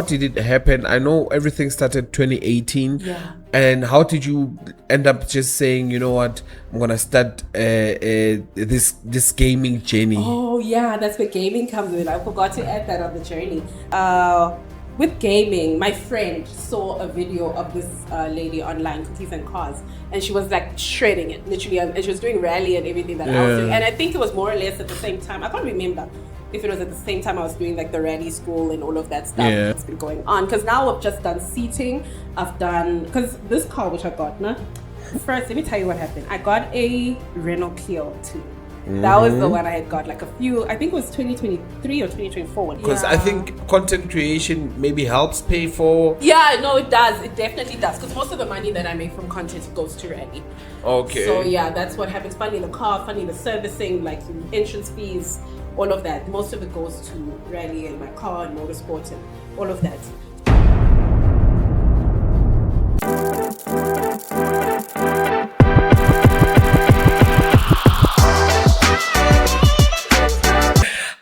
did it happen? I know everything started 2018. Yeah. And how did you end up just saying, you know what, I'm gonna start this gaming journey? Oh yeah, that's where gaming comes in. I forgot to add that on the journey. With gaming, my friend saw a video of this lady online, Cookies and Cars, and she was like shredding it, literally, and she was doing rally and everything that I was doing. And I think it was more or less at the same time. I can't remember if it was at the same time I was doing like the rally school and all of that stuff that's been going on. Because now I've just done seating. I've done, because this car which I got, first, let me tell you what happened. I got a Renault Clio 2. That was the one I had got like a few, I think it was 2023 or 2024. Because I think content creation maybe helps pay for... Yeah, no, it does. It definitely does. Because most of the money that I make from content goes to rally. Okay. So yeah, that's what happens. Funding the car, funding the servicing, like entrance fees, all of that. Most of it goes to rally and my car and motorsport and all of that.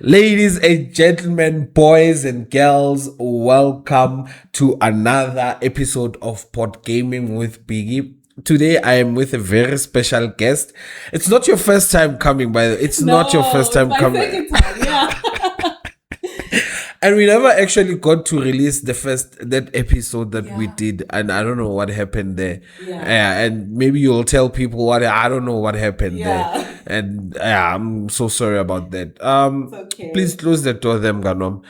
Ladies and gentlemen, boys and girls, welcome to another episode of Podgaming with Biggie. Today I am with a very special guest. It's not your first time coming, by the way. It's not your first time coming. Second time, yeah. And we never actually got to release that episode that we did, and I don't know what happened there. And maybe you'll tell people I don't know what happened there. And I'm so sorry about that. Okay. Please close the door, them Ganom.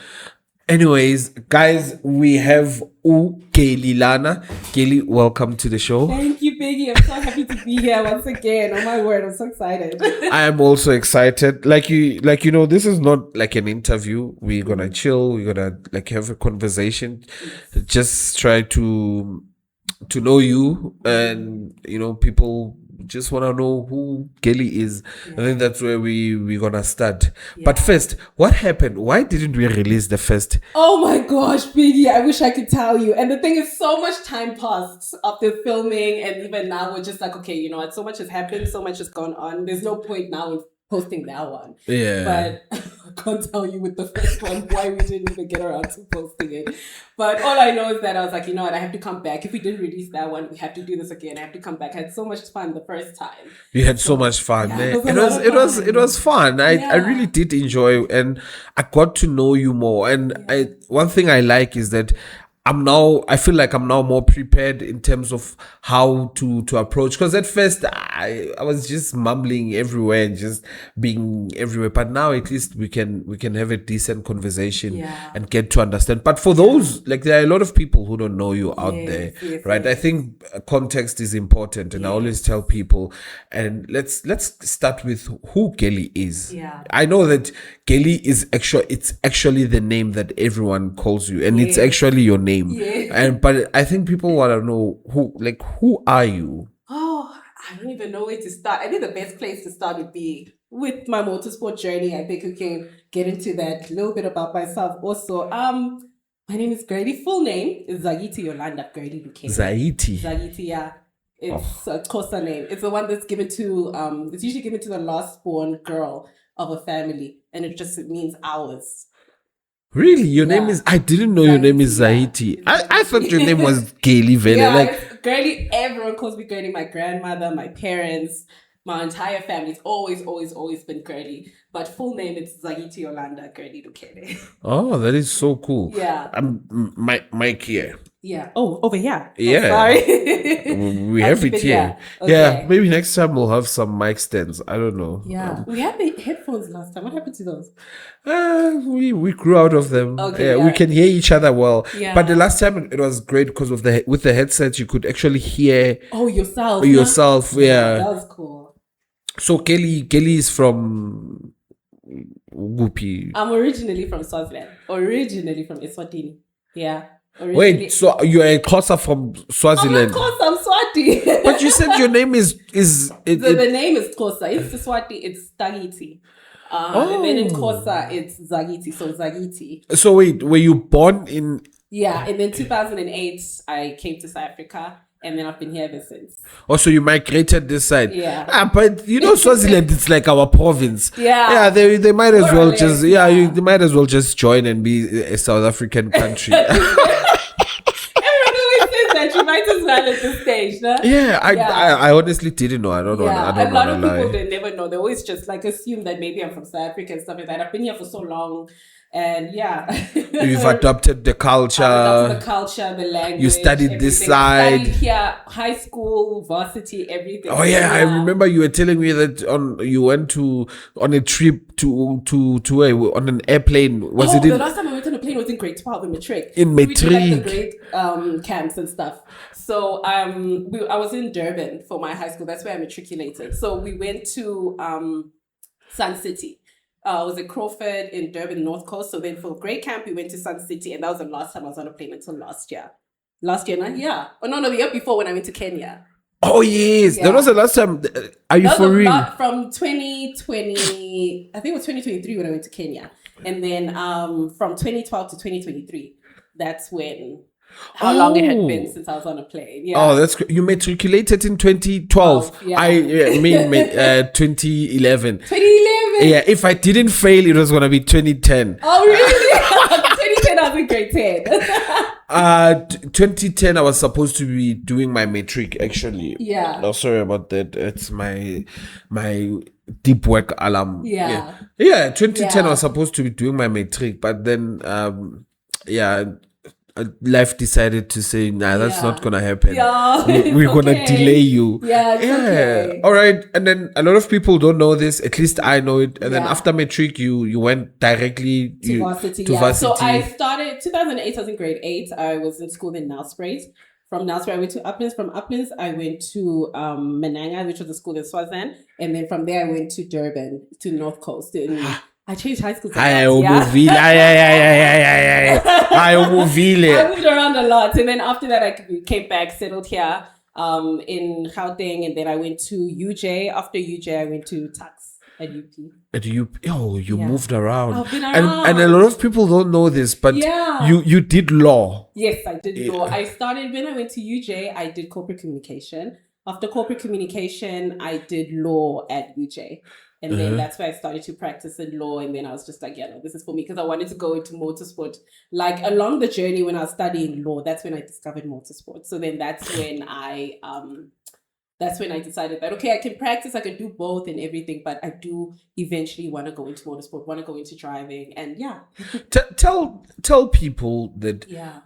Anyways, guys, we have Girlie Lana. Girlie, welcome to the show. Thank you, Biggie. I'm so happy to be here once again. Oh my word, I'm so excited. I am also excited. Like you know, this is not like an interview. We're gonna chill. We're gonna like have a conversation. Just try to know you, and you know, people just want to know who Girlie is. I think that's where we're gonna start. But first, what happened? Why didn't we release the first? Oh my gosh, Biggie, I wish I could tell you. And the thing is, so much time passed after filming, and even now we're just like, okay, you know what, so much has happened, so much has gone on. There's no point now in posting that one. But I can't tell you with the first one why we didn't even get around to posting it. But all I know is that I was like, you know what, I have to come back. If we didn't release that one, we have to do this again. I have to come back. I had so much fun the first time. You had so much fun. It was fun. I really did enjoy, and I got to know you more. And one thing I like is that I feel like I'm now more prepared in terms of how to approach, because at first I was just mumbling everywhere and just being everywhere, but now at least we can have a decent conversation and get to understand. But for those, like, there are a lot of people who don't know you out there, right? I think context is important, and I always tell people, and let's start with who Girlie is. I know that Girlie is actually the name that everyone calls you, and it's actually your name. But I think people want to know who are you? Oh, I don't even know where to start. I think the best place to start would be with my motorsport journey. I think we can get into that, a little bit about myself also. My name is Girlie. Full name is Zagiti Yolanda Girlie Lukhele. Zagiti, yeah. It's a Xhosa name. It's the one that's given to it's usually given to the last born girl of a family, and it just means ours. Really? Your name is... I didn't know your name is Zahiti. I thought your name was Girlie Vele. It's Girlie. Everyone calls me Girlie. My grandmother, my parents, my entire family. It's always been Girlie. But full name, it's Zagiti Yolanda Girlie Lukhele. Oh, that is so cool. Yeah. Mic here. Yeah. Oh, over here. Yeah. Oh, sorry. We have it here. Okay. Yeah. Maybe next time we'll have some mic stands. I don't know. Yeah. We had the headphones last time. What happened to those? We grew out of them. Okay. We can hear each other well. Yeah. But the last time it was great because with the headset you could actually hear yourself. Yeah. That was cool. So Girlie is from Gupi. I'm originally from Swaziland. Originally from Eswatini. Yeah. Wait, so you're a Xhosa from Swaziland? Of course, I'm Swati. But you said your name is the name is Xhosa. It's Swati. It's Tagiti. And then in Xhosa, it's Zagiti. So Zagiti. So wait, were you born in? Yeah, and then 2008, I came to South Africa, And then I've been here ever since. Also, you migrated this side. Yeah. But Swaziland, it's like our province. Yeah. They might as well less, just they might as well just join and be a South African country. You might as well at this stage, no? I honestly didn't know. I don't know. A lot of people, they never know. They always just like assume that maybe I'm from South Africa and stuff like that. I've been here for so long. And you've adopted the culture. The language. You studied this side. Studied here, high school, varsity, everything. Oh yeah, I remember you were telling me that you went on a trip to on an airplane. Was it? The last time I went on a plane was in grade 12 in Matric. In Matric. We did like the grade camps and stuff. So I was in Durban for my high school. That's where I matriculated. So we went to Sun City. I was at Crawford in Durban, North Coast. So then for grade camp, we went to Sun City. And that was the last time I was on a plane until last year. Last year, yeah. Oh, no, the year before when I went to Kenya. Oh, yes. Yeah. That was the last time. Are you for real? From 2020, I think it was 2023 when I went to Kenya. And then from 2012 to 2023, that's when... How long it had been since I was on a plane. Yeah. Oh, that's great. You matriculated in 2012. Yeah. I mean 2011. 2011. Yeah, if I didn't fail, it was going to be 2010. Oh, really? 2010, I was in grade 10. 2010, I was supposed to be doing my matric, actually. Yeah. Oh, sorry about that. It's my deep work alarm. Yeah. 2010, I was supposed to be doing my matric, but then, life decided to say, nah, that's not gonna happen. We're gonna delay you. Okay. All right. And then a lot of people don't know this, at least I know it. And then after matric, you went directly to varsity. So I started 2008. I was in grade 8. I was in school in Nelspruit. From Nelspruit, I went to Uplands. From Uplands, I went to Mananga, which was a school in Swaziland. And then from there, I went to Durban, to North Coast. I changed high schools. I moved around a lot. And then after that, I came back, settled here in Gauteng. And then I went to UJ. After UJ, I went to Tux at UP. At UP? Oh, you moved around. I've been around. And a lot of people don't know this, but you did law. Yes, I did law. I started, when I went to UJ, I did corporate communication. After corporate communication, I did law at UJ. And then that's where I started to practice in law. And then I was just like, this is for me. Because I wanted to go into motorsport. Like along the journey when I was studying law, that's when I discovered motorsport. So then that's when I decided that, okay, I can practice, I can do both and everything. But I do eventually want to go into motorsport, want to go into driving. And Tell people that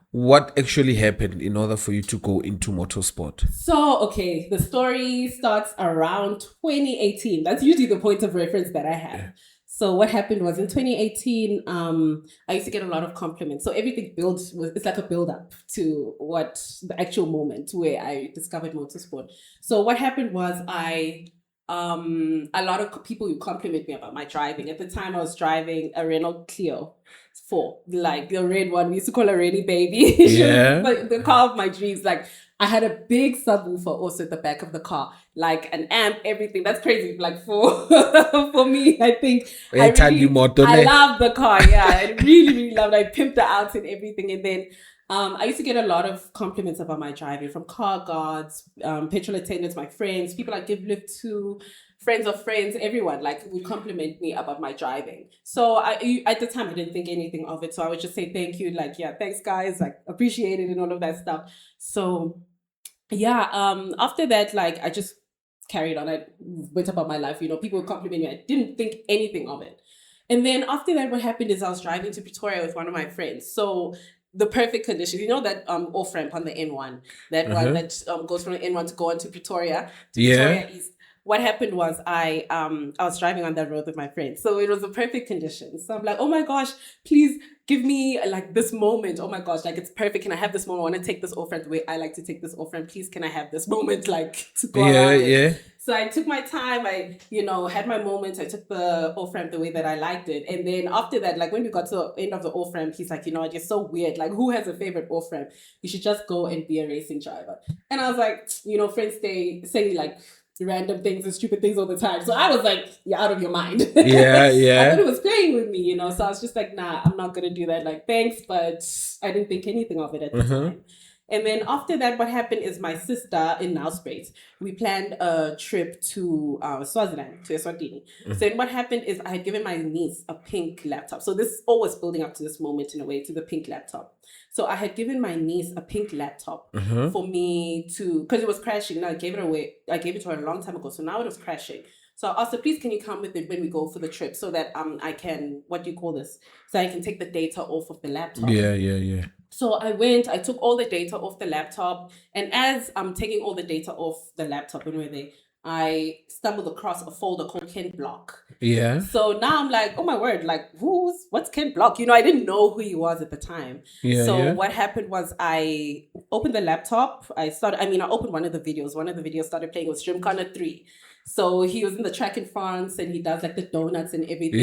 what actually happened in order for you to go into motorsport. So, okay, the story starts around 2018. That's usually the point of reference that I have. So what happened was in 2018, I used to get a lot of compliments. So everything it's like a build up to what the actual moment where I discovered motorsport. So what happened was a lot of people would compliment me about my driving. At the time I was driving a Renault Clio 4, like the red one. We used to call her Ready Baby. Like the car of my dreams. Like I had a big subwoofer also at the back of the car, like an amp, everything. That's crazy. Like for me, I think I love the car. Yeah, I really, really loved it. I pimped it out and everything. And then I used to get a lot of compliments about my driving from car guards, petrol attendants, my friends, people I give lift to, friends of friends, everyone like would compliment me about my driving. So at the time I didn't think anything of it. So I would just say thank you, like, thanks guys, like appreciate it and all of that stuff. So after that, like I just carried on. I went about my life, people would compliment me. I didn't think anything of it. And then after that, what happened is I was driving to Pretoria with one of my friends. So the perfect conditions, that off ramp on the N1, that one that goes from the N1 to go on to Pretoria East. What happened was I was driving on that road with my friends. So it was the perfect conditions. So I'm like, oh my gosh, please give me like this moment. Oh my gosh, like it's perfect. Can I have this moment? I want to take this off ramp the way I like to take this off ramp. Please, can I have this moment like to go around it? So I took my time. I, had my moments. I took the off ramp the way that I liked it. And then after that, like when we got to the end of the off ramp, he's like, you're so weird. Like who has a favorite off ramp? You should just go and be a racing driver. And I was like, friends, they say like random things and stupid things all the time. So I was like, you're out of your mind. I thought it was playing with me, So I was just like, nah, I'm not going to do that. Like, thanks. But I didn't think anything of it at the time. And then after that, what happened is my sister in Nelspruit, we planned a trip to Swaziland, to Eswatini. So then what happened is I had given my niece a pink laptop. So this all was building up to this moment in a way, to the pink laptop. So I had given my niece a pink laptop for me to, because it was crashing. Now I gave it away. I gave it to her a long time ago. So now it was crashing. So I asked her, please, can you come with it when we go for the trip so that I can, what do you call this? So I can take the data off of the laptop. Yeah. So I went, I took all the data off the laptop. And as I'm taking all the data off the laptop when we were there, I stumbled across a folder called Ken Block. Yeah. So now I'm like, oh my word, like what's Ken Block? You know, I didn't know who he was at the time. So what happened was I opened the laptop. I opened one of the videos. One of the videos started playing. It was Gymkhana 3. So he was in the track in France and he does like the donuts and everything.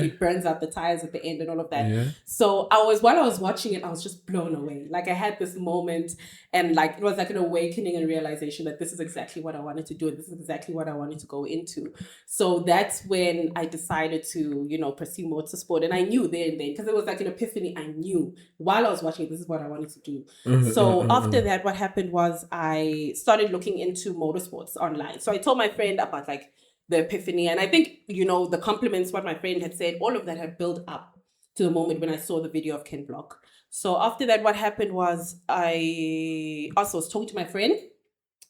He burns out the tires at the end and all of that. So while I was watching it, I was just blown away. Like I had this moment and like it was like an awakening and realization that this is exactly what I wanted to do and this is exactly what I wanted to go into. So that's when I decided to, you know, pursue motorsport. And I knew there and then, because it was like an epiphany, I knew while I was watching it, this is what I wanted to do. So after that, what happened was I started looking into motorsports online. So I told my friend about like the epiphany, and I think, you know, the compliments, what my friend had said, all of that had built up to the moment when I saw the video of Ken Block. So after that, what happened was I also was talking to my friend.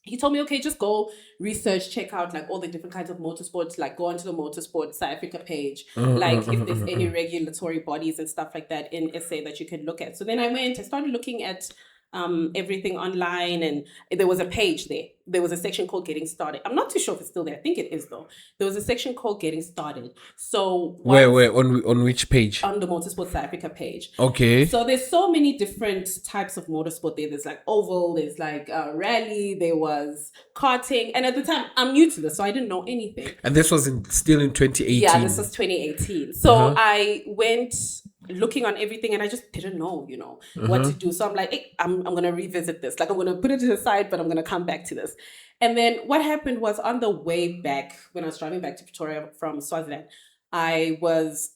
He told me, okay, just go research, check out like all the different kinds of motorsports, like go onto the Motorsport South Africa page, like if there's any regulatory bodies and stuff like that in SA that you can look at. So then I started looking at everything online, and there was a page there. There was a section called Getting Started. I'm not too sure if it's still there. I think it is though. There was a section called Getting Started. So where on which page? On the Motorsport South Africa page. Okay. So there's so many different types of motorsport there. There's like oval, there's like rally, there was karting, and at the time I'm new to this, so I didn't know anything. And this was still in 2018. Yeah, this was 2018. So I went looking on everything and I just didn't know, you know, what to do. So I'm like, hey, I'm going to revisit this. Like I'm going to put it to the side, but I'm going to come back to this. And then what happened was on the way back, when I was driving back to Pretoria from Swaziland, I was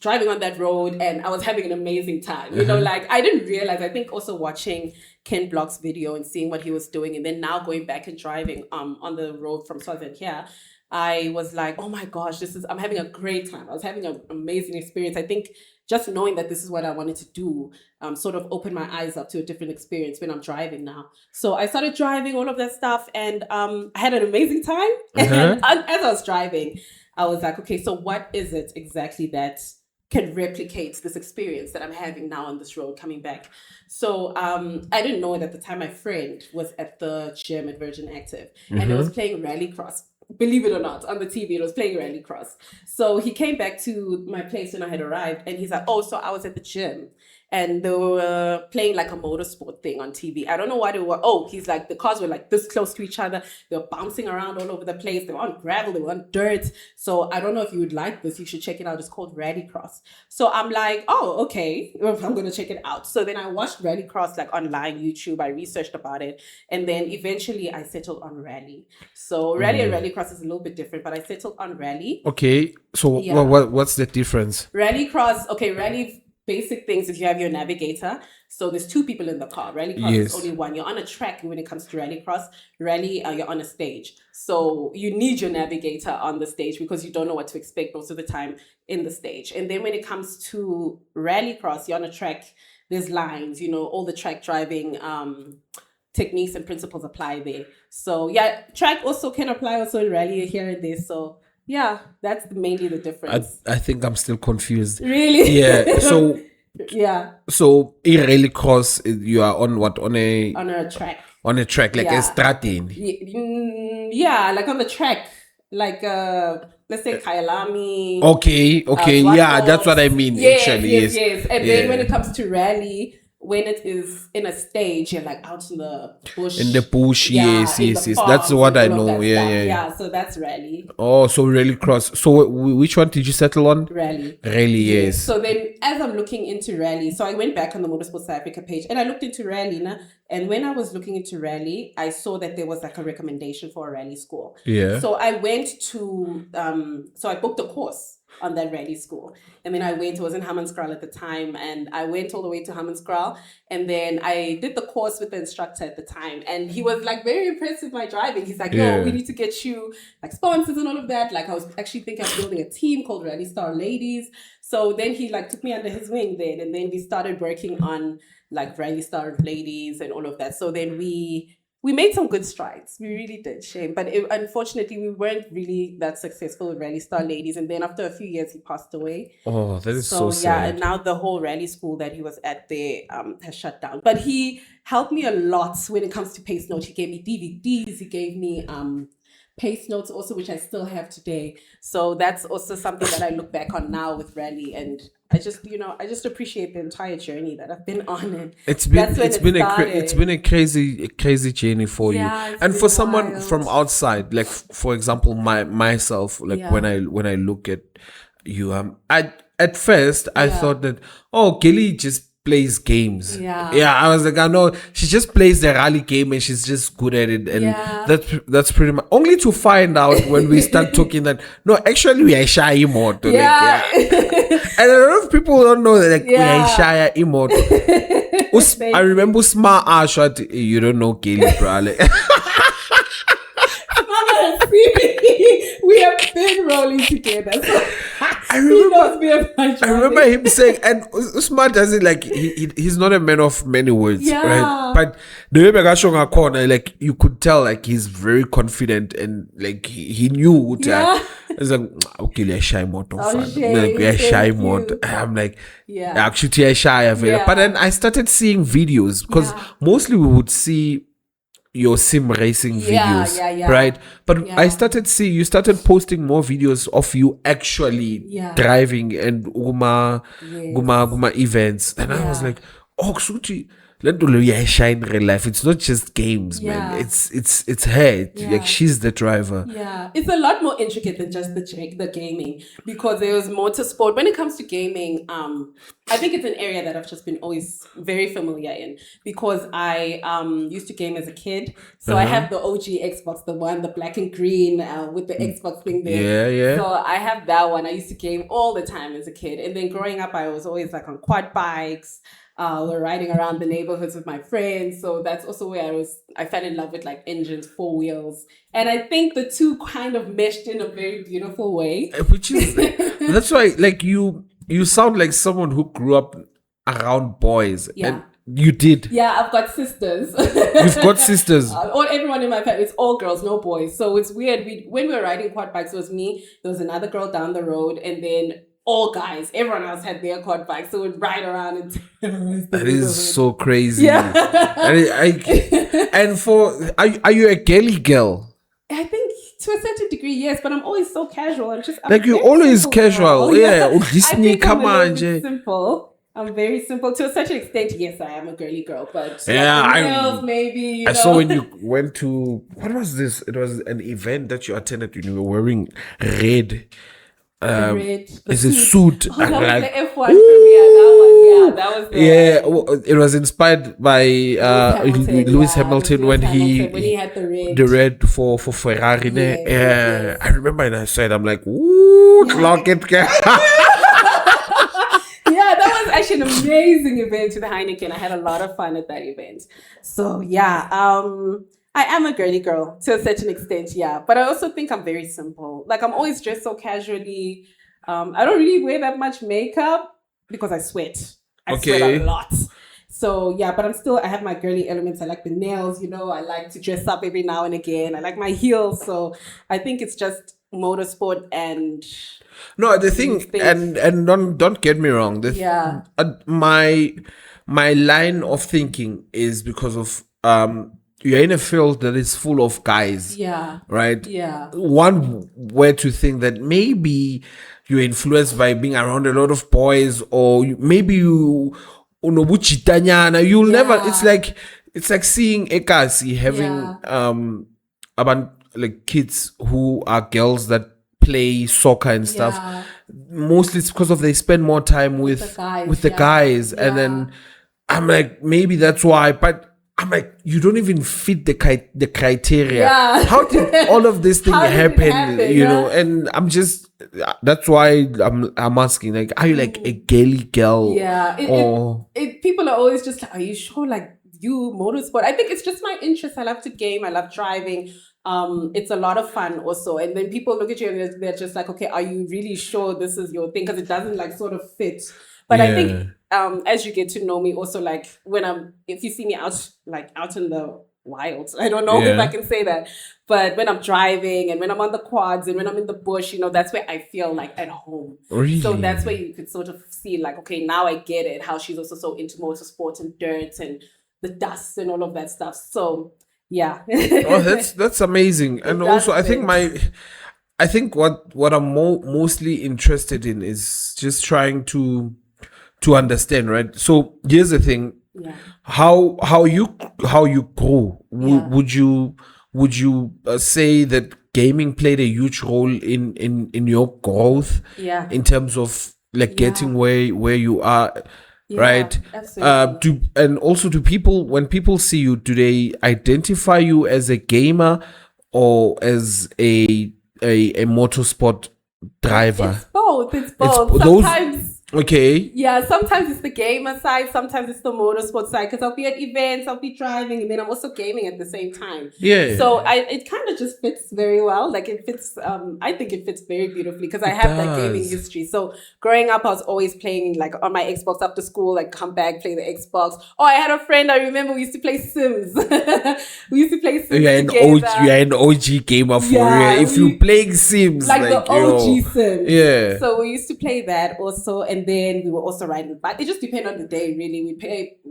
driving on that road and I was having an amazing time. You know, like I didn't realize, I think also watching Ken Block's video and seeing what he was doing and then now going back and driving on the road from Swaziland here, I was like, oh my gosh, I'm having a great time. I was having an amazing experience. I think just knowing that this is what I wanted to do sort of opened my eyes up to a different experience when I'm driving now. So I started driving all of that stuff and I had an amazing time. And as I was driving, I was like, okay, so what is it exactly that can replicate this experience that I'm having now on this road coming back? So I didn't know it at the time. My friend was at the gym at Virgin Active and it was playing rallycross. Believe it or not, on the TV, it was playing rallycross. So he came back to my place when I had arrived and he's like, oh, so I was at the gym and they were playing like a motorsport thing on TV. I don't know why they were. Oh, he's like, the cars were like this close to each other. They were bouncing around all over the place. They were on gravel. They were on dirt. So I don't know if you would like this. You should check it out. It's called Rallycross. So I'm like, oh, okay. I'm going to check it out. So then I watched Rallycross like online, YouTube. I researched about it. And then eventually I settled on Rally. So Rally and Rallycross is a little bit different, but I settled on Rally. Okay. So what's the difference? Rallycross. Okay. Rally. Basic things is you have your navigator. So there's two people in the car. Rallycross is only one. You're on a track when it comes to rallycross. Rally, you're on a stage. So you need your navigator on the stage because you don't know what to expect most of the time in the stage. And then when it comes to rallycross, you're on a track. There's lines, you know, all the track driving techniques and principles apply there. So yeah, track also can apply also in rally here and there. So yeah, that's mainly the difference. I think I'm still confused. Really? Yeah. So yeah. So in rallycross, you are on what? On a track. On a track, like a stratin. Yeah, like on the track, like let's say Kyalami. Okay. Yeah, that's what I mean. Yes. And then when it comes to rally, when it is in a stage, you're like out in the bush. In the bush, yes. That's what I know. Yeah, so that's rally. Oh, so rallycross. So which one did you settle on? Rally. Rally, yes. So then as I'm looking into rally, so I went back on the Motorsport South Africa page and I looked into rally. And when I was looking into rally, I saw that there was like a recommendation for a rally school. Yeah. So I went to, so I booked a course. on that rally school. And then I went, it was in Hammanskraal at the time, and I went all the way to Hammanskraal, and then I did the course with the instructor at the time, and he was like very impressed with my driving. He's like, no, we need to get you like sponsors and all of that. Like I was actually thinking of building a team called Rally Star Ladies. So then he like took me under his wing then, and then we started working on like Rally Star Ladies and all of that. So then we made some good strides. We really did, shame. But unfortunately, we weren't really that successful with Rally Star Ladies. And then after a few years, he passed away. Oh, that is so sad. Yeah, and now the whole rally school that he was at there has shut down. But he helped me a lot when it comes to pace notes. He gave me DVDs. He gave me pace notes also, which I still have today. So that's also something that I look back on now with rally, and I just appreciate the entire journey that I've been on. And it's been a crazy journey for you, and for someone from outside, like for example, myself, like when I look at you, at first I thought that Girlie just plays games. I was like, I know she just plays the rally game and she's just good at it, and that's pretty much, only to find out when we start talking that no, actually we are shy more. And a lot of people don't know that we are shy more. I remember smart Ashwa, you don't know Girlie, bro. We have been rolling together. So I remember him saying, and Usman does it like he's not a man of many words, right? But the way Begashonga corner, like you could tell, like he's very confident and like he knew. It's like, okay, you're shy more. Like we're shy more. I'm like, actually, you're shy. But then I started seeing videos because mostly we would see your sim racing videos, right? But I started seeing you started posting more videos of you actually driving and guma events, and I was like, oh, Suchi, shy in real life. It's not just games, man. It's her. Like she's the driver. It's a lot more intricate than just the gaming, because there's motorsport. When it comes to gaming, I think it's an area that I've just been always very familiar in, because I used to game as a kid. So I have the OG Xbox, the black and green with the Xbox thing there. So I have that one. I used to game all the time as a kid, and then growing up, I was always like on quad bikes. We're riding around the neighborhoods with my friends. So that's also where I fell in love with like engines, 4 wheels. And I think the two kind of meshed in a very beautiful way. Which is, that's why like you sound like someone who grew up around boys. And you did. I've got sisters. You've got sisters. Everyone in my family, it's all girls, no boys. So it's weird. When we were riding quad bikes, it was me, there was another girl down the road, and then all guys. Everyone else had their quad bikes, so we'd ride around and terrorize the That is so crazy. Yeah. And are you a girly girl? I think to a certain degree, yes, but I'm always so casual. I'm you're always casual. Disney, come on, simple. I'm very simple. To a certain extent, yes, I am a girly girl, but maybe. I saw when you went to, what was this? It was an event that you attended and you were wearing red. It's a suit. Oh, that was the F1 premiere. That was it was inspired by Lewis Hamilton when he had the red for Ferrari. Yes. I remember, and I said, I'm like, ooh, clock it. That was actually an amazing event with Heineken. I had a lot of fun at that event. So I am a girly girl to a certain extent, but I also think I'm very simple. Like I'm always dressed so casually. I don't really wear that much makeup because I sweat. I sweat a lot. So but I have my girly elements. I like the nails, I like to dress up every now and again. I like my heels. So I think it's just motorsport and no, the thing, and don't get me wrong. My line of thinking is because of you're in a field that is full of guys. Right? One way to think that maybe you're influenced by being around a lot of boys, or maybe you'll never, it's like seeing Ekasi having like kids who are girls that play soccer and stuff. Mostly it's because they spend more time with the guys. And then I'm like, maybe that's why, but I'm like, you don't even fit the criteria. Yeah. How did all of this thing How did it happen? happen? You know, Yeah. and I'm just, that's why I'm asking, like, are you like a girly girl? Yeah. Or People are always just like, are you sure? Like, you motorsport? I think it's just my interest. I love to game. I love driving. It's a lot of fun also. And then people look at you and they're just like, okay, are you really sure this is your thing? Because it doesn't like sort of fit. But I think as you get to know me also, like if you see me out in the wild, I don't know if I can say that, but when I'm driving and when I'm on the quads and when I'm in the bush, you know, that's where I feel like at home. Really? So that's where you could sort of see like, okay, now I get it, how she's also so into motorsports and dirt and the dust and all of that stuff. So yeah. Oh, that's amazing. And also, I think what I'm mostly interested in is just trying to understand, right? So here's the thing: how you grew. Would you say that gaming played a huge role in your growth? Yeah. In terms of like getting where you are. Yeah, right. Absolutely. And also, when people see you, do they identify you as a gamer or as a motorsport driver? It's both. It's both. Sometimes. Okay. Yeah, sometimes it's the gamer side, sometimes it's the motorsport side, because I'll be at events, I'll be driving, and then I'm also gaming at the same time. Yeah. So it kind of just fits very well. Like it fits, I think it fits very beautifully because I have that gaming history. So growing up, I was always playing like on my Xbox after school, like come back, play the Xbox. Oh, I had a friend, I remember we used to play Sims. We used to play Sims You're an OG gamer for real. If you playing Sims. Like the OG Sims. Yeah. So we used to play that also. And then we were also riding bikes. It just depended on the day, really. We'd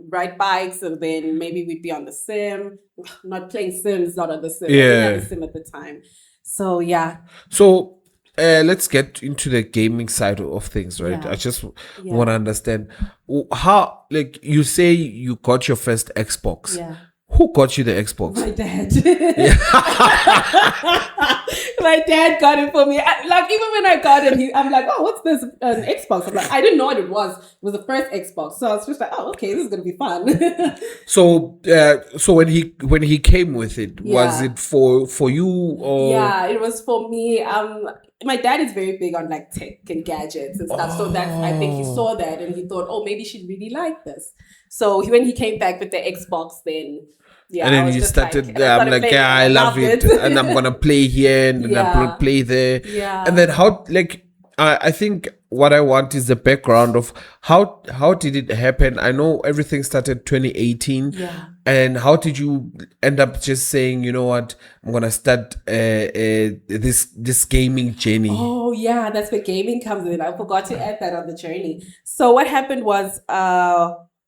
ride bikes, and then maybe we'd be on the sim. Not playing Sims, not on the sim. Yeah. I didn't have the sim at the time. So, yeah. So, let's get into the gaming side of things, right? Yeah. I just want to understand how, like, you say you got your first Xbox. Yeah. Who got you the Xbox? My dad. My dad got it for me. Like, even when I got it, I'm like, oh, what's this? An Xbox. I'm like, I didn't know what it was. It was the first Xbox. So I was just like, oh, okay, this is going to be fun. So when he came with it, was it for you or? Yeah, it was for me. My dad is very big on like tech and gadgets and stuff. So I think he saw that and he thought, oh, maybe she'd really like this. So when he came back with the Xbox, then and then you started. I'm like, yeah, I love it, and I'm gonna play here and then I'm gonna play there. Yeah. And then how, like, I think what I want is the background of how did it happen? I know everything started 2018. Yeah. And how did you end up just saying, you know what, I'm gonna start this gaming journey? Oh yeah, that's where gaming comes in. I forgot to add that on the journey. So what happened was,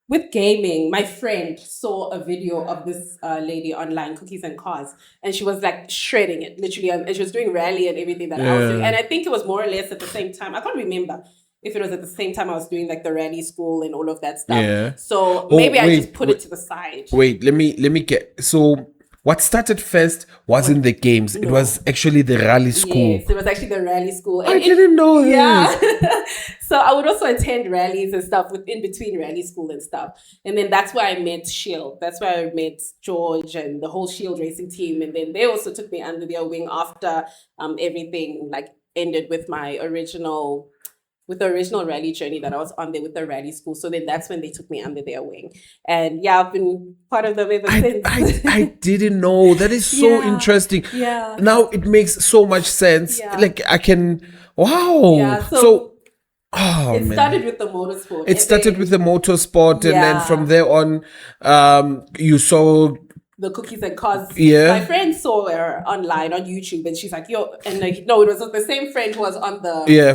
with gaming, my friend saw a video of this lady online, Cookies and Cars, and she was like shredding it, literally, and she was doing rally and everything that I was doing. And I think it was more or less at the same time. I can't remember if it was at the same time I was doing like the rally school and all of that stuff. Yeah. So maybe I just put it to the side. Wait, let me get, so what started first wasn't the games. It was actually the rally school. Yes, it was actually the rally school. And I didn't know this. Yeah. So I would also attend rallies and stuff in between rally school and stuff. And then that's where I met Shield. That's where I met George and the whole Shield racing team. And then they also took me under their wing after everything like ended with my original rally journey that I was on there with the rally school. So then that's when they took me under their wing. And yeah, I've been part of them ever since. I didn't know. That is so interesting. Yeah. Now it makes so much sense. Yeah. Like I can, wow. Yeah, it started with the motorsport. It started with the motorsport, and then from there on, you saw the Cookies and Cars. Yeah. My friend saw her online on YouTube, and she's like, yo, and like, no, it was the same friend who was on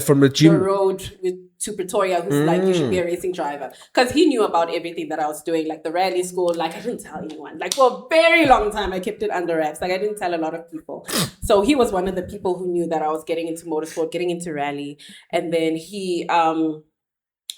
from the gym. The road to Pretoria, who's like, you should be a racing driver. Because he knew about everything that I was doing, like the rally school. Like, I didn't tell anyone. Like, for a very long time, I kept it under wraps. Like, I didn't tell a lot of people. So he was one of the people who knew that I was getting into motorsport, getting into rally. And then he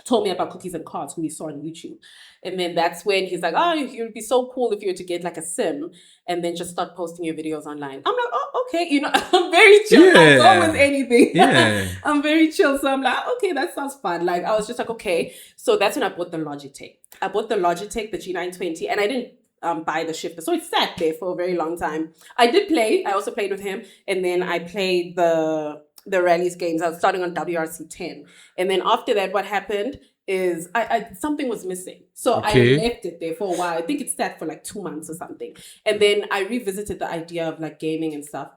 told me about Cookies and Cars, who he saw on YouTube. And then that's when he's like, oh, it would be so cool if you were to get like a sim and then just start posting your videos online. I'm like, oh, okay. You know, I'm very chill. I'll go with anything. Yeah. I'm very chill. So I'm like, okay, that sounds fun. Like, I was just like, okay. So that's when I bought the Logitech. I bought the Logitech, the G920, and buy the shifter. So it sat there for a very long time. I also played with him, and then I played the rallies games. I was starting on WRC 10. And then after that, what happened is I something was missing. So I left it there for a while. I think it sat for like 2 months or something. And then I revisited the idea of like gaming and stuff.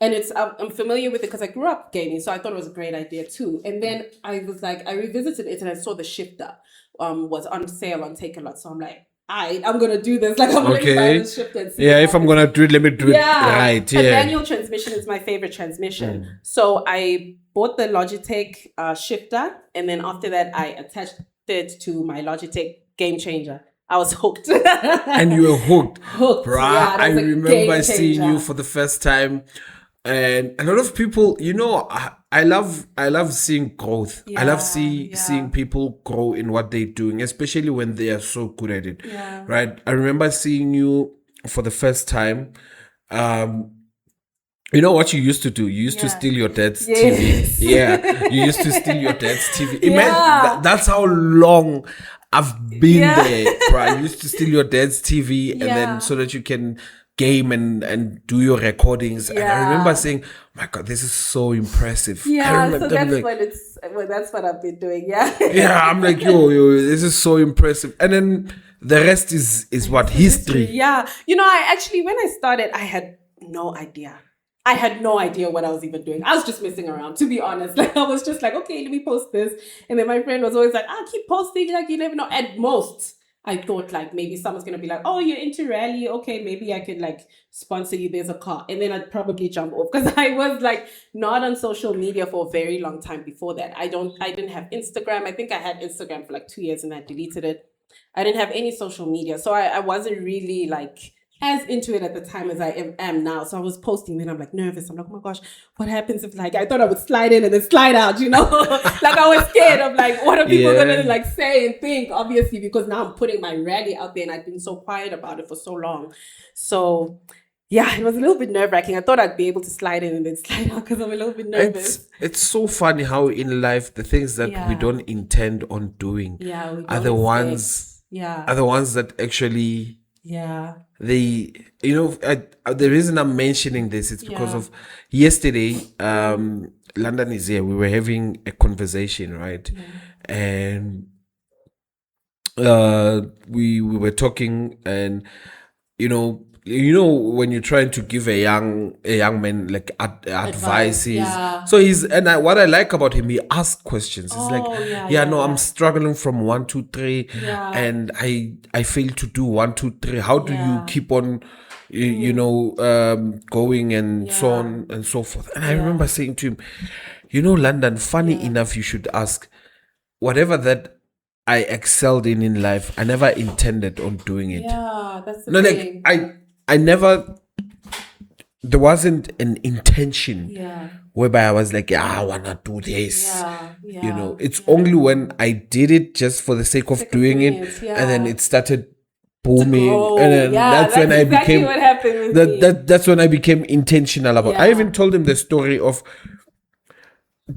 And I'm familiar with it because I grew up gaming, so I thought it was a great idea too. And then I revisited it and I saw the shifter was on sale on Take A Lot. So I'm like, I'm gonna do this. Like I'm gonna buy the shifter and see. Yeah, if I'm gonna do it, let me do it right. Yeah. A manual transmission is my favorite transmission. So I bought the Logitech shifter, and then after that I attached it to my Logitech Game Changer. I was hooked. And you were hooked. Hooked. Bruh, Yeah, I remember seeing you for the first time. And a lot of people, I love seeing growth. I love seeing people grow in what they're doing, especially when they are so good at it. Yeah. Right? I remember seeing you for the first time. You know what you used to do? You used to steal your dad's TV. Yeah, you used to steal your dad's TV. Imagine that's how long I've been there, bro. I used to steal your dad's TV, and then so that you can game and do your recordings. And I remember saying, my God, this is so impressive. Yeah, so that's what I've been doing. Yeah. Yeah, I'm like, yo, this is so impressive. And then the rest is what? History. Yeah. When I started, I had no idea. I had no idea what I was even doing. I was just messing around, to be honest. Like, I was just like, okay, let me post this. And then my friend was always like, keep posting. Like, you never know. At most, I thought like maybe someone's going to be like, oh, you're into rally. Okay, maybe I could like sponsor you. There's a car. And then I'd probably jump off because I was like not on social media for a very long time before that. I didn't have Instagram. I think I had Instagram for like 2 years and I deleted it. I didn't have any social media. So I wasn't really like as into it at the time as I am now. So I was posting, then I'm like nervous. I'm like, oh my gosh, what happens if like I thought I would slide in and then slide out, Like I was scared of like what are people gonna like say and think, obviously, because now I'm putting my rally out there and I've been so quiet about it for so long. So yeah, it was a little bit nerve-wracking. I thought I'd be able to slide in and then slide out because I'm a little bit nervous. It's so funny how in life the things that we don't intend on doing are the ones that actually the reason I'm mentioning this is because of yesterday. London is here. We were having a conversation, right? And we were talking, and when you're trying to give a young man like advices. So what I like about him, he asks questions. He's I'm struggling from 1, 2, 3, and I fail to do 1, 2, 3. How do you keep on going and so on and so forth? And I remember saying to him, London, funny enough, you should ask. Whatever that I excelled in life, I never intended on doing it. Yeah, that's the thing. Like I never, there wasn't an intention whereby I was like, I want to do this. It's only when I did it just for the sake of doing it, and then it started booming, and then that's when I became, what happened with me. That's when I became intentional about it. I even told him the story of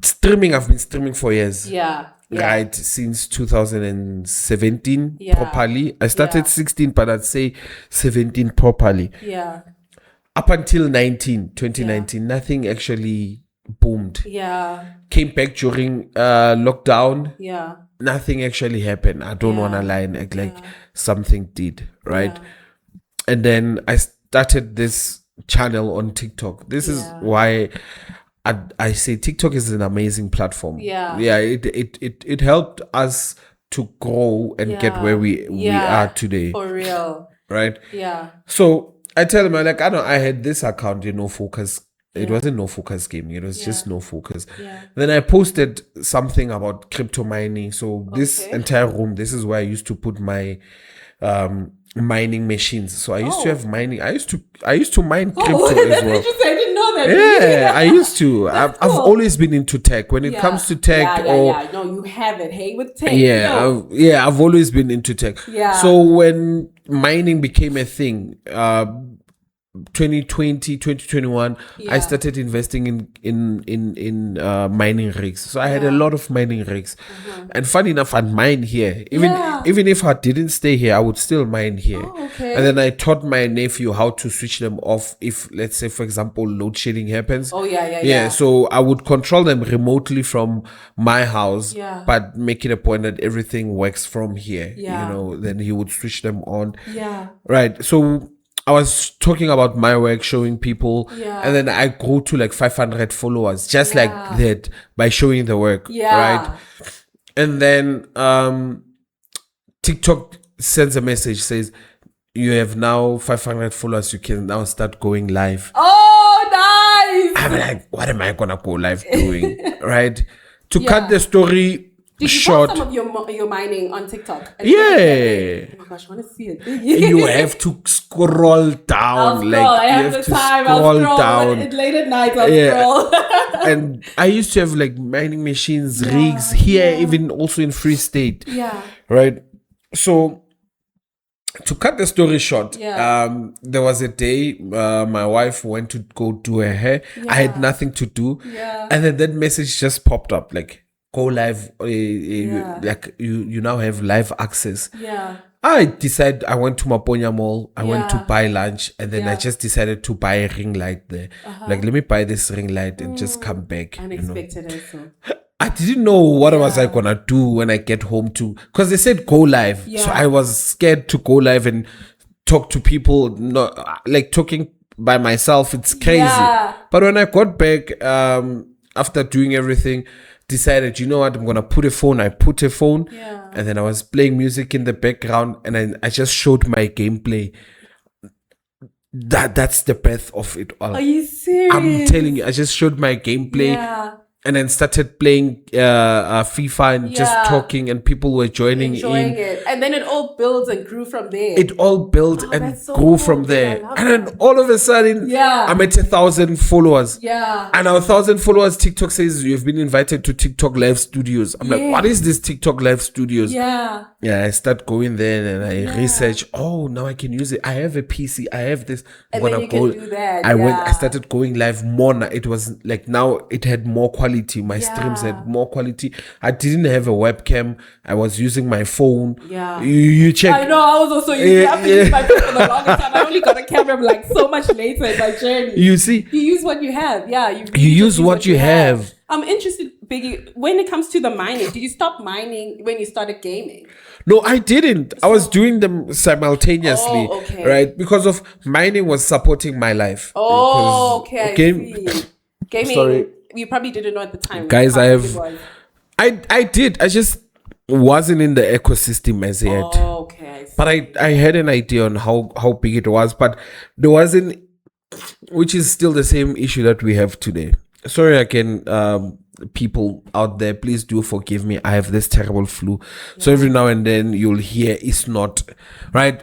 streaming. I've been streaming for years. Right, since 2017 properly. I started 16, but I'd say 17 properly. Up until 2019, nothing actually boomed. Came back during lockdown. Nothing actually happened. I don't want to lie and act like something did, right? And then I started this channel on TikTok. This is why I say TikTok is an amazing platform. It helped us to grow and get where we are today. For real. Right? So I tell him, I had this account, NoFocus. It wasn't NoFocus gaming. It was just NoFocus. Then I posted something about crypto mining. So this entire room, this is where I used to put my mining machines. So I used to have mining. I used to mine crypto as well. I didn't know that. Yeah, I used to. I've always been into tech. When it comes to tech, no, you haven't. Hey, with tech. I've always been into tech. So when mining became a thing, 2020, 2021, I started investing in mining rigs. So I had a lot of mining rigs. And funny enough, I'd mine here. Even if I didn't stay here, I would still mine here. And then I taught my nephew how to switch them off if, let's say, for example, load shedding happens. So I would control them remotely from my house, but make it a point that everything works from here. You know, then he would switch them on. Right. So I was talking about my work, showing people, and then I grew to like 500 followers, just like that, by showing the work, right? And then TikTok sends a message, says, you have now 500 followers, you can now start going live. Oh, nice! I'm like, what am I gonna go live doing, right? To cut the story Did you short. post some of your mining on TikTok? Yeah. Oh my gosh, I want to see it. You have to scroll down. I have the time. I'll scroll down. Late at night, I'll scroll. And I used to have like mining machines, rigs here, even also in Free State. Right. So to cut the story short, there was a day my wife went to go do her hair. I had nothing to do. And then that message just popped up like, go live, like you now have live access. I decided, I went to Maponya Mall, I went to buy lunch, and then I just decided to buy a ring light there. Like, let me buy this ring light and just come back. Unexpected also. I didn't know what was I gonna do when I get home too, because they said go live. So I was scared to go live and talk to people, not like talking by myself. It's crazy. But when I got back, after doing everything, decided, you know what, I'm gonna put a phone. I put a phone, and then I was playing music in the background, and then I just showed my gameplay. That's the breadth of it all. Are you serious? I'm telling you, I just showed my gameplay. And then started playing FIFA and just talking, and people were enjoying it. And then it all builds and grew from there. It all built and grew from there. And then all of a sudden, I'm at 1,000 followers. And our 1,000 followers, TikTok says you've been invited to TikTok Live Studios. I'm like, what is this TikTok Live Studios? I start going there and I research. Oh, now I can use it. I have a PC. I have this. And then you can do that. I started going live more. It was like, now it had more quality. My streams had more quality. I didn't have a webcam. I was using my phone. You check. I know. I was also using. I've been using my phone for the longest time. I only got a camera like so much later in my journey. You see, you use what you have. You use what you have. I'm interested, Biggie. When it comes to the mining, did you stop mining when you started gaming? No, I didn't. I was doing them simultaneously, right? Because of mining was supporting my life. I see. Gaming. Sorry. You probably didn't know at the time. Guys, I did. I just wasn't in the ecosystem as yet. I see. But I had an idea on how big it was, but there wasn't, which is still the same issue that we have today. Sorry again, people out there, please do forgive me. I have this terrible flu. So every now and then you'll hear it's not, right?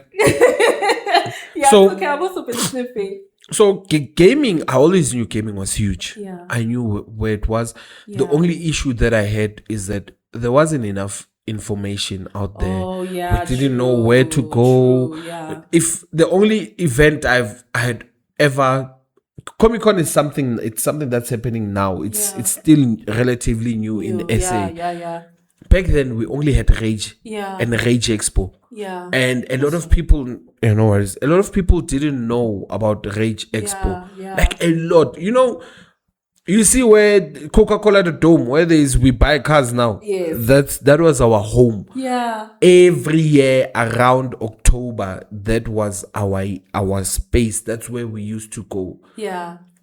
So, okay, I've also been sniffing. So gaming, I always knew gaming was huge. I knew where it was. The only issue that I had is that there wasn't enough information out there. We didn't know where to go. If the only event I had ever, Comic-Con is something that's happening now. It's still relatively new in SA. Back then we only had Rage and Rage Expo. And a lot of people, a lot of people didn't know about Rage Expo. Like a lot. You see where Coca-Cola the Dome, where we buy cars now. That was our home. Every year around October, that was our space. That's where we used to go.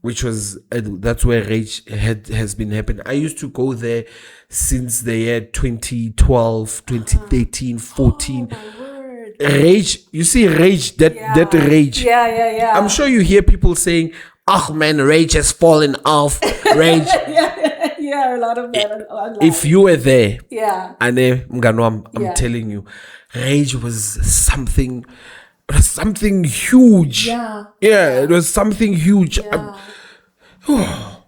Which was that's where Rage has been happening. I used to go there since the year 2012, 2013, 14. Rage, you see Rage, that Rage. I'm sure you hear people saying, "Oh man, Rage has fallen off." Rage. A lot of that online. If you were there, I'm telling you, Rage was something huge. It was something huge.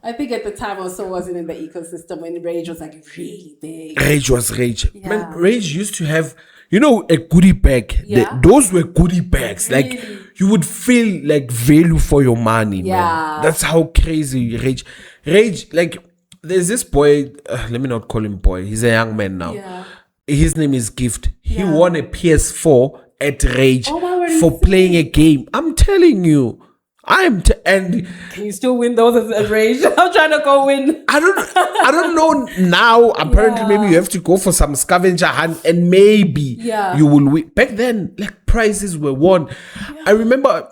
I think at the time I also wasn't in the ecosystem when Rage was like really big. Rage was Rage. Yeah. Man, Rage used to have, you know, a goodie bag. Yeah. Those were goodie bags. Like, Really? you would feel like value for your money, Yeah. man. That's how crazy Rage, like, there's this boy, let me not call him boy. He's a young man now. Yeah. His name is Gift. He Yeah. won a PS4 at Rage Oh, my word, for playing a game. I'm telling you. And Can you still win those as Rage? I'm trying to go win. I don't know now. Apparently, maybe you have to go for some scavenger hunt and maybe you will win. Back then, like, prizes were won. I remember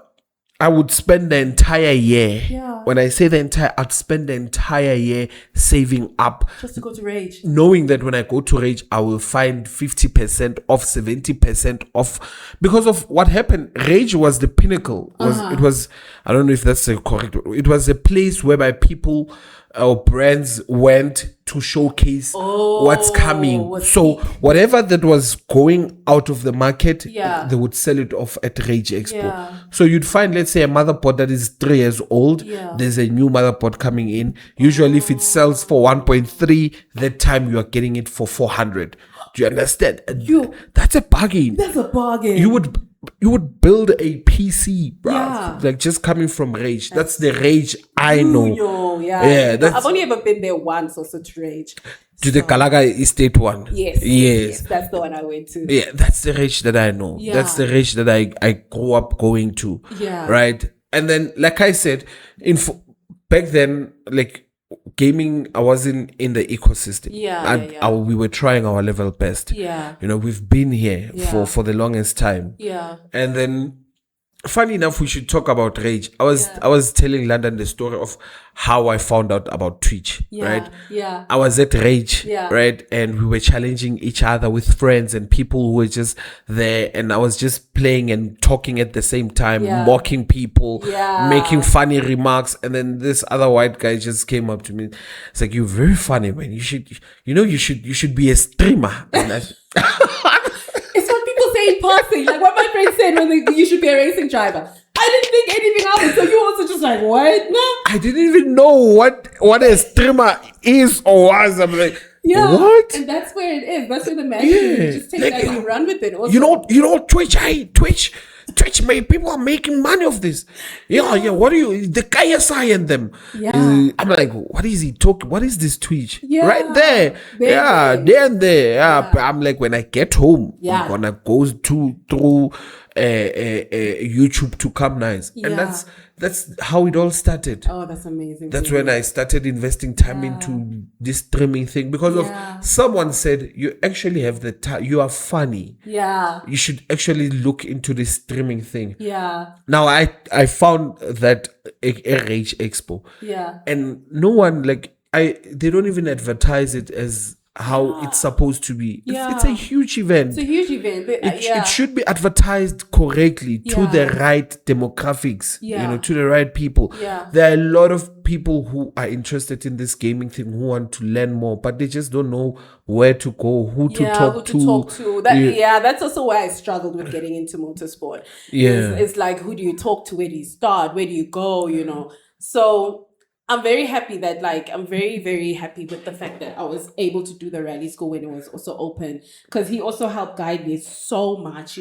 I would spend the entire year. Yeah. When I say I'd spend the entire year saving up, Just to go to Rage. knowing that when I go to Rage, I will find 50% off, 70% off. Because of what happened, Rage was the pinnacle. It was, I don't know if that's the correct word. It was a place whereby people or brands went to showcase what's coming. So whatever that was going out of the market, they would sell it off at Rage Expo. Yeah. So you'd find, let's say, a motherboard that is 3 years old. There's a new motherboard coming in. Usually if it sells for 1.3, that time you are getting it for 400. Do you understand? That's a bargain. That's a bargain. You would build a PC, bro. Yeah. Like, just coming from Rage. That's the Rage I know. Yeah, I've only ever been there once also to Rage. To the Kalaga Estate one. Yes. That's the one I went to. Yeah, that's the Rage that I know. Yeah. That's the Rage that I grew up going to. Yeah. Right? And then, like I said, back then, like, gaming, I wasn't in the ecosystem. We were trying our level best. Yeah. You know, we've been here for the longest time. Yeah. And then, funny enough, we should talk about Rage. I was telling London the story of how I found out about Twitch, right? Yeah. I was at Rage, right? And we were challenging each other with friends and people who were just there. And I was just playing and talking at the same time, mocking people, making funny remarks. And then this other white guy just came up to me. It's like, "You're very funny, man. You should be a streamer." And I, It's what people say in passing. Like what my friend said when you should be a racing driver. I didn't think anything of it. So you also just like, what? No. I didn't even know what a streamer is or was. I'm like, what? And that's where it is. That's where the magic is. You just take that and you run with it. Also. You know, Twitch, man, people are making money off this. Yeah. What are you? The KSI and them. Yeah. I'm like, what is he talking? What is this Twitch? Yeah. Right there. There and there. Yeah. But I'm like, when I get home, I'm gonna go through YouTube to come nice. And that's how it all started. Oh, that's amazing. That's when I started investing time into this streaming thing because of someone said, you actually have the time. You are funny. Yeah. You should actually look into this streaming thing. Yeah. Now I found that a Rage Expo. Yeah. And no one they don't even advertise it as how it's supposed to be. It's a huge event. It's a huge event. It should be advertised correctly to the right demographics, to the right people. There are a lot of people who are interested in this gaming thing who want to learn more, but they just don't know where to go, who to talk to. That's also why I struggled with getting into motorsport. It's like, who do you talk to? Where do you start? Where do you go? So I'm very happy that I'm very, very happy with the fact that I was able to do the rally school when it was also open, because he also helped guide me so much.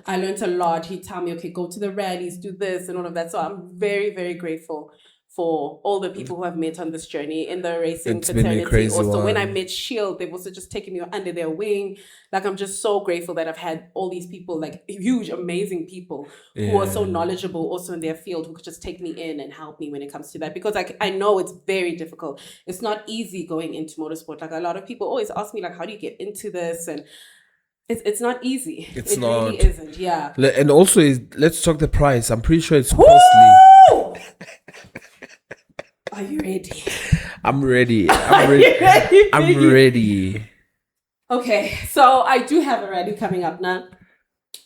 I learned a lot. He'd tell me, okay, go to the rallies, do this and all of that. So I'm very, very grateful for all the people who have met on this journey in the racing fraternity. Also, when I met Shield, they've also just taken me under their wing. I'm just so grateful that I've had all these people, huge, amazing people who are so knowledgeable also in their field, who could just take me in and help me when it comes to that. Because I know it's very difficult. It's not easy going into motorsport. A lot of people always ask me, how do you get into this? And it's not easy. It really isn't. Yeah. And also, let's talk the price. I'm pretty sure it's costly. Are you ready? I'm ready. I'm ready. Okay, so I do have a rally coming up now.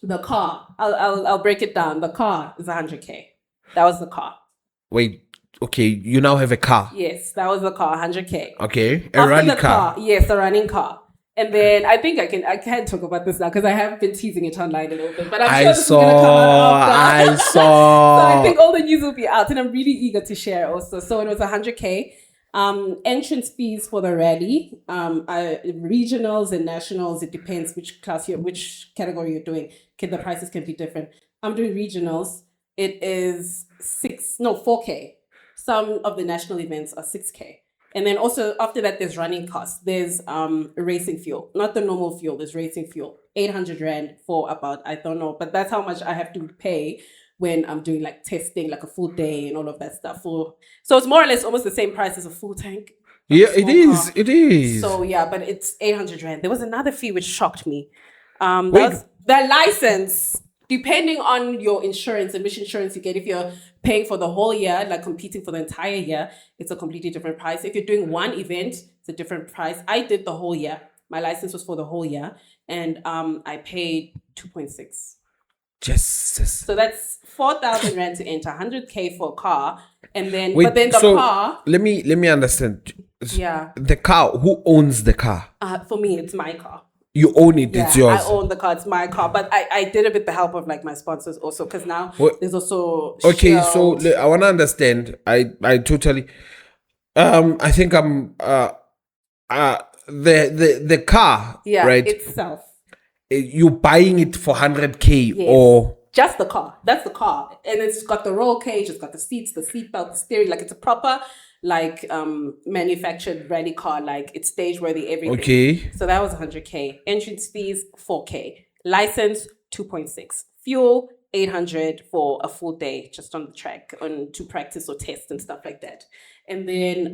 The car, I'll break it down. The car is 100K. That was the car. Wait, okay, you now have a car. Yes, that was the car, 100K. Okay, a rally car. Yes, a running car. And then I think I can't talk about this now because I have been teasing it online a little bit. But I'm sure this is going to come out after. I saw. So I think all the news will be out, and I'm really eager to share also. So it was 100K. Entrance fees for the rally, regionals and nationals, it depends which which category you're doing. Okay, the prices can be different. I'm doing regionals. It is 4K. Some of the national events are 6K. And then also after that, there's running costs. There's racing fuel, not the normal fuel. There's racing fuel, 800 Rand for about, I don't know, but that's how much I have to pay when I'm doing like testing, like a full day and all of that stuff. So it's more or less almost the same price as a full tank. Yeah, it is. It is. So yeah, but it's 800 Rand. There was another fee which shocked me. That was the license. Depending on your insurance and which insurance you get, if you're paying for the whole year, like competing for the entire year, it's a completely different price. If you're doing one event, it's a different price. I did the whole year. My license was for the whole year, and I paid 2.6. Jesus. So that's 4,000 Rand to enter, 100K for a car, and then the car. Let me understand. Yeah. The car. Who owns the car? For me, it's my car. You own it. Yeah, it's yours. I own the car. It's my car. But I did it with the help of like my sponsors also, because now there's also okay. Shell. So I want to understand. I totally. I think I'm. The car. Yeah. Right. Itself. You buying it for 100K or just the car. That's the car, and it's got the roll cage. It's got the seats, the seat belt, the steering. Like it's a proper manufactured rally car. Like it's stage worthy. Everything. Okay. So that was 100K. Entrance fees 4K. License 2.6. Fuel 800 for a full day just on the track to practice or test and stuff like that. And then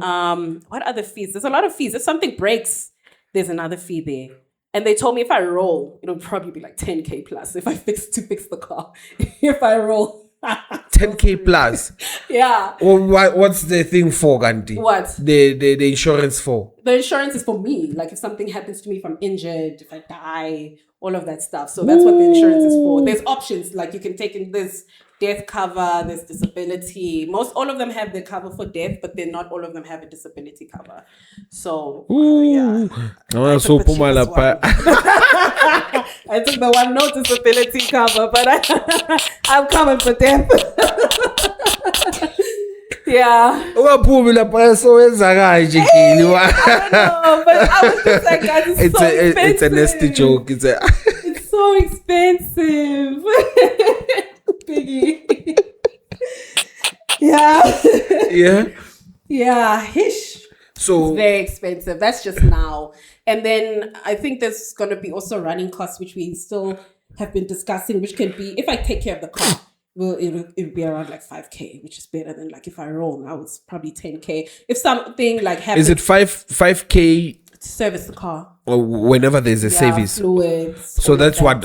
what other fees? There's a lot of fees. If something breaks, there's another fee there. And they told me if I roll, it'll probably be like 10K plus if I fix the car. If I roll. 10K plus. Yeah. Well, what's the thing for, Gandhi? What? The insurance for? The insurance is for me. Like if something happens to me, if I'm injured, if I die, all of that stuff. So that's what the insurance is for. There's options. Like you can take in this death cover, there's disability. All of them have the cover for death, but then not all of them have a disability cover. So yeah. I took the one no disability cover, but I'm covered for death. Yeah. I don't know, but I was just like, guys, it's a nasty joke. It's so expensive. Biggie. Yeah. Yeah. Yeah. Hish. So it's very expensive. That's just now. And then I think there's going to be also running costs, which we still have been discussing, which can be, if I take care of the car, well, it'll be around like 5K, which is better than like if I roll now, it's probably 10K. If something like happens. Is it 5K? To service the car. Or whenever there's a service. Fluids. So that's what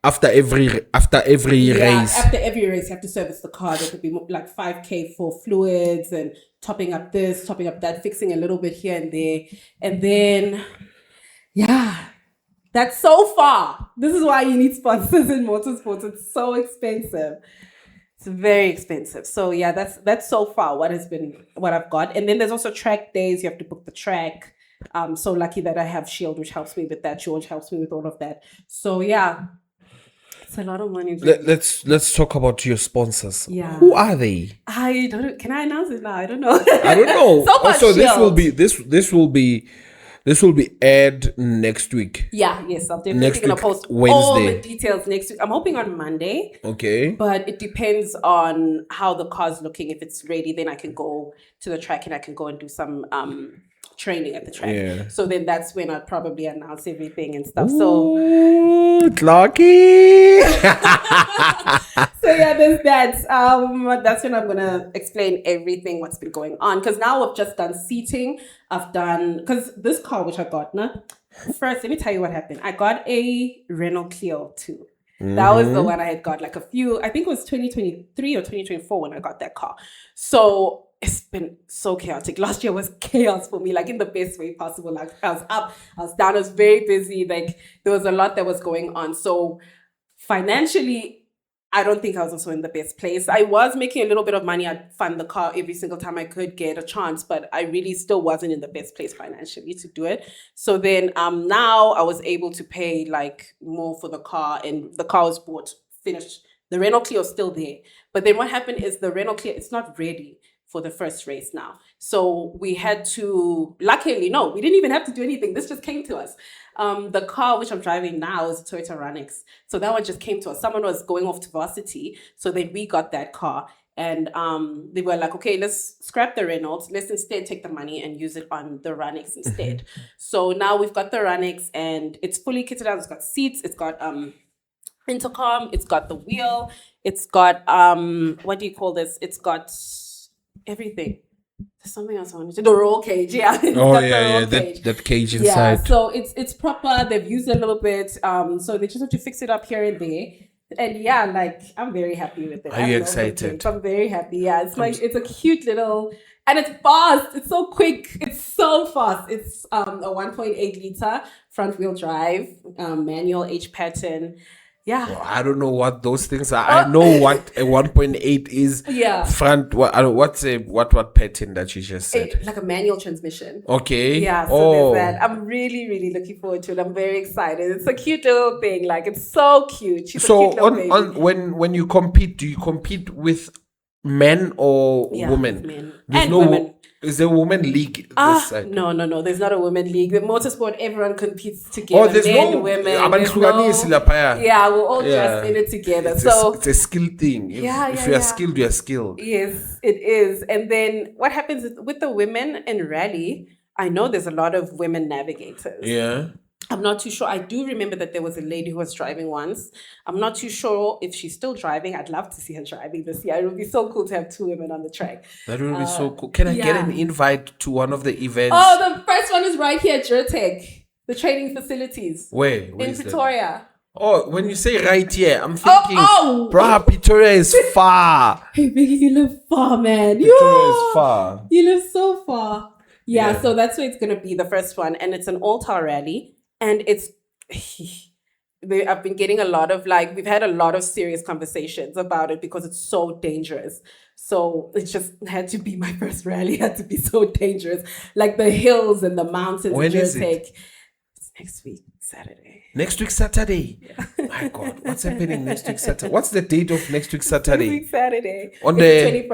after every race. After every race, you have to service the car. There could be like 5K for fluids and topping up this, topping up that, fixing a little bit here and there. And then, yeah, that's so far. This is why you need sponsors in motorsports. It's so expensive. It's very expensive. So yeah, that's so far what I've got. And then there's also track days. You have to book the track. I'm so lucky that I have Shield, which helps me with that. George helps me with all of that. So yeah, it's a lot of money. Let's talk about your sponsors. Yeah. Who are they? I don't know. Can I announce it now? I don't know. I don't know. So this will be aired next week. Yeah, yes. I'm definitely going to post Wednesday. All the details next week. I'm hoping on Monday. Okay. But it depends on how the car's looking. If it's ready, then I can go to the track and I can go and do some training at the track. Yeah. So then that's when I'll probably announce everything and stuff. Ooh, Clocky. So yeah, there's that. That's when I'm gonna explain everything what's been going on. Because now I've just done seating. Because this car which I got, first let me tell you what happened. I got a Renault Clio 2. That was the one I had got like I think it was 2023 or 2024 when I got that car. So it's been so chaotic. Last year was chaos for me, like in the best way possible. Like I was up, I was down, I was very busy. Like there was a lot that was going on. So financially, I don't think I was also in the best place. I was making a little bit of money. I'd fund the car every single time I could get a chance, but I really still wasn't in the best place financially to do it. So then now I was able to pay like more for the car, and the car was bought, finished. The Renault Clio is still there. But then what happened is the Renault Clio, it's not ready. for the first race now. So we had to, luckily, no, we didn't even have to do anything. This just came to us. The car which I'm driving now is a Toyota Runix. So that one just came to us. Someone was going off to varsity. So then we got that car. And they were like, okay, let's scrap the Reynolds. Let's instead take the money and use it on the Runix instead. So now we've got the Runix and it's fully kitted out. It's got seats. It's got intercom. It's got the wheel. It's got, what do you call this? It's got everything. There's something else I wanted to do. The roll cage. Yeah. That cage inside. Yeah, so it's proper. They've used it a little bit. So they just have to fix it up here and there. And yeah, like I'm very happy with it. Are you excited? I'm very happy. Yeah, it's like it's a cute little, and it's fast. It's so quick. It's so fast. It's a 1.8 liter front wheel drive, manual H pattern. Yeah. Well, I don't know what those things are. I know what a 1.8 is. Yeah. Front. What pattern that you just said? Like a manual transmission. Okay. Yeah. So there's that. I'm really, really looking forward to it. I'm very excited. It's a cute little thing. Like it's so cute. She's so a cute little baby. when you compete, do you compete with men or women? Men. There's and no women. Is there a women league this side? No. There's not a women league. The motorsport, everyone competes together. Oh, there's men, women. Yeah, we're all just in it together. It's a skill thing. If you are skilled, you are skilled. Yes, it is. And then what happens is with the women in rally, I know there's a lot of women navigators. Yeah. I'm not too sure. I do remember that there was a lady who was driving once. I'm not too sure if she's still driving. I'd love to see her driving this year. It would be so cool to have two women on the track. That would be so cool. Can I get an invite to one of the events? Oh, the first one is right here at Girtech, the training facilities. Where in Pretoria. Oh, when you say right here, I'm thinking, bruh, Pretoria is far. Hey, Biggie, you live far, man. Pretoria is far. You live so far. Yeah, so that's where it's going to be, the first one. And it's an all-star rally. And it's, I've been getting a lot of we've had a lot of serious conversations about it because it's so dangerous. So it just had to be my first rally, had to be so dangerous. Like the hills and the mountains. When is it? It's next week, Saturday. Next week, Saturday? Yeah. My God, what's happening next week, Saturday? What's the date of next week, Saturday? Next week, Saturday. On it's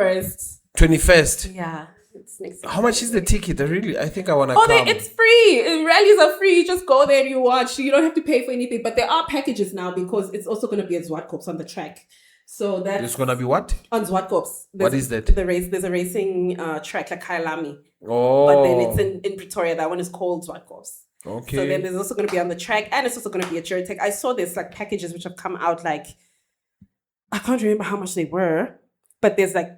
the 21st. 21st? Yeah. It's next How much is the ticket? I think I want to come. It's free. Rallies are free. You just go there and you watch. You don't have to pay for anything. But there are packages now because it's also going to be at Zwartkops on the track. So that's... It's going to be what? On Zwartkops. What is that? There's a racing track like Kyalami. Oh. But then it's in Pretoria. That one is called Zwartkops. Okay. So then there's also going to be on the track and it's also going to be at Girtech. I saw there's like packages which have come out I can't remember how much they were. But there's like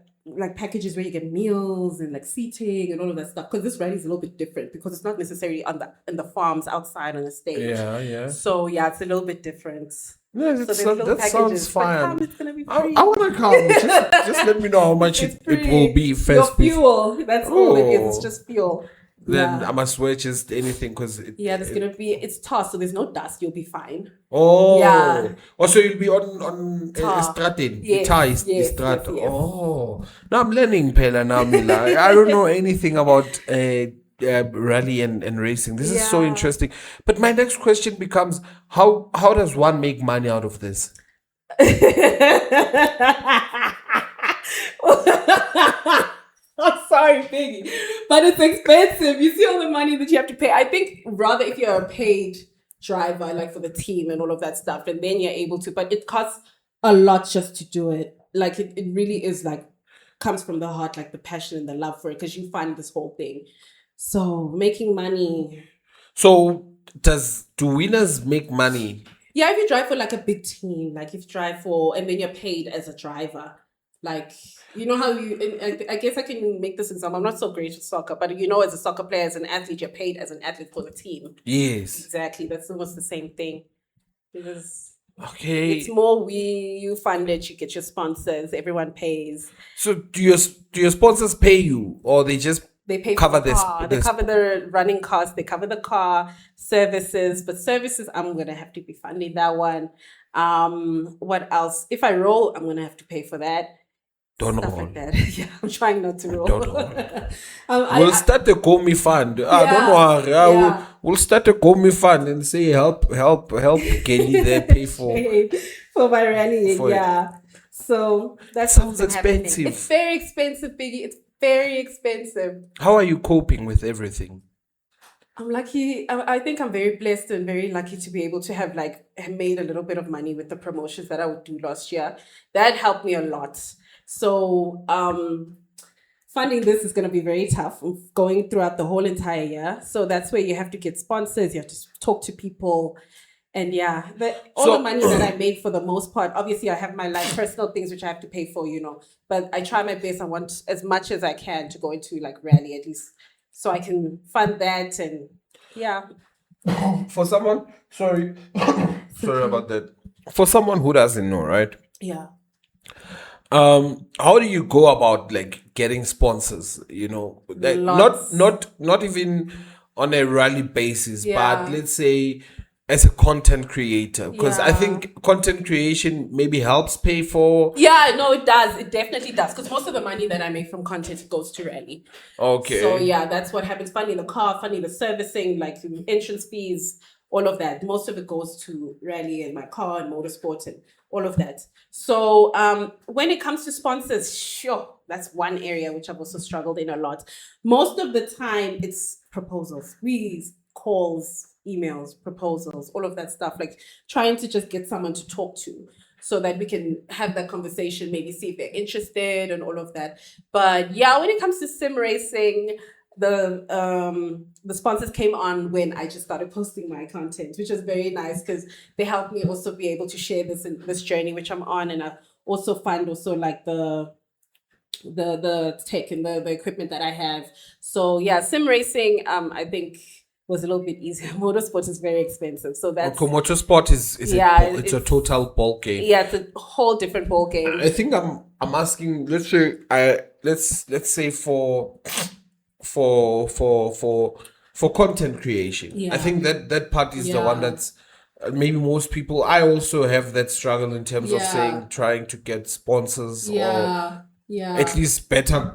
packages where you get meals and like seating and all of that stuff, because this rally is a little bit different because it's not necessarily in the farms outside on the stage. Yeah. So yeah, it's a little bit different. Yeah, that sounds fine. It's gonna be free. I want to come. Just let me know how much it will be first. Your fuel. That's all it is. It's just fuel. Then I must wear just anything because it's tar, so there's no dust. You'll be fine. Oh, yeah. Also, you'll be on Stratin. Yes. Tar is Strat. Yes. Oh, now I'm learning Pela now, Mila. I don't know anything about rally and racing. This is so interesting. But my next question becomes: how does one make money out of this? I'm sorry, Biggie, but it's expensive. You see all the money that you have to pay. I think rather if you're a paid driver, like for the team and all of that stuff, and then you're able to, but it costs a lot just to do it. Like it really is comes from the heart, like the passion and the love for it, because you fund this whole thing. So making money. So do winners make money? Yeah, if you drive for a big team, if you drive for, and then you're paid as a driver. You know how I guess I can make this example. I'm not so great at soccer, but as a soccer player, as an athlete, you're paid as an athlete for the team. Yes. Exactly. That's almost the same thing. Because it's more you funded, you get your sponsors, everyone pays. So do your sponsors pay you, or they pay cover the car? They cover the running costs, they cover the car services, but services I'm gonna have to be funding that one. What else? If I roll, I'm gonna have to pay for that. Don't Stuff roll. Like that. Yeah, I'm trying not to roll. Don't roll. We'll start a GoMe fund. Don't worry. We'll start a GoMe fund and say help Girlie there pay for my rallying. So that sounds expensive. It's very expensive, Biggie. It's Very expensive. How are you coping with everything? I'm lucky. I think I'm very blessed and very lucky to be able to have made a little bit of money with the promotions that I would do last year. That helped me a lot. So funding this is going to be very tough going throughout the whole entire year. So that's where you have to get sponsors. You have to talk to people. And yeah, all the money that I made for the most part, obviously I have my personal things which I have to pay for, but I try my best. I want as much as I can to go into rally at least so I can fund that. And yeah. For someone, sorry about that. For someone who doesn't know, right? Yeah. How do you go about getting sponsors? Not even on a rally basis, but let's say as a content creator, because I think content creation maybe helps pay for. Yeah, no, it does. It definitely does, because most of the money that I make from content goes to rally. Okay. So yeah, that's what happens. Funding the car, funding the servicing, the entrance fees, all of that. Most of it goes to rally and my car and motorsport and all of that. So when it comes to sponsors, sure, that's one area which I've also struggled in a lot. Most of the time, it's proposals, please, calls, emails, proposals, all of that stuff, trying to just get someone to talk to so that we can have that conversation, maybe see if they're interested and all of that. But yeah, when it comes to sim racing, the sponsors came on when I just started posting my content, which was very nice because they helped me also be able to share this journey which I'm on, and I also fund the tech and the equipment that I have. So yeah, sim racing I think was a little bit easier. Motorsport is very expensive, so that's motorsport is it's a total ball game. Yeah, it's a whole different ball game. I think I'm asking. Let's say for content creation. Yeah. I think that part is the one that's maybe most people. I also have that struggle in terms of trying to get sponsors or at least better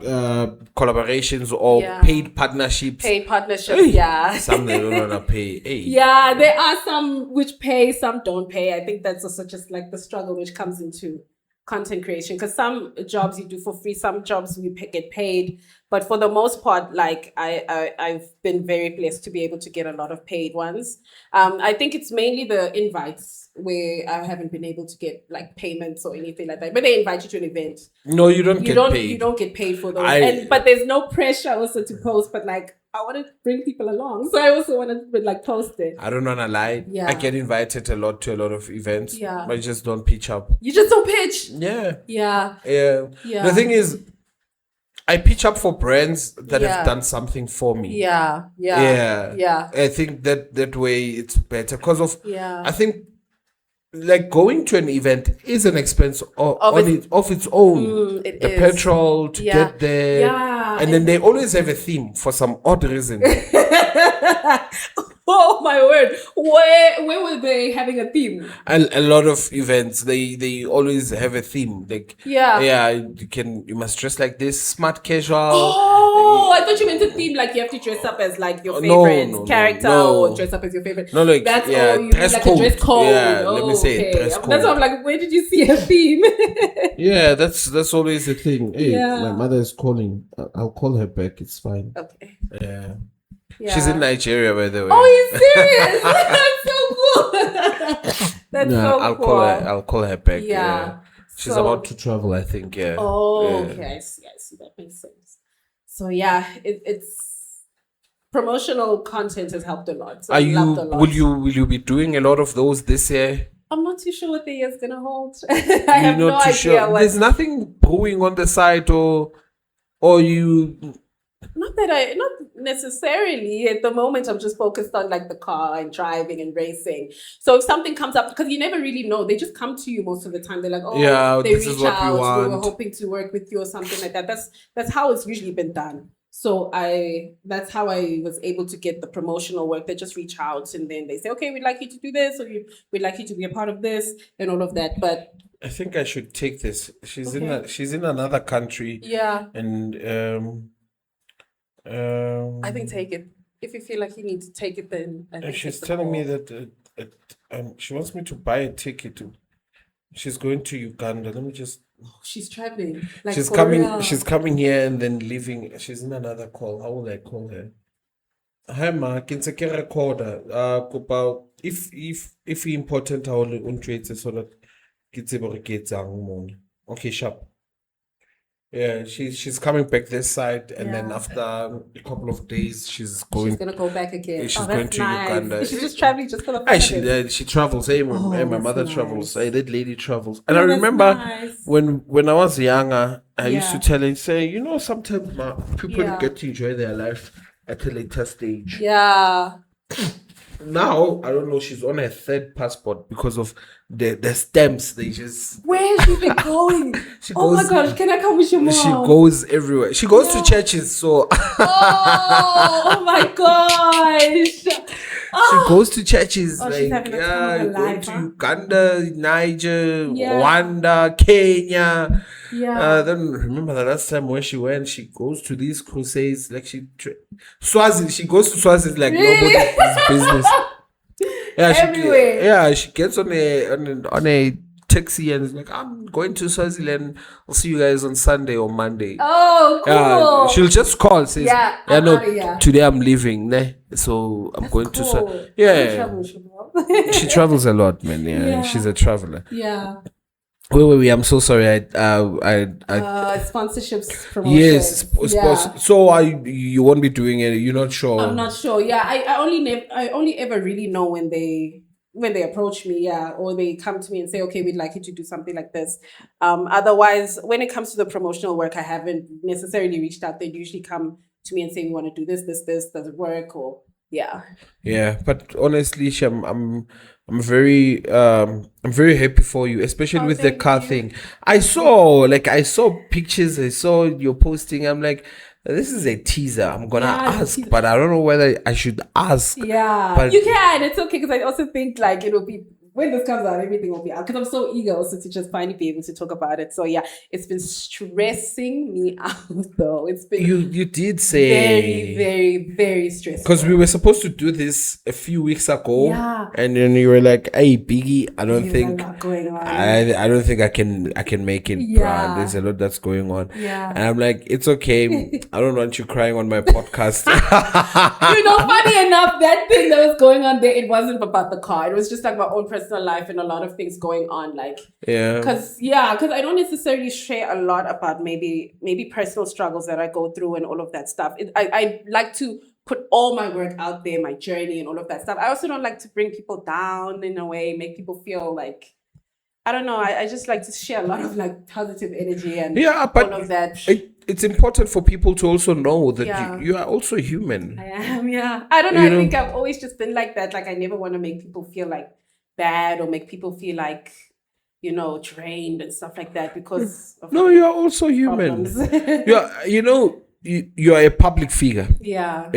collaborations or paid partnerships. Yeah. Some they don't want to pay. Hey. Yeah, there are some which pay, some don't pay. I think that's also just the struggle which comes into content creation, because some jobs you do for free, some jobs we get paid, but for the most part, I've been very blessed to be able to get a lot of paid ones. I think it's mainly the invites where I haven't been able to get payments or anything like that. But they invite you to an event. No, you don't get paid. You don't get paid for those. But there's no pressure also to post. But I want to bring people along, so I also want to post it. I don't want to lie. Yeah. I get invited a lot to a lot of events. Yeah. But I just don't pitch up. You just don't pitch. Yeah. Yeah. Yeah. The thing is, I pitch up for brands that have done something for me. Yeah. I think that way it's better because of. Yeah. I think going to an event is an expense of its own. The petrol to get there. Yeah. And then they always have a theme for some odd reason. Oh my word! Where were they having a theme? A lot of events they always have a theme. You must dress like this, smart casual. Oh, I thought you meant a theme you have to dress up as your favorite character or dress up as your favorite. No, that's all you dress code. A dress code. Yeah, let me say dress code. That's why I'm where did you see a theme? Yeah, that's always a thing. Hey, my mother is calling. I'll call her back. It's fine. Okay. Yeah. Yeah. She's in Nigeria, by the way. Oh, you serious? That's so cool. That's so cool. I'll call her back. Yeah. She's about to travel, I think. Yeah. Oh, okay. I see. That makes sense. So yeah, it's promotional content has helped a lot. So will you be doing a lot of those this year? I'm not too sure what the year's gonna hold. I have no idea. Sure. There's nothing brewing on the side, or you. Not necessarily at the moment. I'm just focused on the car and driving and racing. So if something comes up, because you never really know, they just come to you most of the time. They're like, oh, yeah, they reach out. We were hoping to work with you or something like that. That's how it's usually been done. So that's how I was able to get the promotional work. They just reach out and then they say, okay, we'd like you to do this, or we'd like you to be a part of this and all of that. But I think I should take this. She's in another country. Yeah. And I think take it. If you feel like you need to take it, then she's telling me that she wants me to buy a ticket. She's going to Uganda. Let me just She's traveling. Like She's for coming. real. She's coming here and then leaving. She's in another call. How will I call her? Hi, ma. Can take a recorder. Kopa, if important, I will untweet so that kids get Okay, sharp. Yeah, she's coming back this side, and then Yeah. after a couple of days, she's She's going. gonna go back again. She's Oh, going that's to nice. Uganda. She's just traveling just for the fun Hey, of it. she travels. Hey, my that's mother nice. travels. Hey, that lady travels. And Oh, I that's remember nice. when I was younger, I used to Yeah. tell her, say, sometimes people Yeah. get to enjoy their life at a later stage. Yeah. Now, I don't know, she's on her third passport because of the stamps. They just Where has she been going? She Oh my goes- gosh, can I come with your mom? she goes everywhere. She goes to Yeah. churches, so Oh my gosh. she goes to churches. Oh, she's having the time of her going life, to huh? Uganda, Niger, Yeah. Rwanda, Kenya. Yeah. Then remember the last time when she went, she goes to these crusades like Swazi. She goes to Swazi like Really? nobody's business. Yeah, Everywhere. she gets on a taxi and is like, I'm going to Swaziland. I'll see you guys on Sunday or Monday. Oh, cool. Yeah, she'll just call, says, Yeah, yeah, I'm no, outta here." today I'm leaving, ne? So I'm going to Cool. yeah. Travel, with your mom. She travels a lot, man. Yeah, Yeah. she's a traveler. Yeah. Wait. I'm so sorry. Sponsorships, promotions. Yes, so you won't be doing it. You're not sure. I'm not sure. Yeah, I only ever really know when they approach me, yeah, or they come to me and say, okay, we'd like you to do something like this. Otherwise, when it comes to the promotional work, I haven't necessarily reached out. They'd usually come to me and say, we want to do this, does it work? Or yeah. Yeah, but honestly, Shem, I'm very happy for you, especially with the thank car you. thing. I saw pictures, I saw your posting. I'm like, this is a teaser. I'm gonna Yeah, it's a ask, teaser. but I don't know whether I should ask. Yeah, But- you can. It's okay because I also think like it'll be when this comes out, everything will be out. Because I'm so eager also to just finally be able to talk about it. So yeah, it's been stressing me out though. It's been You did say very, very, very stressful. because we were supposed to do this a few weeks ago, Yeah. and then you were like, "Hey, Biggie, I don't There's think a lot going on. I don't think I can make it, Yeah. bruh. There's a lot that's going on." Yeah. And I'm like, it's okay. I don't want you crying on my podcast. Funny enough, that thing that was going on there, it wasn't about the car. It was just like my own personal life and a lot of things going on. Like, Yeah. because I don't necessarily share a lot about maybe personal struggles that I go through and all of that stuff. I like to put all my work out there, my journey and all of that stuff. I also don't like to bring people down in a way, make people feel like, I don't know. I just like to share a lot of like positive energy and Yeah, but all of that. it's important for people to also know that Yeah. you are also human. I am, yeah. I don't know. You I know? think I've always just been like that. Like I never want to make people feel like bad or make people feel like, drained and stuff like that because of No, you are also human. problems. You are a public figure. Yeah.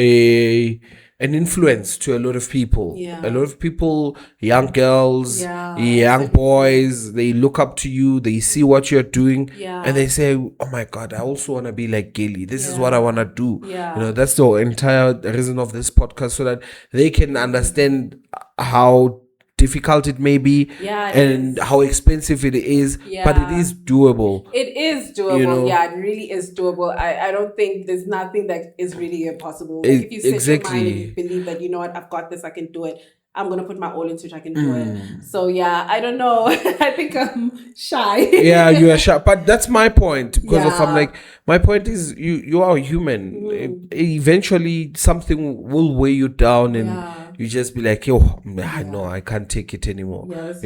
An influence to a lot of people. Yeah. A lot of people, young girls, Yeah, young boys, they look up to you, they see what you're doing, Yeah. and they say, oh my God, I also want to be like Girlie. This is Yeah. what I want to do. Yeah. That's the entire reason of this podcast, so that they can understand how difficult it may be Yeah, it and is. how expensive it is, but it Yeah. is doable. It is doable. You know? Yeah, it really is doable. I don't think there's nothing that is really impossible. Like if you set Exactly. your mind and you believe that, you know what, I've got this, I can do it. I'm going to put my all into it, I can do it. So yeah, I don't know. I think I'm shy. Yeah, you are sharp, but that's my point, because Yeah. I'm like, my point is you are human. Eventually something will weigh you down and Yeah. you just be like, yo, no, I can't take it anymore. Yeah, that's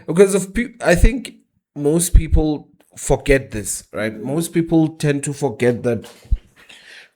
Because right. of I think most people forget this, right? Most people tend to forget that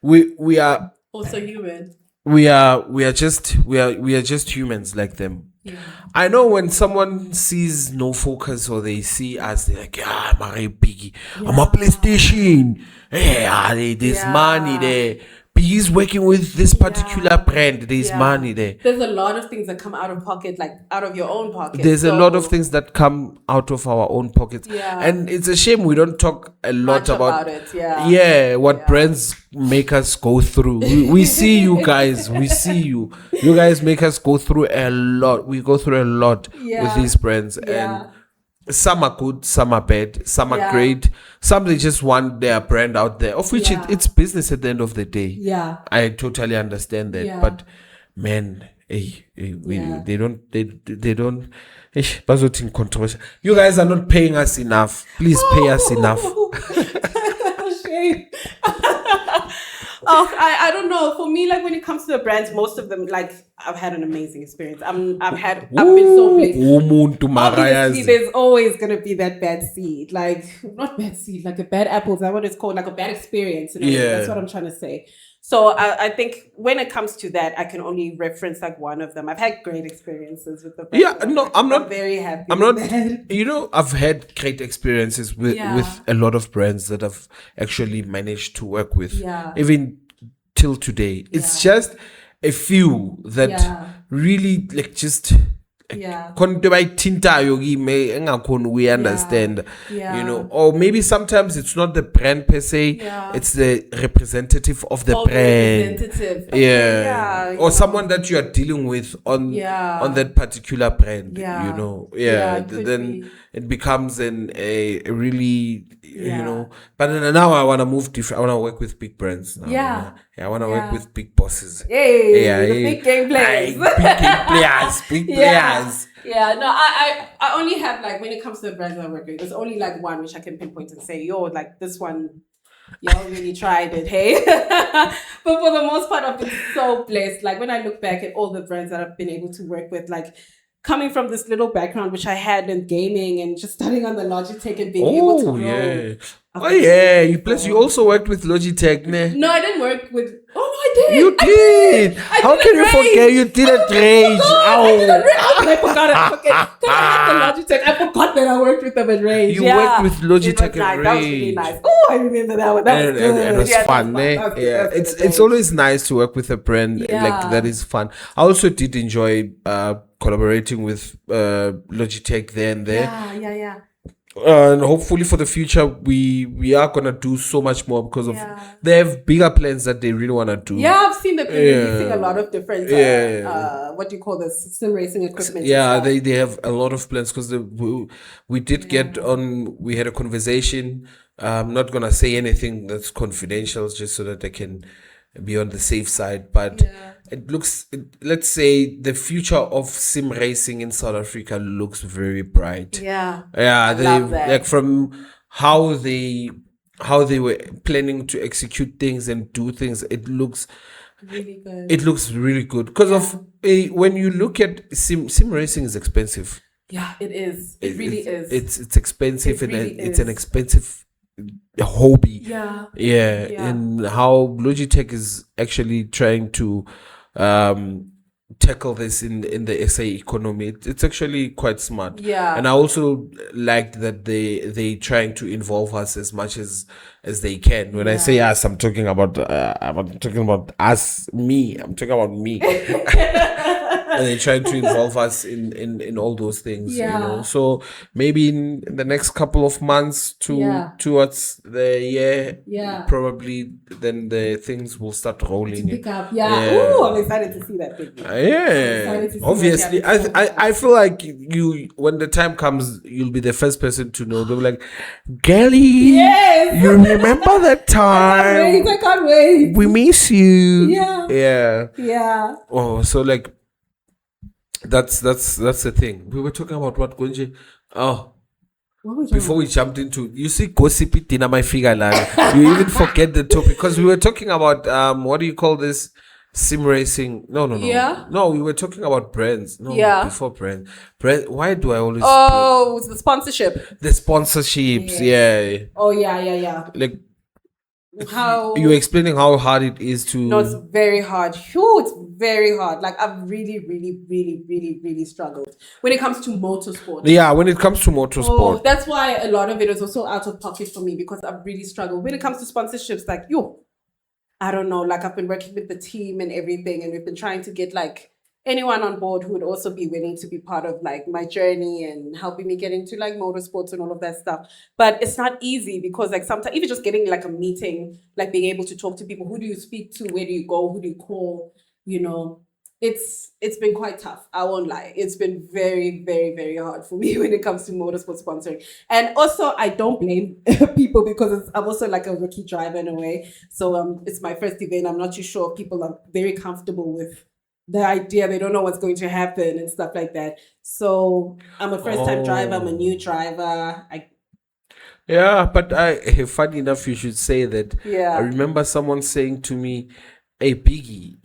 we are Also human. we are just humans like them. Yeah. I know when someone sees NoFocus or they see us, they're like, yeah, I'm a Biggie. I'm a PlayStation. Hey, there's Yeah. money there. Biggie's working with this particular brand. There's Yeah. money there. There's a lot of things that come out of pocket, like out of your own pocket. There's a So lot of things that come out of our own pockets. Yeah. And it's a shame we don't talk a lot much about it. Yeah. Yeah, what brands make us go through. We see you guys. We see you. You guys make us go through a lot. We go through a lot with Yeah. these brands. Yeah. And some are good, some are bad, some are great, some they just want their brand out there, of which it's business at the end of the day. Yeah. I totally understand that. But man, they don't bazothi controversial. You guys are not paying us enough. Please pay us enough. Shame. I don't know. For me, like when it comes to the brands, most of them, like I've had an amazing experience. I've been so blessed. Obviously, there's always gonna be that bad seed, like not bad seed, like a bad apple. Is that what it's called? Like a bad experience. You know? That's what I'm trying to say. So I think when it comes to that, I can only reference like one of them. I've had great experiences with the brands. Yeah, no, I'm very happy. I'm not. You know, I've had great experiences with a lot of brands that I've actually managed to work with. Even till today, it's just a few that really like just. We understand, you know, or maybe sometimes it's not the brand per se, it's the representative of the brand, or someone that you are dealing with on that particular brand, you know, then it becomes a really, you know. But now I want to move different. I want to work with big brands now. I want to work with big bosses. Big game players. Big players. Yeah, no, I only have like when it comes to the brands I work with, there's only like one which I can pinpoint and say, yo, like this one, y'all really tried it, hey. But for the most part, I've been so blessed. Like when I look back at all the brands that I've been able to work with, like coming from this little background which I had in gaming and just studying on the Logitech and being able to grow. You also worked with Logitech, ne? No, I didn't work with. Oh no, I did. You did. How can you forget? You didn't rage. I forgot. I had the Logitech. I forgot that I worked with them at Rage. You worked with Logitech at Rage. That was really nice. Oh, I remember that one. That was good. It was fun, it's always nice to work with a brand like that is fun. I also did enjoy collaborating with Logitech there and there. Yeah. And hopefully for the future we are gonna do so much more because of they have bigger plans that they really want to do. I've seen them releasing a lot of different what do you call this, sim racing equipment. They have a lot of plans because we did get on, we had a conversation. I'm not gonna say anything that's confidential just so that I can be on the safe side, but it looks, let's say the future of sim racing in South Africa looks very bright. They love that. Like from how they were planning to execute things and do things, it looks really good. It looks really good because of when you look at sim racing is expensive. It is. It really is. It's expensive, and it's an expensive hobby. And how Logitech is actually trying to tackle this in the SA economy, it's actually quite smart. And I also liked that they trying to involve us as much as they can. When I say us, I'm talking about us, me. I'm talking about me. And they're trying to involve us in all those things, you know. So maybe in the next couple of months towards the year, probably then the things will start rolling. Pick up, Ooh, I'm excited to see that thing. Obviously, I feel like you, when the time comes, you'll be the first person to know. They'll be like, Girlie, you remember that time? I can't wait. We miss you. Oh, so like. That's the thing. We were talking about what, Gonje? Before we jumped into, you see, gossipy dinner my figure line. You even forget the topic because we were talking about what do you call this? Sim racing. No. No, we were talking about brands. No, before brand. Why do I always? Oh, it's the sponsorship. The sponsorships. Oh yeah. Like. How you were explaining how hard it is to. No, it's very hard. It's very hard. Like I've really struggled when it comes to motorsport. When it comes to motorsport. That's why a lot of it is also out of pocket for me because I've really struggled when it comes to sponsorships. Like I don't know. Like I've been working with the team and everything, and we've been trying to get like anyone on board who would also be willing to be part of like my journey and helping me get into like motorsports and all of that stuff. But it's not easy because like sometimes even just getting like a meeting, like being able to talk to people, who do you speak to, where do you go, who do you call, you know, it's been quite tough. I won't lie. It's been very, very, very hard for me when it comes to motorsport sponsoring. And also, I don't blame people because I'm also like a rookie driver in a way. So it's my first event. I'm not too sure people are very comfortable with the idea. They don't know what's going to happen and stuff like that. So I'm a first-time driver. I'm a new driver. Yeah, but funny enough, you should say that. Yeah. I remember someone saying to me, "Hey, Biggie,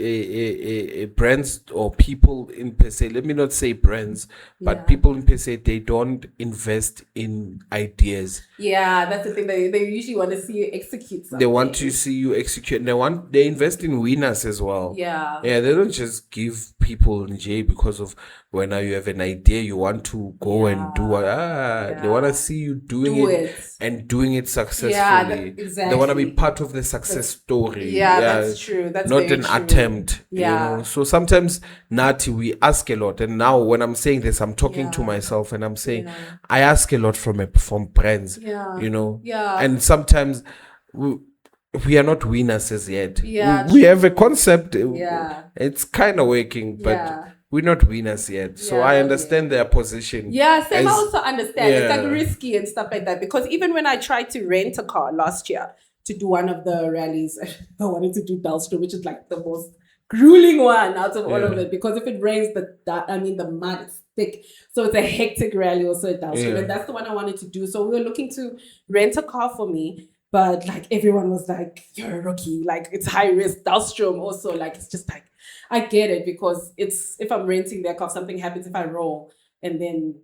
brands or people in per se, let me not say brands, but Yeah. people in per se, they don't invest in ideas. Yeah, that's the thing. They usually want to see you execute something. They want to see you execute. And they invest in winners as well. Yeah. Yeah, they don't just give people J because of when you have an idea, you want to go and do it. They want to see you doing it and doing it successfully. Yeah, exactly. They want to be part of the success story. Yeah, that's true. That's not very an true. attempt. Yeah. You know? So sometimes, Nati, we ask a lot. And now when I'm saying this, I'm talking to myself and I'm saying, I ask a lot from brands. Yeah. You know? Yeah. And sometimes we are not winners as yet. Yeah, we have a concept. Yeah. It's kind of working, but we're not winners yet. So I understand their position. Yeah, same. I also understand. It's like Yeah. risky and stuff like that. Because even when I tried to rent a car last year to do one of the rallies, I wanted to do Dalstra, which is like the most grueling one out of all of it. Because if it rains, the mud is thick. So it's a hectic rally also at Dalstra. And that's the one I wanted to do. So we were looking to rent a car for me. But like everyone was like, "You're a rookie, like it's high risk." Dalstrom also, like, it's just like, I get it, because it's, if I'm renting their car, something happens if I roll, and then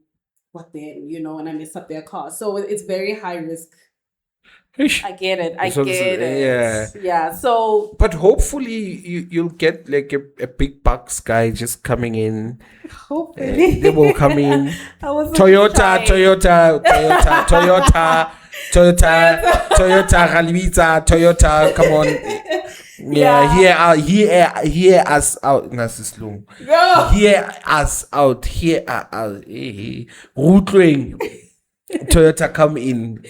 what then, you know, and I mess up their car. So it's very high risk. I get it. I get it. Yeah. So, but hopefully you'll get like a big bucks guy just coming in. Hopefully they will come in. Toyota, Toyota, come on. Yeah, hear us out. Nasislung. Hear us out. Hear us. Rootling. Toyota, come in.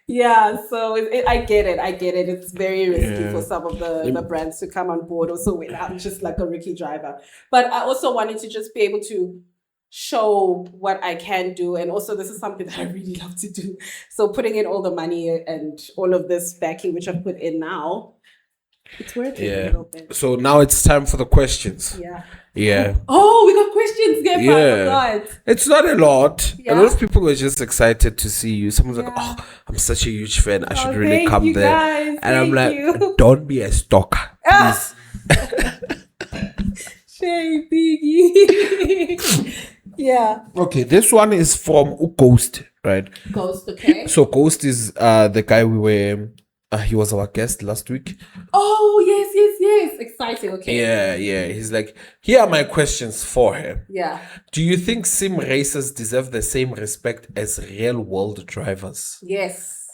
Yeah, so I get it. It's very risky for some of the brands to come on board also when I'm just like a rookie driver. But I also wanted to just be able to show what I can do. And also, this is something that I really love to do. So putting in all the money and all of this backing, which I've put in now, it's working a little bit. So now it's time for the questions. Yeah. Oh, we got questions. Yeah. It's not a lot. A lot of people were just excited to see you. Someone's like, "Oh, I'm such a huge fan. I should really come there." Guys. And I'm like, "Don't be a stalker, please." Shay, Biggie. Yeah. Okay, this one is from Ghost, right? Ghost, okay. So Ghost is the guy we were. He was our guest last week. Oh, yes. Exciting, okay. Yeah. He's like, here are my questions for him. Yeah. Do you think sim racers deserve the same respect as real world drivers? Yes.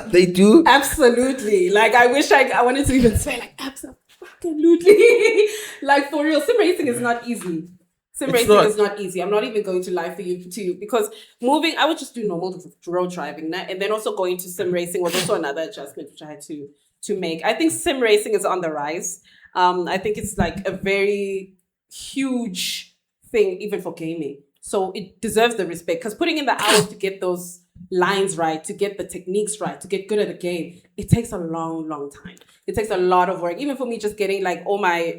They do? Absolutely. Like, I wish I wanted to even say, like, absolutely. Like, for real, sim racing is not easy. Sim racing is not easy. I'm not even going to lie for you because I would just do normal road driving, and then also going to sim racing was also another adjustment which I had to make. I think sim racing is on the rise. I think it's like a very huge thing even for gaming. So it deserves the respect, because putting in the hours to get those lines right, to get the techniques right, to get good at the game, it takes a long time. It takes a lot of work. Even for me, just getting like all my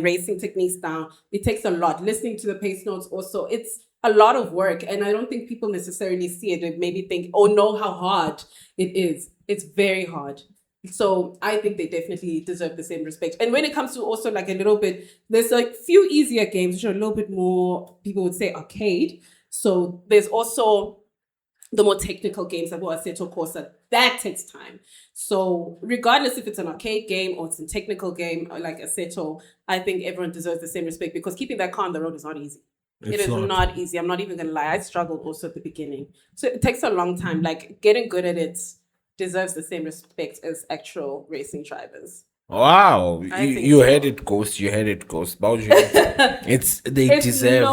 racing techniques down, it takes a lot. Listening to the pace notes also, it's a lot of work. And I don't think people necessarily see it and maybe think, oh no, how hard it is. It's very hard. So I think they definitely deserve the same respect. And when it comes to also like a little bit, there's like few easier games which are a little bit more, people would say, arcade. So there's also the more technical games like Assetto Corsa, that takes time. So regardless if it's an arcade game or it's a technical game like Assetto, I think everyone deserves the same respect, because keeping that car on the road is not easy. It is not easy. I'm not even going to lie. I struggled also at the beginning. So it takes a long time. Like, getting good at it deserves the same respect as actual racing drivers. Wow, you had it, Ghost. You had it, Ghost. It's deserve.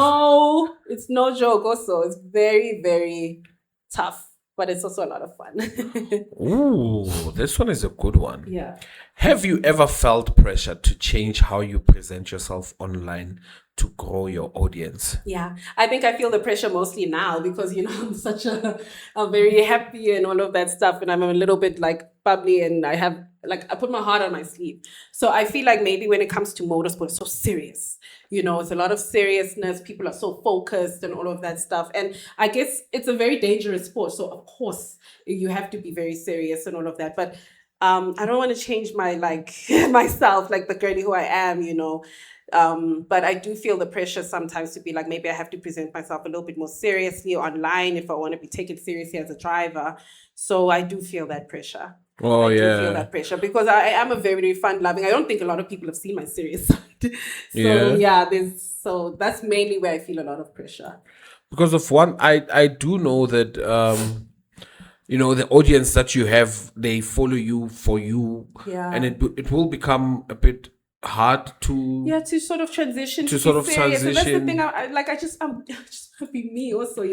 It's no joke. Also, it's very, very tough. but it's also a lot of fun. Ooh, this one is a good one. Yeah. Have you ever felt pressure to change how you present yourself online to grow your audience? Yeah, I think I feel the pressure mostly now because, I'm I'm very happy and all of that stuff. And I'm a little bit like bubbly and I put my heart on my sleeve. So I feel like maybe when it comes to motorsport, it's so serious. It's a lot of seriousness. People are so focused and all of that stuff. And I guess it's a very dangerous sport. So of course you have to be very serious and all of that. But I don't want to change my myself, like the girlie who I am, but I do feel the pressure sometimes to be like, maybe I have to present myself a little bit more seriously online if I want to be taken seriously as a driver. So I do feel that pressure. Oh, I do yeah. feel that pressure because I am a very, very fun-loving. I don't think a lot of people have seen my serious side. So that's mainly where I feel a lot of pressure. Because of one, I do know that the audience that you have, they follow you for you, and it will become a bit hard to sort of transition to sort of serious. transition. And that's the thing. I just want to be me also,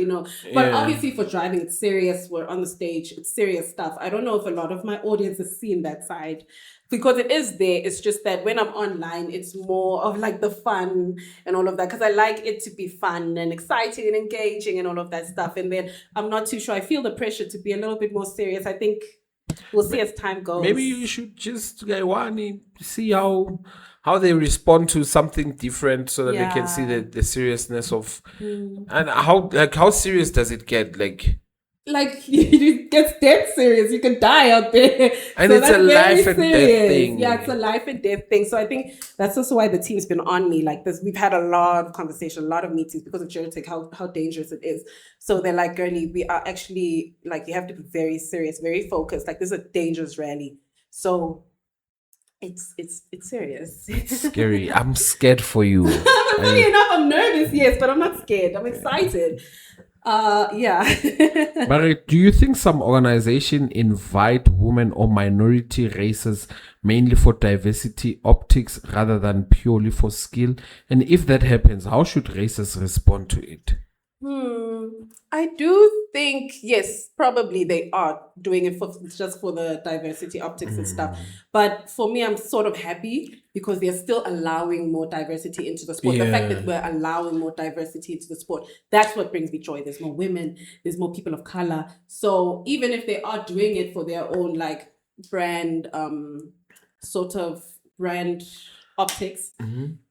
But obviously for driving, it's serious. We're on the stage. It's serious stuff. I don't know if a lot of my audience has seen that side because it is there. It's just that when I'm online, it's more of like the fun and all of that because I like it to be fun and exciting and engaging and all of that stuff. And then I'm not too sure. I feel the pressure to be a little bit more serious. I think we'll see as time goes. Maybe you should just see how they respond to something different so that they can see the seriousness of and how serious does it get, like it gets dead serious. You can die out there. And it's a life and death thing. Yeah, it's a life and death thing. So I think that's also why the team's been on me like this. We've had a lot of conversation, a lot of meetings because of geotech, how dangerous it is. So they're like, Girlie, we are actually like, you have to be very serious, very focused. Like this is a dangerous rally. So it's serious. It's scary. I'm scared for you. Funny enough, I'm nervous, yes, but I'm not scared. I'm excited. But do you think some organization invite women or minority races mainly for diversity optics rather than purely for skill? And if that happens, how should races respond to it? I do think, yes, probably they are doing it just for the diversity optics and stuff. But for me, I'm sort of happy because they're still allowing more diversity into the sport. The fact that we're allowing more diversity into the sport, that's what brings me joy. There's more women, there's more people of color. So even if they are doing it for their own like brand, sort of brand optics,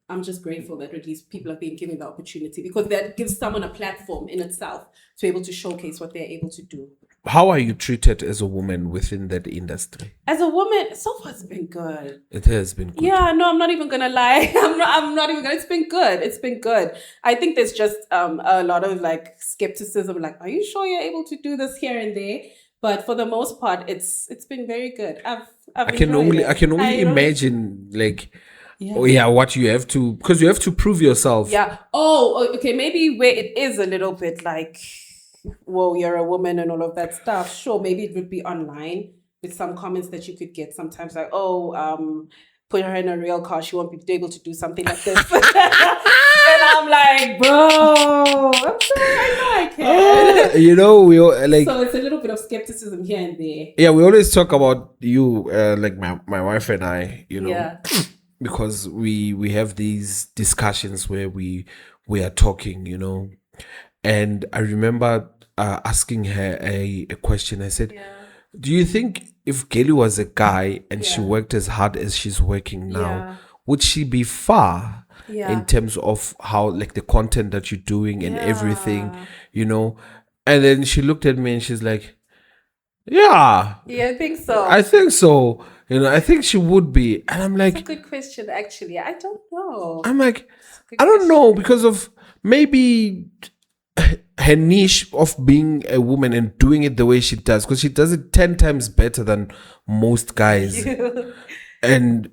I'm just grateful that at least people are being given the opportunity because that gives someone a platform in itself to be able to showcase what they're able to do. How are you treated as a woman within that industry? As a woman, so far it's been good. It has been good. Yeah, no, I'm not even gonna lie. I'm not even gonna. It's been good. It's been good. I think there's just a lot of like skepticism. Like, are you sure you're able to do this here and there? But for the most part, it's been very good. I can only imagine like. Yeah. What you have to, because you have to prove yourself. Yeah. Oh, okay. Maybe where it is a little bit like, whoa, you're a woman and all of that stuff. Sure, maybe it would be online with some comments that you could get sometimes like, put her in a real car. She won't be able to do something like this. And I'm like, bro, I'm sorry, I know I can. We like. So it's a little bit of skepticism here and there. Yeah, we always talk about you, like my wife and I, Yeah. Because we have these discussions where we are talking, and I remember asking her a question. I said, do you think if Girlie was a guy and she worked as hard as she's working now, would she be far in terms of how like the content that you're doing and everything, And then she looked at me and she's like, yeah, I think so. I think so. I think she would be. And I'm like... That's a good question, actually. I don't know. I'm like, I don't know, because of maybe her niche of being a woman and doing it the way she does. Because she does it 10 times better than most guys. And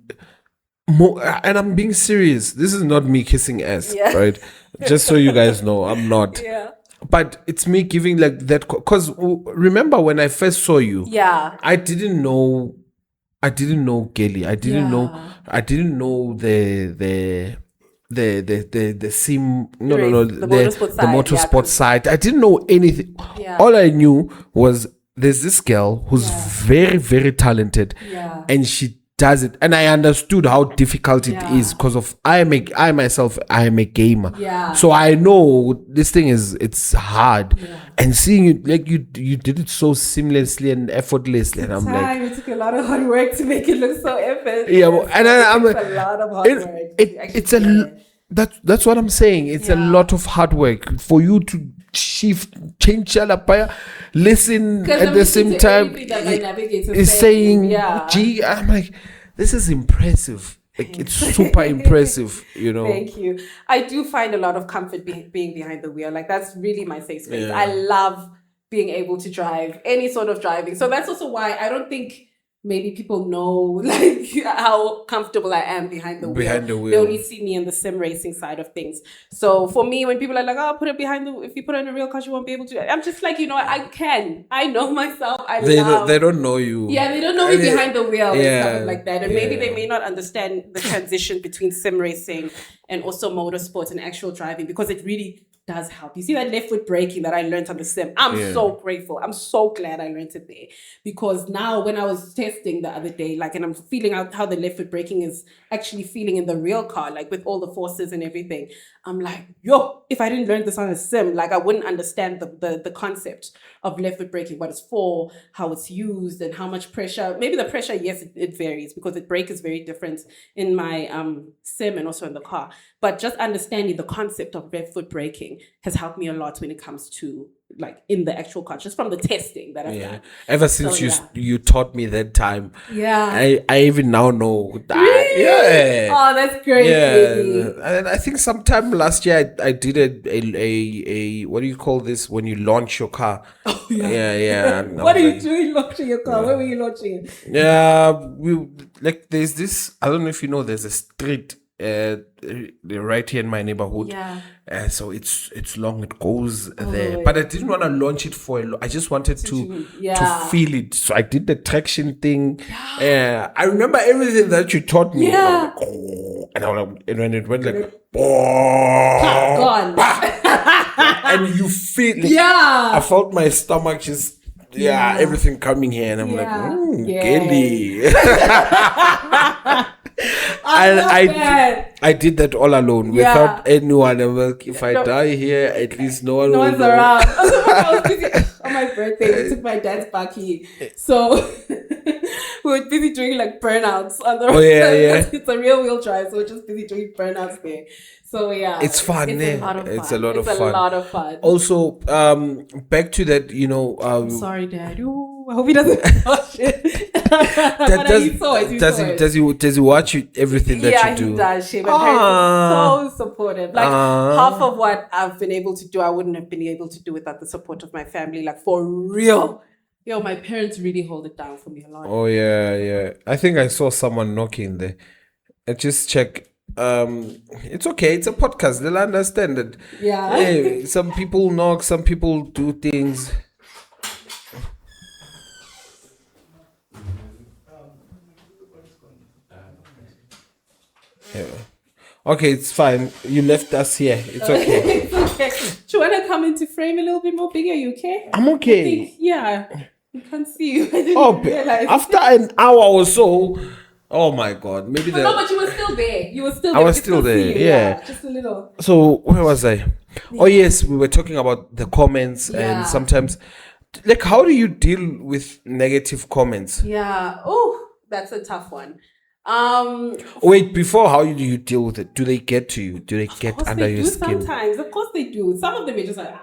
I'm being serious. This is not me kissing ass, right? Just so you guys know, I'm not. But it's me giving like that. Because remember when I first saw you, I didn't know Girlie. I didn't know the the sim The motorsport the side, motorsport 'cause- side. I didn't know anything. Yeah. All I knew was there's this girl who's very, very talented, Yeah. and she does it. And I understood how difficult it is because of I myself am a gamer. Yeah. So I know this thing it's hard. And seeing it like you did it so seamlessly and effortlessly, and I'm like, it took a lot of hard work to make it look so effortless. yeah, well, and I'm It's a lot of hard work. it's that's what I'm saying. It's a lot of hard work for you to change Alapaya, listen at the same time. Is saying, gee, I'm like, this is impressive. Like, it's super impressive, you know. Thank you. I do find a lot of comfort being behind the wheel. Like, that's really my safe space. I love being able to drive, any sort of driving. So that's also why I don't think maybe people know like how comfortable I am behind the wheel. They only see me in the sim racing side of things. So for me, when people are like, "Oh, put it behind if you put it in a real car, you won't be able to," I'm just like, I can. I know myself. They don't know you. Yeah, they don't know me behind the wheel and stuff like that. And maybe they may not understand the transition between sim racing and also motorsport and actual driving, because it really does help. You see that left foot braking that I learned on the sim? I'm so grateful. I'm so glad I learned it there, because now when I was testing the other day, like, and I'm feeling out how the left foot braking is actually feeling in the real car, like with all the forces and everything, I'm like, yo, if I didn't learn this on a sim, like I wouldn't understand the concept of left foot braking, what it's for, how it's used, and how much pressure. Maybe the pressure, yes, it varies because the brake is very different in my sim and also in the car. But just understanding the concept of left foot braking has helped me a lot when it comes to like in the actual car, just from the testing that I've done. Ever since you taught me that time, I even now know that. Really? Yeah. Oh, that's great. Yeah. And I think sometime last year I did a what do you call this when you launch your car? Oh, yeah. Yeah. What are you doing launching your car? Where were you launching it? Yeah, there's this, I don't know if you know, there's a street right here in my neighborhood. So it's long, it goes there, but I didn't want to launch it I just wanted to feel it, so I did the traction thing. I remember everything that you taught me. And, and when it went like gone. and you feel like, I felt my stomach just everything coming here, and I'm like, Girlie. And I did that all alone without anyone. I'm like, if I die here, at least no one's around. I was busy on my birthday. We took my dad's bakkie, so we were busy doing like burnouts on the road. It's a real wheel drive, so we're just busy doing burnouts there. So it's fun. It's a lot of fun. Also, back to that, I'm sorry, Dad. I hope he doesn't watch it. Does he watch everything that you do? Yeah, he does. My parents are so supportive. Like half of what I've been able to do, I wouldn't have been able to do without the support of my family. Like for real. Yo, my parents really hold it down for me a lot. Oh yeah. I think I saw someone knocking there. I just check. It's okay. It's a podcast. They'll understand it. Yeah. Hey, some people knock. Some people do things. Yeah. Okay, it's fine. You left us here. It's okay. It's okay. Do you want to come into frame a little bit more bigger? Are you okay? I'm okay. You can't see you. I didn't realize. After an hour or so. Oh my God! Maybe no, but you were still there. I was still there. Yeah, just a little. So where was I? Oh yes, we were talking about the comments, and sometimes, like, how do you deal with negative comments? Yeah. Oh, that's a tough one. Wait, before, how do you deal with it? Do they get to you? Do they get under your skin? Sometimes, of course they do. Some of them are just like,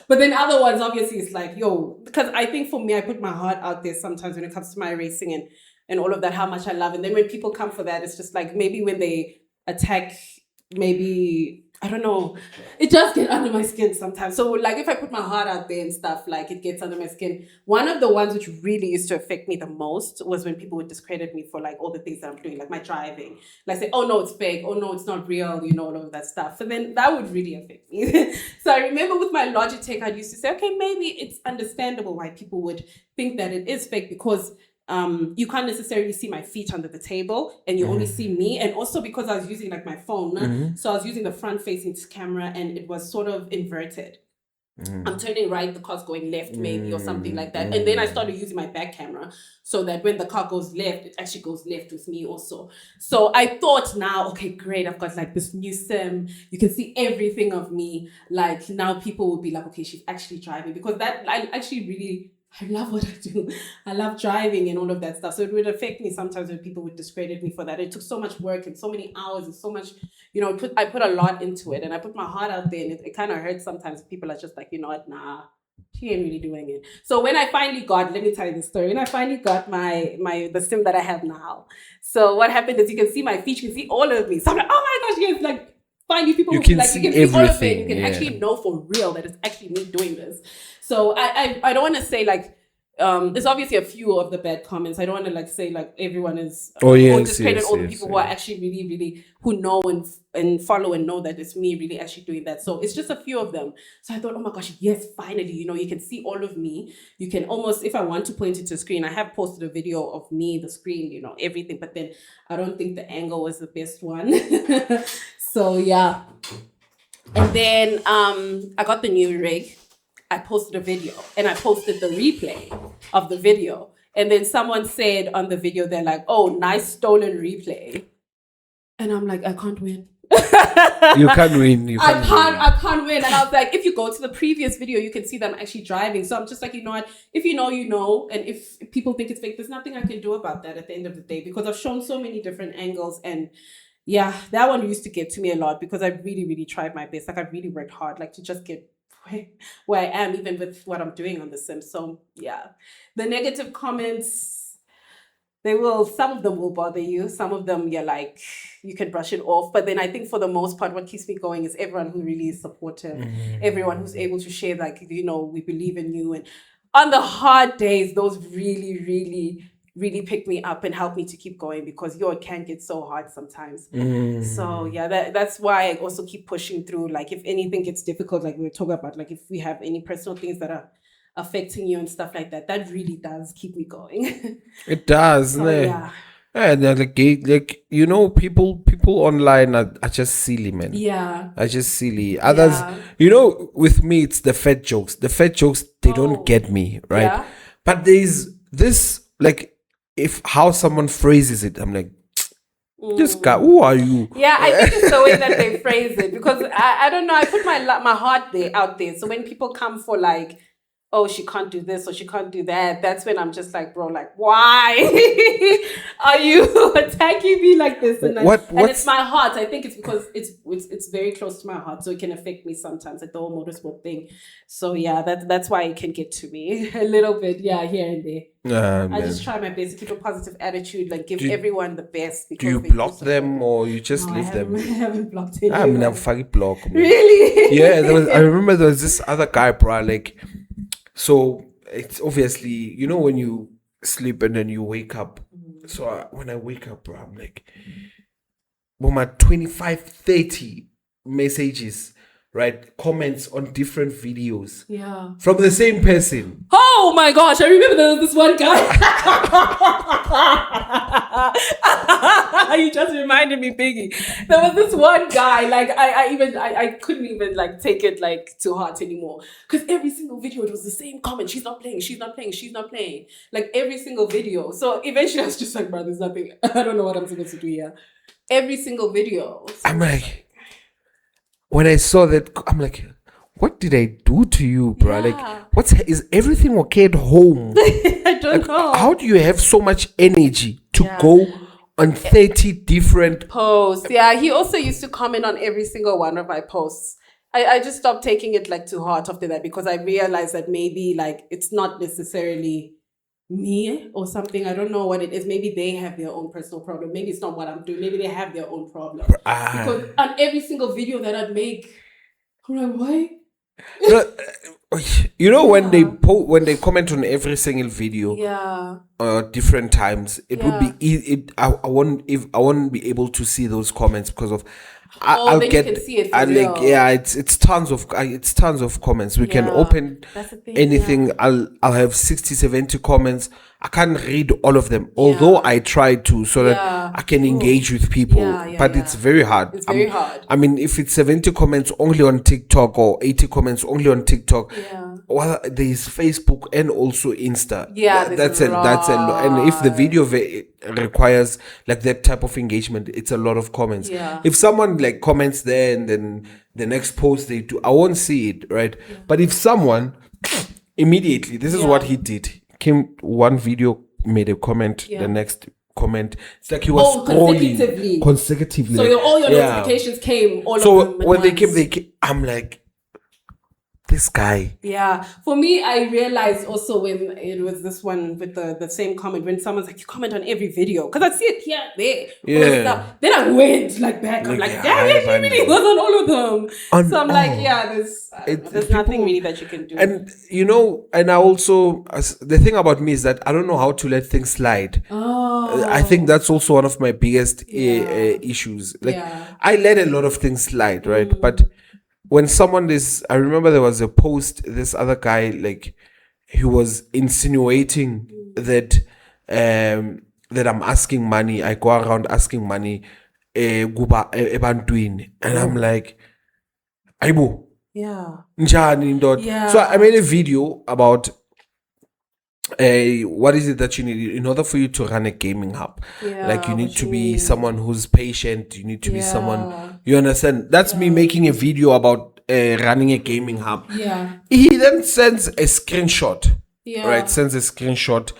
but then other ones, obviously, it's like, yo, because I think for me, I put my heart out there sometimes when it comes to my racing and all of that, how much I love. And then when people come for that, it's just like, maybe when they attack, maybe, I don't know, it does get under my skin sometimes. So like if I put my heart out there and stuff, like it gets under my skin. One of the ones which really used to affect me the most was when people would discredit me for like all the things that I'm doing, like my driving. Like say, oh no, it's fake. Oh no, it's not real. All of that stuff. So then that would really affect me. So I remember with my Logitech, I used to say, okay, maybe it's understandable why people would think that it is fake, because you can't necessarily see my feet under the table, and you only see me. And also because I was using like my phone, so I was using the front facing camera, and it was sort of inverted. I'm turning right, the car's going left maybe, or something like that. And then I started using my back camera so that when the car goes left, it actually goes left with me also. So I thought now, okay, great, I've got like this new sim. You can see everything of me. Like now people will be like, okay, she's actually driving, because that I actually really, I love what I do. I love driving and all of that stuff. So it would affect me sometimes when people would discredit me for that. It took so much work and so many hours and so much, I put a lot into it, and I put my heart out there, and it kind of hurts sometimes. People are just like, you know what, nah, she ain't really doing it. So when I finally got, let me tell you the story. When I finally got the sim that I have now. So what happened is, you can see my feet, you can see all of me. So I'm like, oh my gosh, yes, like, finally people you will can be like, see you can see all of it. everything. You can actually know for real that it's actually me doing this. So I don't want to say like, there's obviously a few of the bad comments. I don't want to like say like everyone is or discredit all the people who are actually really, really, who know and follow and know that it's me really actually doing that. So it's just a few of them. So I thought, oh my gosh, yes, finally, you can see all of me. You can almost, if I want to point it to a screen, I have posted a video of me, the screen, everything, but then I don't think the angle was the best one. So yeah. And then I got the new rig. I posted a video, and I posted the replay of the video. And then someone said on the video, they're like, oh, nice stolen replay. And I'm like, I can't win. You can't win. I can't win. And I was like, if you go to the previous video, you can see them actually driving. So I'm just like, you know what? If you know, you know. And if people think it's fake, there's nothing I can do about that at the end of the day, because I've shown so many different angles. And yeah, that one used to get to me a lot, because I really, really tried my best. Like I really worked hard, like to just get where I am, even with what I'm doing on the sim. So yeah, the negative comments, some of them will bother you. Some of them you're like, you can brush it off. But then I think for the most part, what keeps me going is everyone who really is supportive, everyone who's able to share, like, we believe in you. And on the hard days, those really, really, really pick me up and help me to keep going, because it can get so hard sometimes. So yeah, that's why I also keep pushing through. Like if anything gets difficult, like we were talking about, like if we have any personal things that are affecting you and stuff like that, that really does keep me going. It does. So, yeah. And people online are just silly, man. Yeah. Are just silly. Others, with me, it's the fat jokes. The fat jokes, they don't get me, right? Yeah. But there's this, like, how someone phrases it, I'm like, this guy, who are you? Yeah, I think it's the way that they phrase it, because I don't know, I put my heart out there. So when people come for like, oh, she can't do this or she can't do that, that's when I'm just like, bro, like, why are you attacking me like this? And it's my heart. I think it's because it's very close to my heart, so it can affect me sometimes, like the whole motorsport thing. So yeah, that's why it can get to me a little bit, here and there. I just try my best to keep a positive attitude, like give everyone the best. Do you block them or you just leave them? I haven't blocked anyone. I mean, I've fucking blocked. Really? Yeah, I remember there was this other guy, bro, like, so it's obviously, when you sleep and then you wake up. So when I wake up, bro, I'm like, well, my 25, 30 messages, right? Comments on different videos. Yeah. From the same person. Oh my gosh, I remember there was this one guy. You just reminded me, Biggie. There was this one guy, like I couldn't even like take it like to heart anymore. Because every single video it was the same comment. She's not playing, she's not playing, she's not playing. Like every single video. So eventually I was just like, bro, there's nothing. I don't know what I'm supposed to do here. Every single video. So I'm like, when I saw that, I'm like, what did I do to you, bro? Yeah. Like, is everything okay at home? I don't know. How do you have so much energy to go on 30 different posts? Yeah, he also used to comment on every single one of my posts. I just stopped taking it like to heart after that, because I realized that maybe like it's not necessarily me or something. I don't know what it is. Maybe they have their own personal problem. Maybe it's not what I'm doing. Maybe they have their own problem. Because on every single video that I'd make, I'm like, why? When they comment on every single video, different times, it would be I won't be able to see those comments because of I'll get. You can see it it's tons of comments. We can open anything. I'll have 60, 70 comments. I can't read all of them, although I try to, so that I can engage with people. But it's very hard. It's very hard. I mean, if it's 70 comments only on TikTok or 80 comments only on TikTok, well, there's Facebook and also Insta. That's a lot. And if the video requires like that type of engagement, it's a lot of comments. If someone like comments there and then the next post they do, I won't see it, right? But if someone immediately, this is what he did. Came one video, made a comment, the next comment. It's like he was scrolling consecutively. So all your notifications came all so of them when they came, I'm like, this guy. For me, I realized also when it was this one with the same comment, when someone's like, you comment on every video, because I see it here, there, then I went back. I'm like, damn, he really was on all of them. So I'm like, there's nothing really that you can do. And and I also, the thing about me is that I don't know how to let things slide. I think that's also one of my biggest issues. I let a lot of things slide, right? But when someone I remember there was a post, this other guy, like, he was insinuating that that I'm asking money. I go around asking money, ebantwini, and I'm like, Aibo. Njani ndod. So I made a video about what is it that you need in order for you to run a gaming hub. Like, you need to be someone who's patient. You need to be someone, you understand? That's me making a video about running a gaming hub. He then sends a screenshot, right? Sends a screenshot.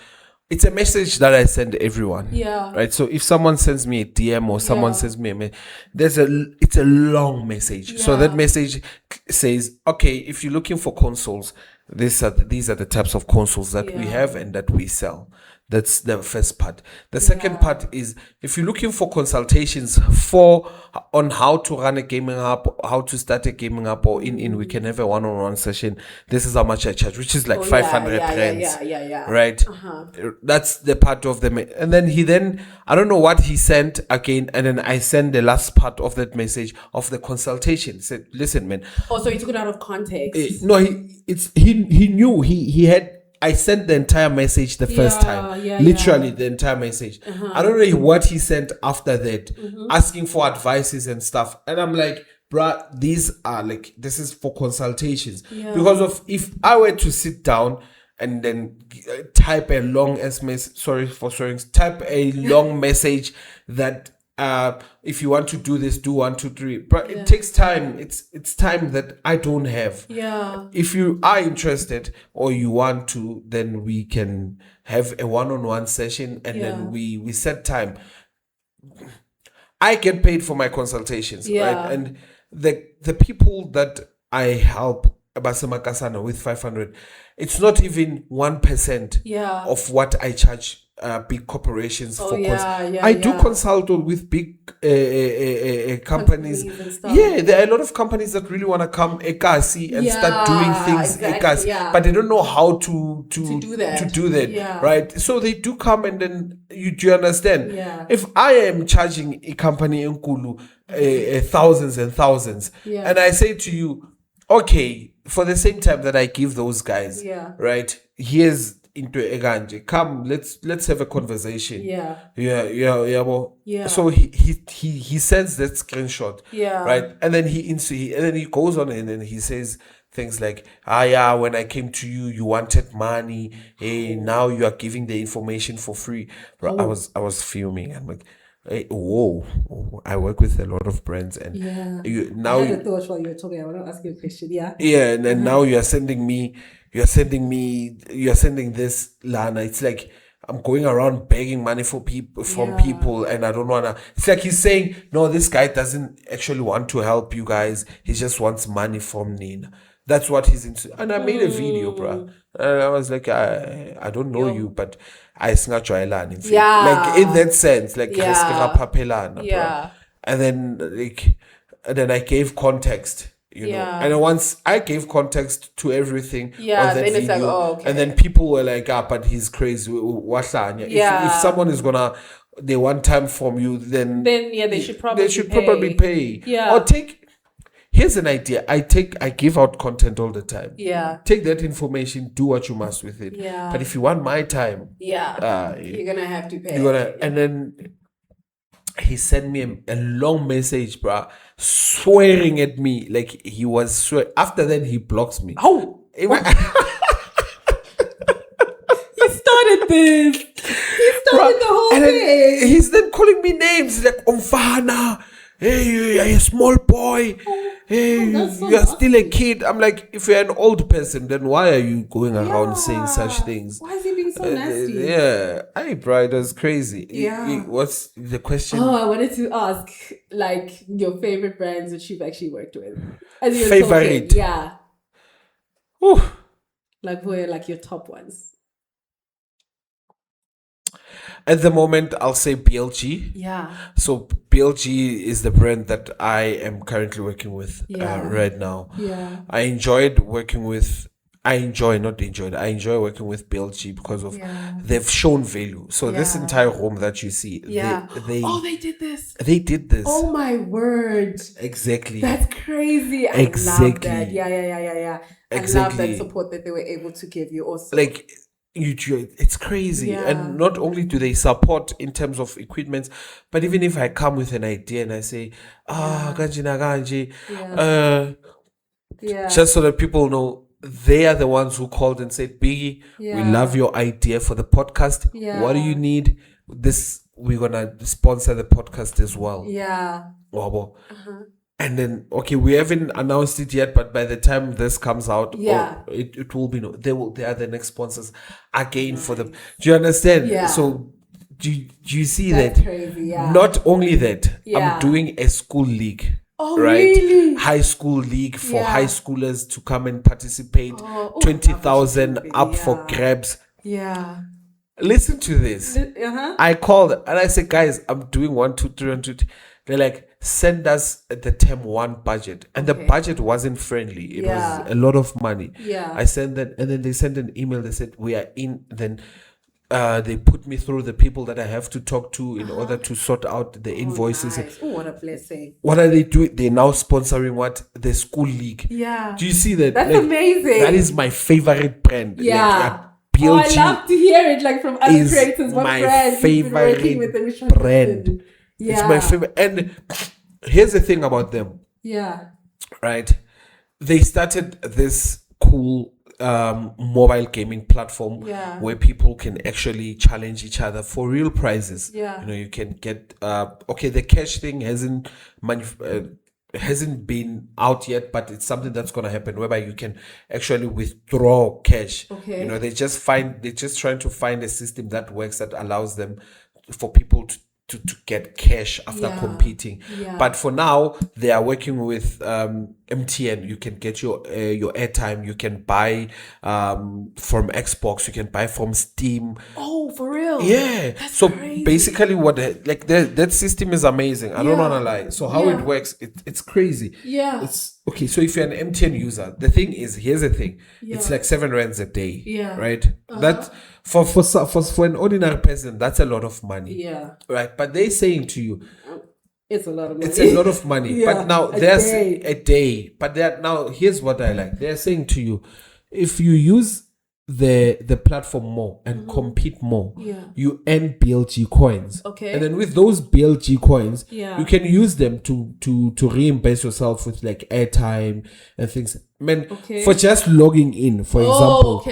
It's a message that I send everyone, right? So if someone sends me a DM or someone sends me a message, it's a long message. So that message says, okay, if you're looking for consoles, these are the types of consoles that we have and that we sell. That's the first part. The second part is, if you're looking for consultations on how to run a gaming hub, how to start a gaming hub, or we can have a one-on-one session. This is how much I charge, which is like 500 rands, right? That's the part of and then I don't know what he sent again, and then I send the last part of that message of the consultation. He said, listen, man. Oh, so he took it out of context. No, he knew he had. I sent the entire message the first time. Literally the entire message. I don't know what he sent after that, asking for advices and stuff. And I'm like, bruh, this is for consultations. Because of, if I were to sit down and then type a long type a long message that, if you want to do this, do 1, 2, 3. But it takes time. It's time that I don't have. If you are interested or you want to, then we can have a one-on-one session, and then we set time. I get paid for my consultations, right? And the people that I help, Abasemakasana, with 500, it's not even 1% of what I charge big corporations for I do consult with big companies. There are a lot of companies that really want to come ekasi and start doing things ekasi, but they don't know how to do that, right? So they do come, and then you understand. If I am charging a company in Kulu thousands and thousands, and I say to you, okay, for the same time that I give those guys, right, here's into Eganje, come, let's have a conversation. So he sends that screenshot, right, and then he goes on, and then he says things like, when I came to you, you wanted money, now you are giving the information for free. I was filming, I'm like, hey, whoa! I work with a lot of brands, and now I had a thought while you were talking. I want to ask you a question. And then now you're sending this, Lana. It's like I'm going around begging money from people, and I don't wanna. It's like he's saying, no, this guy doesn't actually want to help you guys. He just wants money from Nina. That's what he's into. And I made a video, bro. And I was like, I don't know you, but I snatch-joyelana. Like, in that sense, like, and then I gave context, you know. And once I gave context to everything on that video, it's like, and then people were like, but he's crazy. If someone is gonna, they want time from you, then they should probably pay. Or here's an idea. I give out content all the time. Yeah. Take that information, do what you must with it. Yeah. But if you want my time, you're gonna have to pay. And then he sent me a long message, bruh, swearing at me. Like he was after that he blocks me. Oh, he started this. He started the whole thing. He's then calling me names. He's like, Omfana, hey, you're a small boy. Hey, you're still a kid. I'm like, if you're an old person, then why are you going around saying such things? Why is he being so nasty? Hey, bro, it was crazy. Yeah. What's the question? Oh, I wanted to ask, like, your favorite brands that you've actually worked with. As you were Favorite? talking. Yeah. Whew. Like, who are like your top ones? At the moment, I'll say BLG. Yeah. So BLG is the brand that I am currently working with right now. Yeah. I enjoy working with BLG because of they've shown value. So this entire home that you see, they did this. They did this. Oh my word. Exactly. That's crazy. I love that. Yeah. Exactly. I love that support that they were able to give you also. Like, it's crazy. And not only do they support in terms of equipment, but even if I come with an idea and I say, ganji na ganji, just so that people know, they are the ones who called and said, Biggie, we love your idea for the podcast. What do you need? This, we're gonna sponsor the podcast as well. And then, okay, we haven't announced it yet, but by the time this comes out, it will be they are the next sponsors again for them. Do you understand? So do you see That's that? Crazy, Not only that, I'm doing a school league. Oh, right? Really? High school league for high schoolers to come and participate. 20,000 up for grabs. Yeah. Listen to this. I called and I said, guys, I'm doing 1, 2, 3, 1, 2, 3. They're like, send us the term 1 budget. And the budget wasn't friendly. It was a lot of money. I sent that, and then they sent an email. They said, we are in. Then they put me through the people that I have to talk to in order to sort out the invoices. Nice. Oh, what a blessing. What are they doing? They're now sponsoring the school league. Yeah. Do you see that? That's amazing. That is my favorite brand. Yeah. BLG I love to hear it, like, from other creators. What my brand favorite brand. It's my favorite. And here's the thing about them. Yeah. Right? They started this cool mobile gaming platform where people can actually challenge each other for real prizes. Yeah. You can get the cash thing hasn't been out yet, but it's something that's going to happen whereby you can actually withdraw cash. Okay. They're just trying to find a system that works, that allows them for people to get cash after competing. But for now, they are working with MTN. You can get your airtime. You can buy from Xbox. You can buy from Steam. Oh, for real? Yeah. That's so crazy. Basically, that system is amazing. I don't want to lie. So how it works, it's crazy. Yeah. It's okay. So if you're an MTN user, the thing is, here's the thing. It's like 7 rands a day. Yeah. Right. That for an ordinary person, that's a lot of money. Yeah. Right. But they're saying to you, it's a lot of money. It's a lot of money. But now there's a day. But now here's what I like. They're saying to you, if you use the platform more and compete more, you earn BLG coins. Okay. And then with those BLG coins, Yeah. you can use them to reimburse yourself with like airtime and things. Man, for just logging in, for example,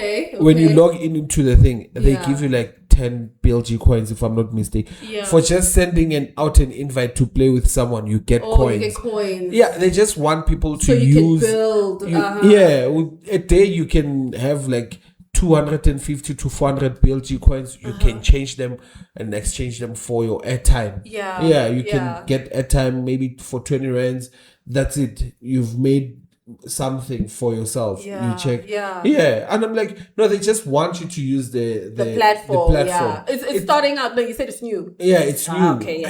when you log into the thing, they give you like 10 BLG coins, if I'm not mistaken. Yeah. For just sending out an invite to play with someone, you get coins. You get coins. Yeah, they just want people to so you use. Can build. Yeah, a day you can have like 250 to 400 BLG coins. You can change them and exchange them for your airtime. Yeah. You can get airtime maybe for 20 rands. That's it. You've made something for yourself. You check. And I'm like, no, they just want you to use the platform. It's starting out. No, you said it's new. It's new. Okay.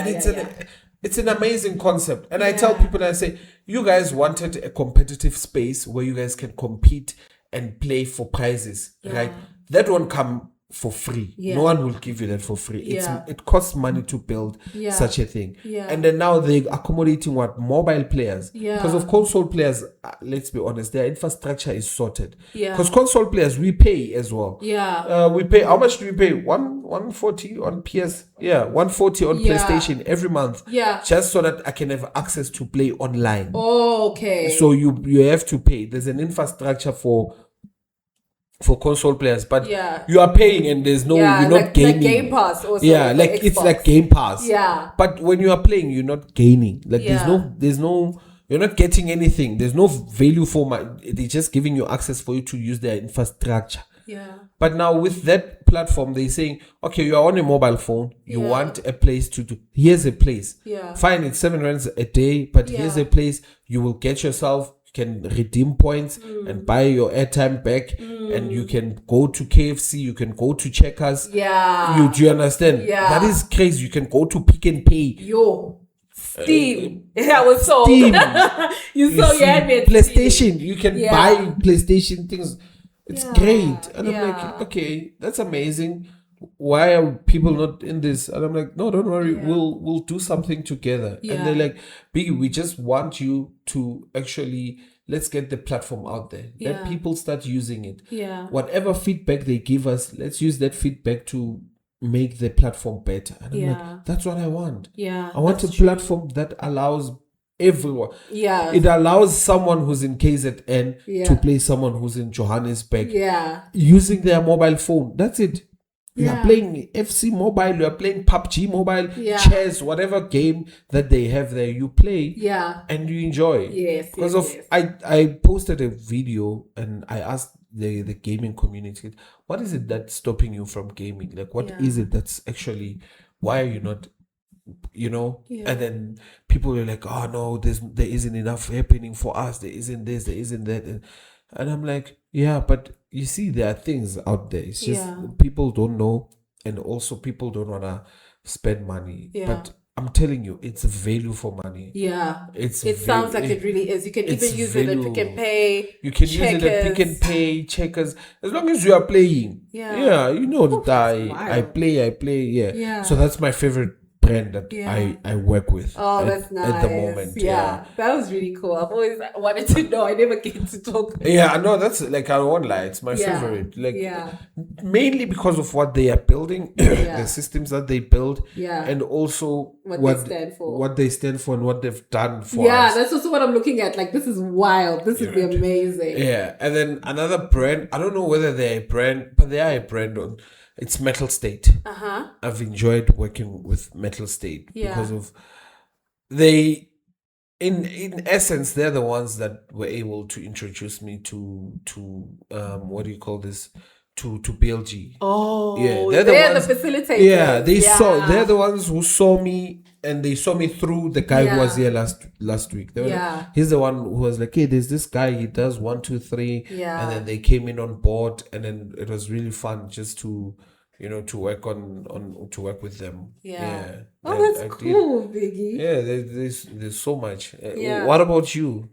It's an amazing concept. And I tell people, I say, you guys wanted a competitive space where you guys can compete and play for prizes, right? That won't come for free. Yeah. No one will give you that for free. Yeah. It costs money to build such a thing. Yeah. And then now they're accommodating what? Mobile players. Yeah. Because of console players, let's be honest, their infrastructure is sorted. Yeah. Because console players, we pay as well. Yeah. We pay, how much do we pay? 140 on PS. Yeah, 140 on PlayStation every month. Yeah. Just so that I can have access to play online. Oh, okay. So you have to pay. There's an infrastructure for console players, but you are paying and there's no, you're not gaining. Like Game Pass also. Yeah, like Xbox. it's like Game Pass. Yeah. But when you are playing, you're not gaining. Like there's no, you're not getting anything. There's no value for they're just giving you access for you to use their infrastructure. Yeah. But now with that platform, they're saying, okay, you are on a mobile phone. You want a place to do. Here's a place. Yeah. Fine, it's 7 rands a day, but here's a place you will get yourself. You can redeem points and buy your airtime back, and you can go to KFC. You can go to Checkers. Yeah. Do you understand? Yeah. That is crazy. You can go to Pick and Pay. Yo. Steam. I was sold. Steam. you saw your handmade PlayStation. Steam. You can buy PlayStation things. It's great. And I'm like, okay, that's amazing. Why are people not in this? And I'm like, no, don't worry. We'll do something together. And they're like, Biggie, we just want you to actually, let's get the platform out there. Let people start using it. Yeah. Whatever feedback they give us, let's use that feedback to make the platform better. And I'm like, that's what I want. Yeah. I want a platform that allows everyone. Yeah. It allows someone who's in KZN to play someone who's in Johannesburg. Yeah. Using their mobile phone. That's it. You are playing FC Mobile, you are playing PUBG Mobile, chess, whatever game that they have there, you play and you enjoy. Yes. Because I posted a video and I asked the gaming community, what is it that's stopping you from gaming? Like, what is it that's actually, why are you not, and then people were like, oh no, there isn't enough happening for us, there isn't this, there isn't that. And I'm like, yeah, but you see, there are things out there. It's just people don't know, and also people don't want to spend money. Yeah. But I'm telling you, it's value for money. Yeah. It sounds like it really is. You can even use it at Pick and Pay. You can use it at Pick and Pay, Checkers. As long as you are playing. Yeah. You know that I play. Yeah. So that's my favorite brand that I work with. Oh, that's nice. At the moment. Yeah. That was really cool. I've always wanted to know. I never get to talk. Yeah, I know. That's like, I won't lie. It's my favorite. Like, mainly because of what they are building, the systems that they build, and also what they stand for and what they've done for us. Yeah, that's also what I'm looking at. Like, this is wild. This would be amazing. Yeah. And then another brand, I don't know whether they're a brand, but they are a brand on. It's Metal State. I've enjoyed working with Metal State because of they, in essence, they're the ones that were able to introduce me to what do you call this? To BLG. Oh, yeah, they're the facilitators. Yeah, they're the ones who saw me, and they saw me through the guy who was here last week. They were like, he's the one who was like, hey, there's this guy, he does 1, 2, 3. And then they came in on board, and then it was really fun just to to work to work with them. Oh, that's cool, Biggie. Yeah, there's so much. What about you?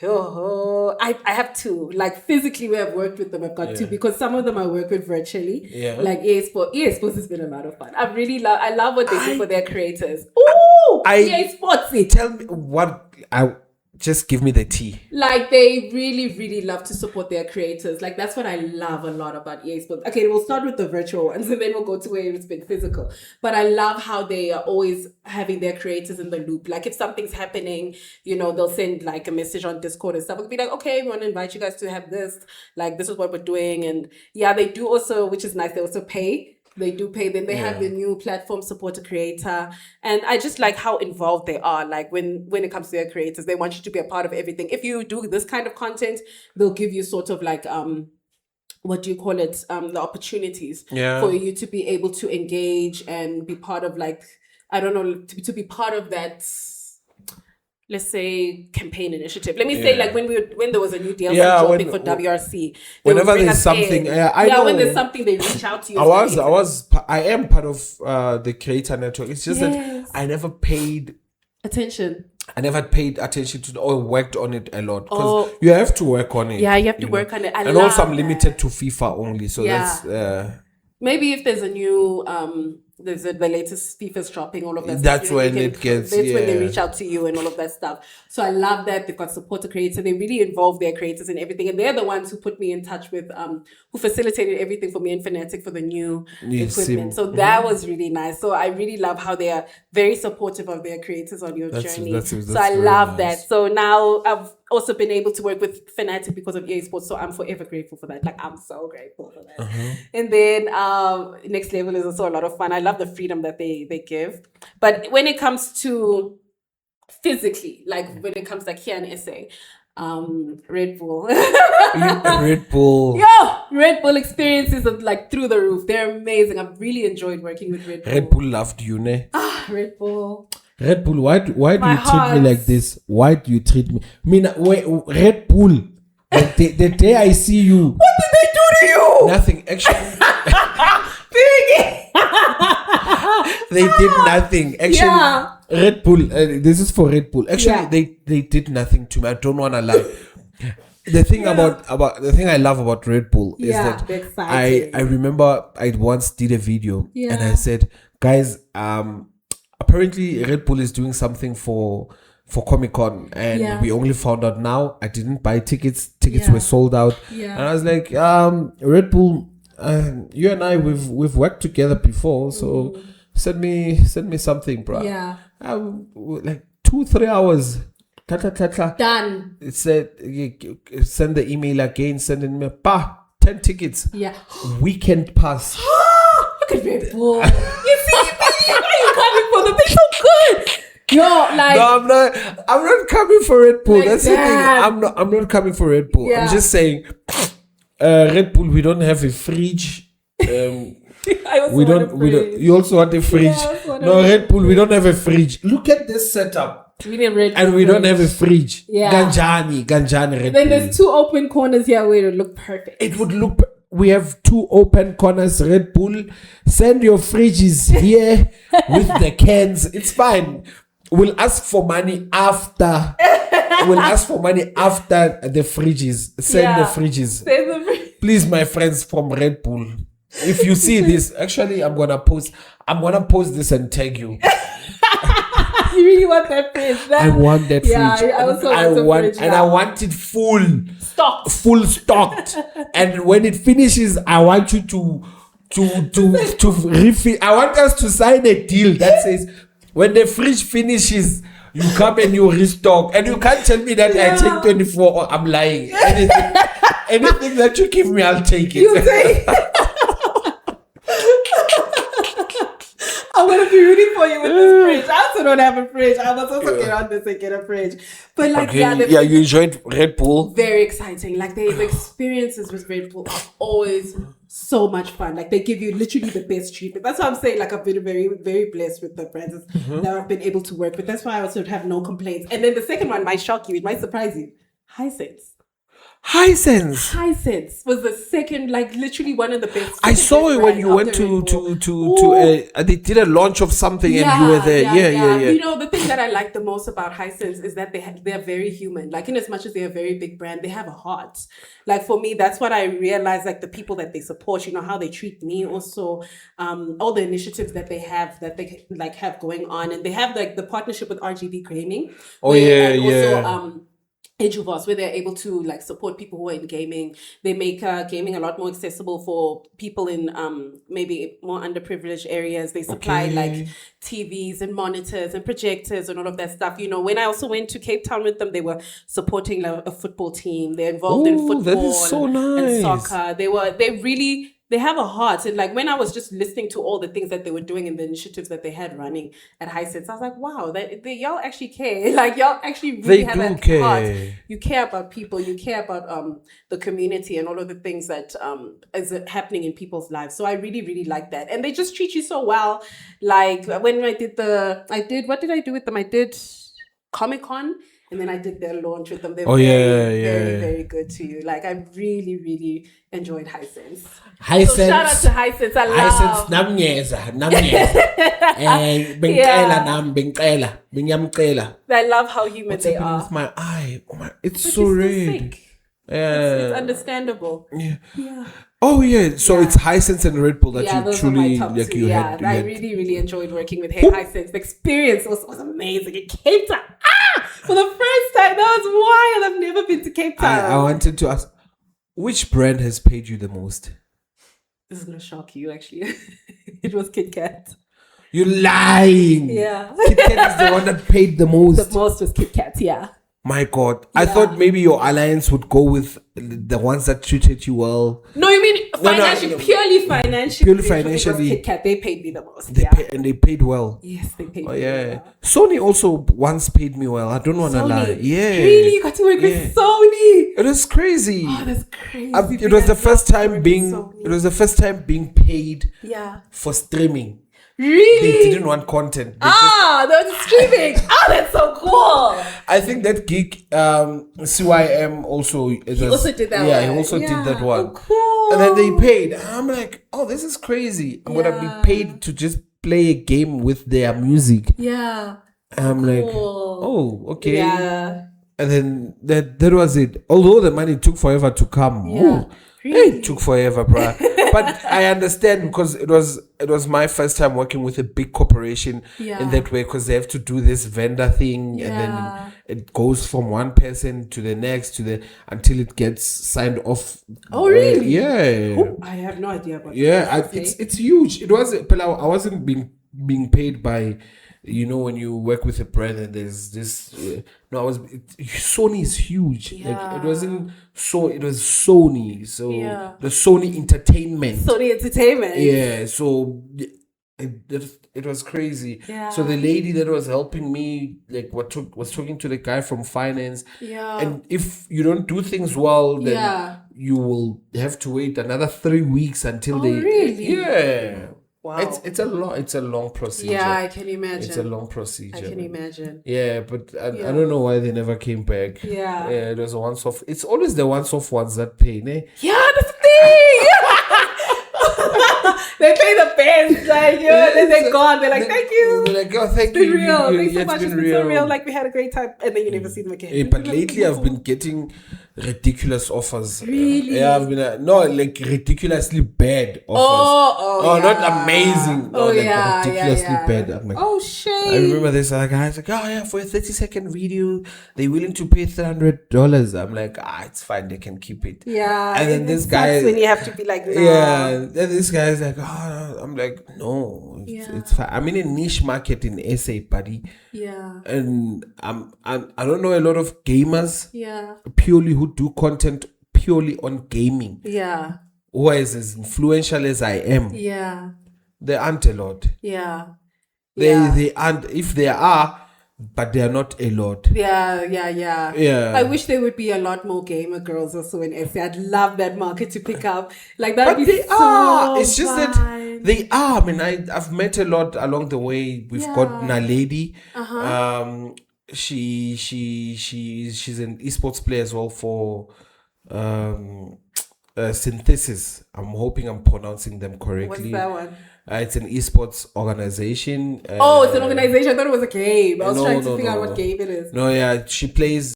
I have two. Like, physically, where I've worked with them, I've got two, because some of them I work with virtually. Like esports has been a lot of fun. I love what they do for their creators. Ooh, EA Sports. Tell me just give me the tea. Like, they really, really love to support their creators. Like, that's what I love a lot about EA Sports. Okay, we'll start with the virtual ones and then we'll go to where it's been physical. But I love how they are always having their creators in the loop. Like, if something's happening, they'll send like a message on Discord and stuff. It'll be like, okay, we want to invite you guys to have this. Like, this is what we're doing. And they do also, which is nice, they also pay. They do pay. Then they have the new platform support a creator. And I just like how involved they are. Like, when it comes to their creators, they want you to be a part of everything. If you do this kind of content, they'll give you sort of like, what do you call it? The opportunities for you to be able to engage and be part of, like, I don't know, to be part of that, let's say, campaign initiative. Let me say, like, when there was a new DLC dropping for WRC, whenever there's something, I know. When there's something, they reach out to you. I am part of the creator network. It's just that I never paid attention. I never paid attention to or worked on it a lot, because you have to work on it. Yeah, you have to work on it. And also, I'm limited to FIFA only, so that's. maybe if there's a new the latest FIFA's dropping, all of that That's stuff, when it gets, that's when they yeah. reach out to you and all of that stuff. So I love that they've got supporter creators. They really involve their creators in everything, and they're the ones who put me in touch with who facilitated everything for me and Fnatic for the new equipment. So that was really nice. So I really love how they are very supportive of their creators on your journey. So I love that. So now I've also been able to work with Fnatic because of esports. So I'm forever grateful for that. Like, I'm so grateful for that. And then Next Level is also a lot of fun. I love the freedom that they give. But when it comes to physically, like when it comes like here in SA, Red Bull. Red Bull. Red Bull experiences are like through the roof. They're amazing. I've really enjoyed working with Red Bull. Red Bull loved you, ne? Red Bull. Red Bull, why do you treat me like this? Why do you treat me? I mean, Red Bull, the day I see you. What did they do to you? Nothing, actually. Biggie! They did nothing. Actually, Red Bull, this is for Red Bull. Actually, they did nothing to me. I don't want to lie. The thing about the thing I love about Red Bull is that I remember I once did a video and I said, guys, apparently Red Bull is doing something for Comic-Con and we only found out now. I didn't buy tickets were sold out, and I was like, Red Bull, you and I we've worked together before, so send me something, bro. Like 2-3 hours, done. It said send the email again, send an email, 10 tickets, weekend pass. Look at Red Bull. You see, why you coming for them? They're so good. Like, no, I'm not coming for Red Bull. Like that's that. the thing. I'm not coming for Red Bull. I'm just saying, Red Bull, we don't have a fridge. We don't. You also want a fridge? No, Red Bull, we don't have a fridge. Look at this setup. We need a Red Bull and we don't have a fridge. Ganjani Red Then Bull. there's 2 open corners here where it would look perfect. It would look. We have 2 open corners. Red Bull, send your fridges here with the cans. It's fine. We'll ask for money after. We'll ask for money after the fridges. Send the fridges. Please, my friends from Red Bull. If you see this, actually, I'm gonna post this and tag you. You really want that fridge? I want that fridge. I also want fridge. And I want it full stocked. And when it finishes, I want you to refill. I want us to sign a deal that says, when the fridge finishes, you come and you restock. And you can't tell me that I take 24 or I'm lying. Anything that you give me, I'll take it. You take I'm going to be rooting for you with this fridge. I also don't have a fridge. I must also get on this and get a fridge. But like, you enjoyed Red Bull? Very exciting. Like, the experiences with Red Bull are always so much fun. Like, they give you literally the best treatment. That's why I'm saying, like, I've been very, very blessed with the brands that I've been able to work with. That's why I also have no complaints. And then the second one might shock you. It might surprise you. Hisense was the second, like, literally one of the best. I saw it when you went to they did a launch of something and you were there. Yeah. You know, the thing that I like the most about Hisense is that they're very human. Like, in as much as they're a very big brand, they have a heart. Like, for me, that's what I realized, like, the people that they support, you know, how they treat me also, all the initiatives that they have going on. And they have, like, the partnership with RGB Gaming. Ejuvos, where they're able to like support people who are in gaming. They make gaming a lot more accessible for people in maybe more underprivileged areas. They supply like TVs and monitors and projectors and all of that stuff. You know, when I also went to Cape Town with them, they were supporting a football team. They're involved in football that is so nice. And soccer. They have a heart. And like, when I was just listening to all the things that they were doing and the initiatives that they had running at Hisense, I was like, wow, y'all actually care. Like, y'all actually really have that heart. You care about people. You care about the community and all of the things that is happening in people's lives. So I really, really like that. And they just treat you so well. Like, when what did I do with them? I did Comic-Con. And then I did their launch with them. They're very, very good to you. Like, I really, really enjoyed Hisense. So shout out to Hisense. I love. I love how human they are. With my eye, it's so red. It's understandable. Yeah. Oh yeah, so it's Hisense and Red Bull that Yeah, you those truly are my top like. two. You Yeah, had. I really, really enjoyed working with Hisense. The experience was amazing. In Cape Town, for the first time, that was wild. I've never been to Cape Town. I wanted to ask, which brand has paid you the most? This is gonna shock you, actually. It was Kit Kat. You're lying. Yeah. Kit Kat is the one that paid the most. The most was Kit Kat, yeah. My God. I thought maybe your alliance would go with the ones that treated you well. No, you mean financially, purely financially. Purely financially. It was Kit Kat. They paid me the most. And they paid well. Yes, they paid me well. Sony also once paid me well. I don't want to lie. Yeah. Really? You got to work with Sony? It was crazy. Oh, that's crazy. It was the first time being paid for streaming. Really? They didn't want content. They was streaming. That's so cool. I think that gig, CYM also. He also did that one. Yeah, he also did that one. Oh, cool. And then they paid. I'm like, oh, this is crazy. I'm gonna be paid to just play a game with their music. Yeah. I'm like, oh, okay. Yeah. And then that was it. Although the money took forever to come. Yeah. It took forever, bruh. But I understand because it was my first time working with a big corporation in that way, because they have to do this vendor thing and then it goes from one person to the next until it gets signed off. Oh really? Yeah. Oh, I have no idea about that. It's huge. It was, but I wasn't being paid by, when you work with a brand and there's this. Sony is huge. Yeah. Like, it wasn't it was Sony. So the Sony Entertainment. Yeah. So it was crazy. Yeah. So the lady that was helping me, like, was talking to the guy from finance. Yeah. And if you don't do things well, then you will have to wait another 3 weeks until they. Really? Yeah. Wow. It's a long procedure. Yeah, I can imagine. It's a long procedure. I can imagine. Yeah, but I don't know why they never came back. Yeah. It was a once-off. It's always the once-off ones that pay, ne? Yeah, that's the thing! They pay the best, like, then they're gone. They're like, thank you. They're like, oh, thank it's you. Been real. Thanks so it's much. It's been so real. Like, we had a great time. And then you never see them again. But lately, I've been getting ridiculous offers. Really? I've been like ridiculously bad offers. Not amazing. Ridiculously bad. I'm like, oh shit. I remember this guy's like, oh yeah, for a 30-second video, they're willing to pay $300. I'm like, it's fine, they can keep it. Yeah. And then this guy, when you have to be like, nah. Yeah. Then this guy's like, I'm like, no, it's fine. I'm in a niche market in SA, buddy. Yeah. And I don't know a lot of gamers. Yeah. Purely who do content purely on gaming. Yeah. Who is as influential as I am. Yeah. There aren't a lot. Yeah. They aren't, if there are, but they are not a lot. Yeah. I wish there would be a lot more gamer girls also in SA. I'd love that market to pick up. Like that. But they are. It's just that they are. I mean, I've met a lot along the way. We've got Naledi. She's an esports player as well for Synthesis. I'm hoping I'm pronouncing them correctly. What's that one? It's an esports organization. It's an organization. I thought it was a game. I was trying to figure out what game it is. No, yeah, she plays.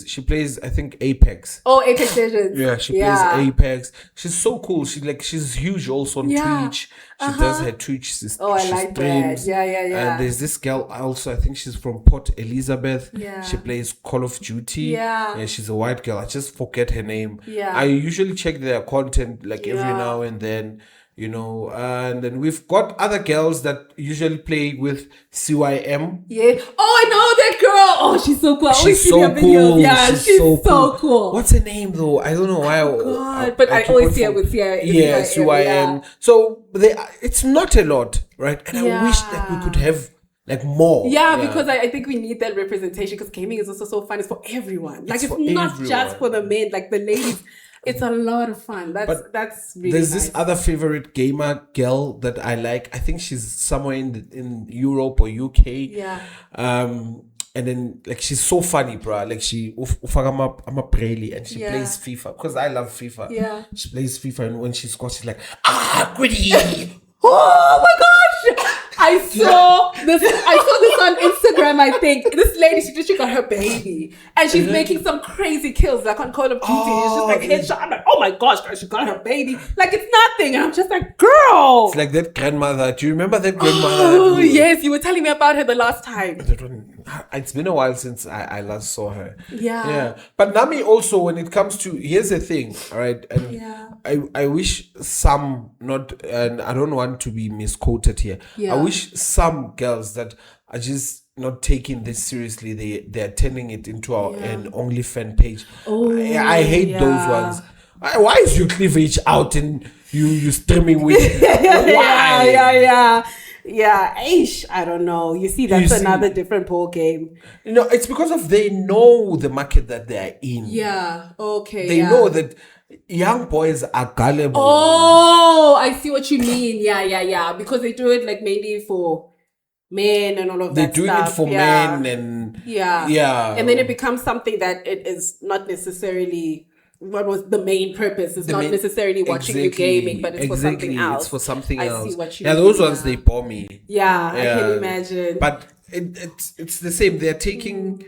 I think Apex. Oh, Apex Legends. Yeah, she plays Apex. She's so cool. She's huge also on Twitch. She does her Twitch. I like that. Yeah. And there's this girl also. I think she's from Port Elizabeth. Yeah. She plays Call of Duty. Yeah. Yeah, she's a white girl. I just forget her name. Yeah. I usually check their content like every now and then. And then we've got other girls that usually play with CYM. Yeah. Oh, I know that girl. Oh, she's so cool. She's so cool. Yeah, she's so cool. What's her name though? I don't know why. God, but I always see her with CYM. Yeah, CYM. Yeah. So it's not a lot, right? And I wish that we could have like more. Yeah, because I think we need that representation, because gaming is also so fun. It's for everyone. Like it's not just for the men, like the ladies. It's a lot of fun. That's really there's nice. This other favorite gamer girl that I like. I think she's somewhere in Europe or UK. Yeah. And then like she's so funny, bro. Like she I'm a Braley, and she plays FIFA because I love FIFA. Yeah. She plays FIFA, and when she scores, she's like, gritty. Oh my gosh! I saw this on Instagram. I think this lady, she got her baby, and she's making some crazy kills like on Call of Duty. It's just like headshot. I'm like, oh my gosh, girl, she got her baby. Like it's nothing, and I'm just like, girl. It's like that grandmother. Do you remember that grandmother? Oh yes, you were telling me about her the last time. It's been a while since I last saw her. Yeah. But Nami also, when it comes to, here's the thing, all right, and I wish some, not, and I don't want to be misquoted here. I wish some girls that are just not taking this seriously, they're turning it into an OnlyFans page. I hate those ones. Why is your cleavage out and you streaming with why? Yeah, I don't know. You see, that's another different ball game. No, it's because of they know the market that they're in. Yeah, okay. They know that young boys are gullible. Oh, I see what you mean. Yeah. Because they do it like mainly for men and all of that stuff. They're doing it for men and... Yeah. And then it becomes something that it is not necessarily... What was the main purpose? It's not necessarily watching you gaming, but it's for something else. It's for something else. I see what you mean. Those ones, they bore me. Yeah, I can imagine. But it's the same. They're taking...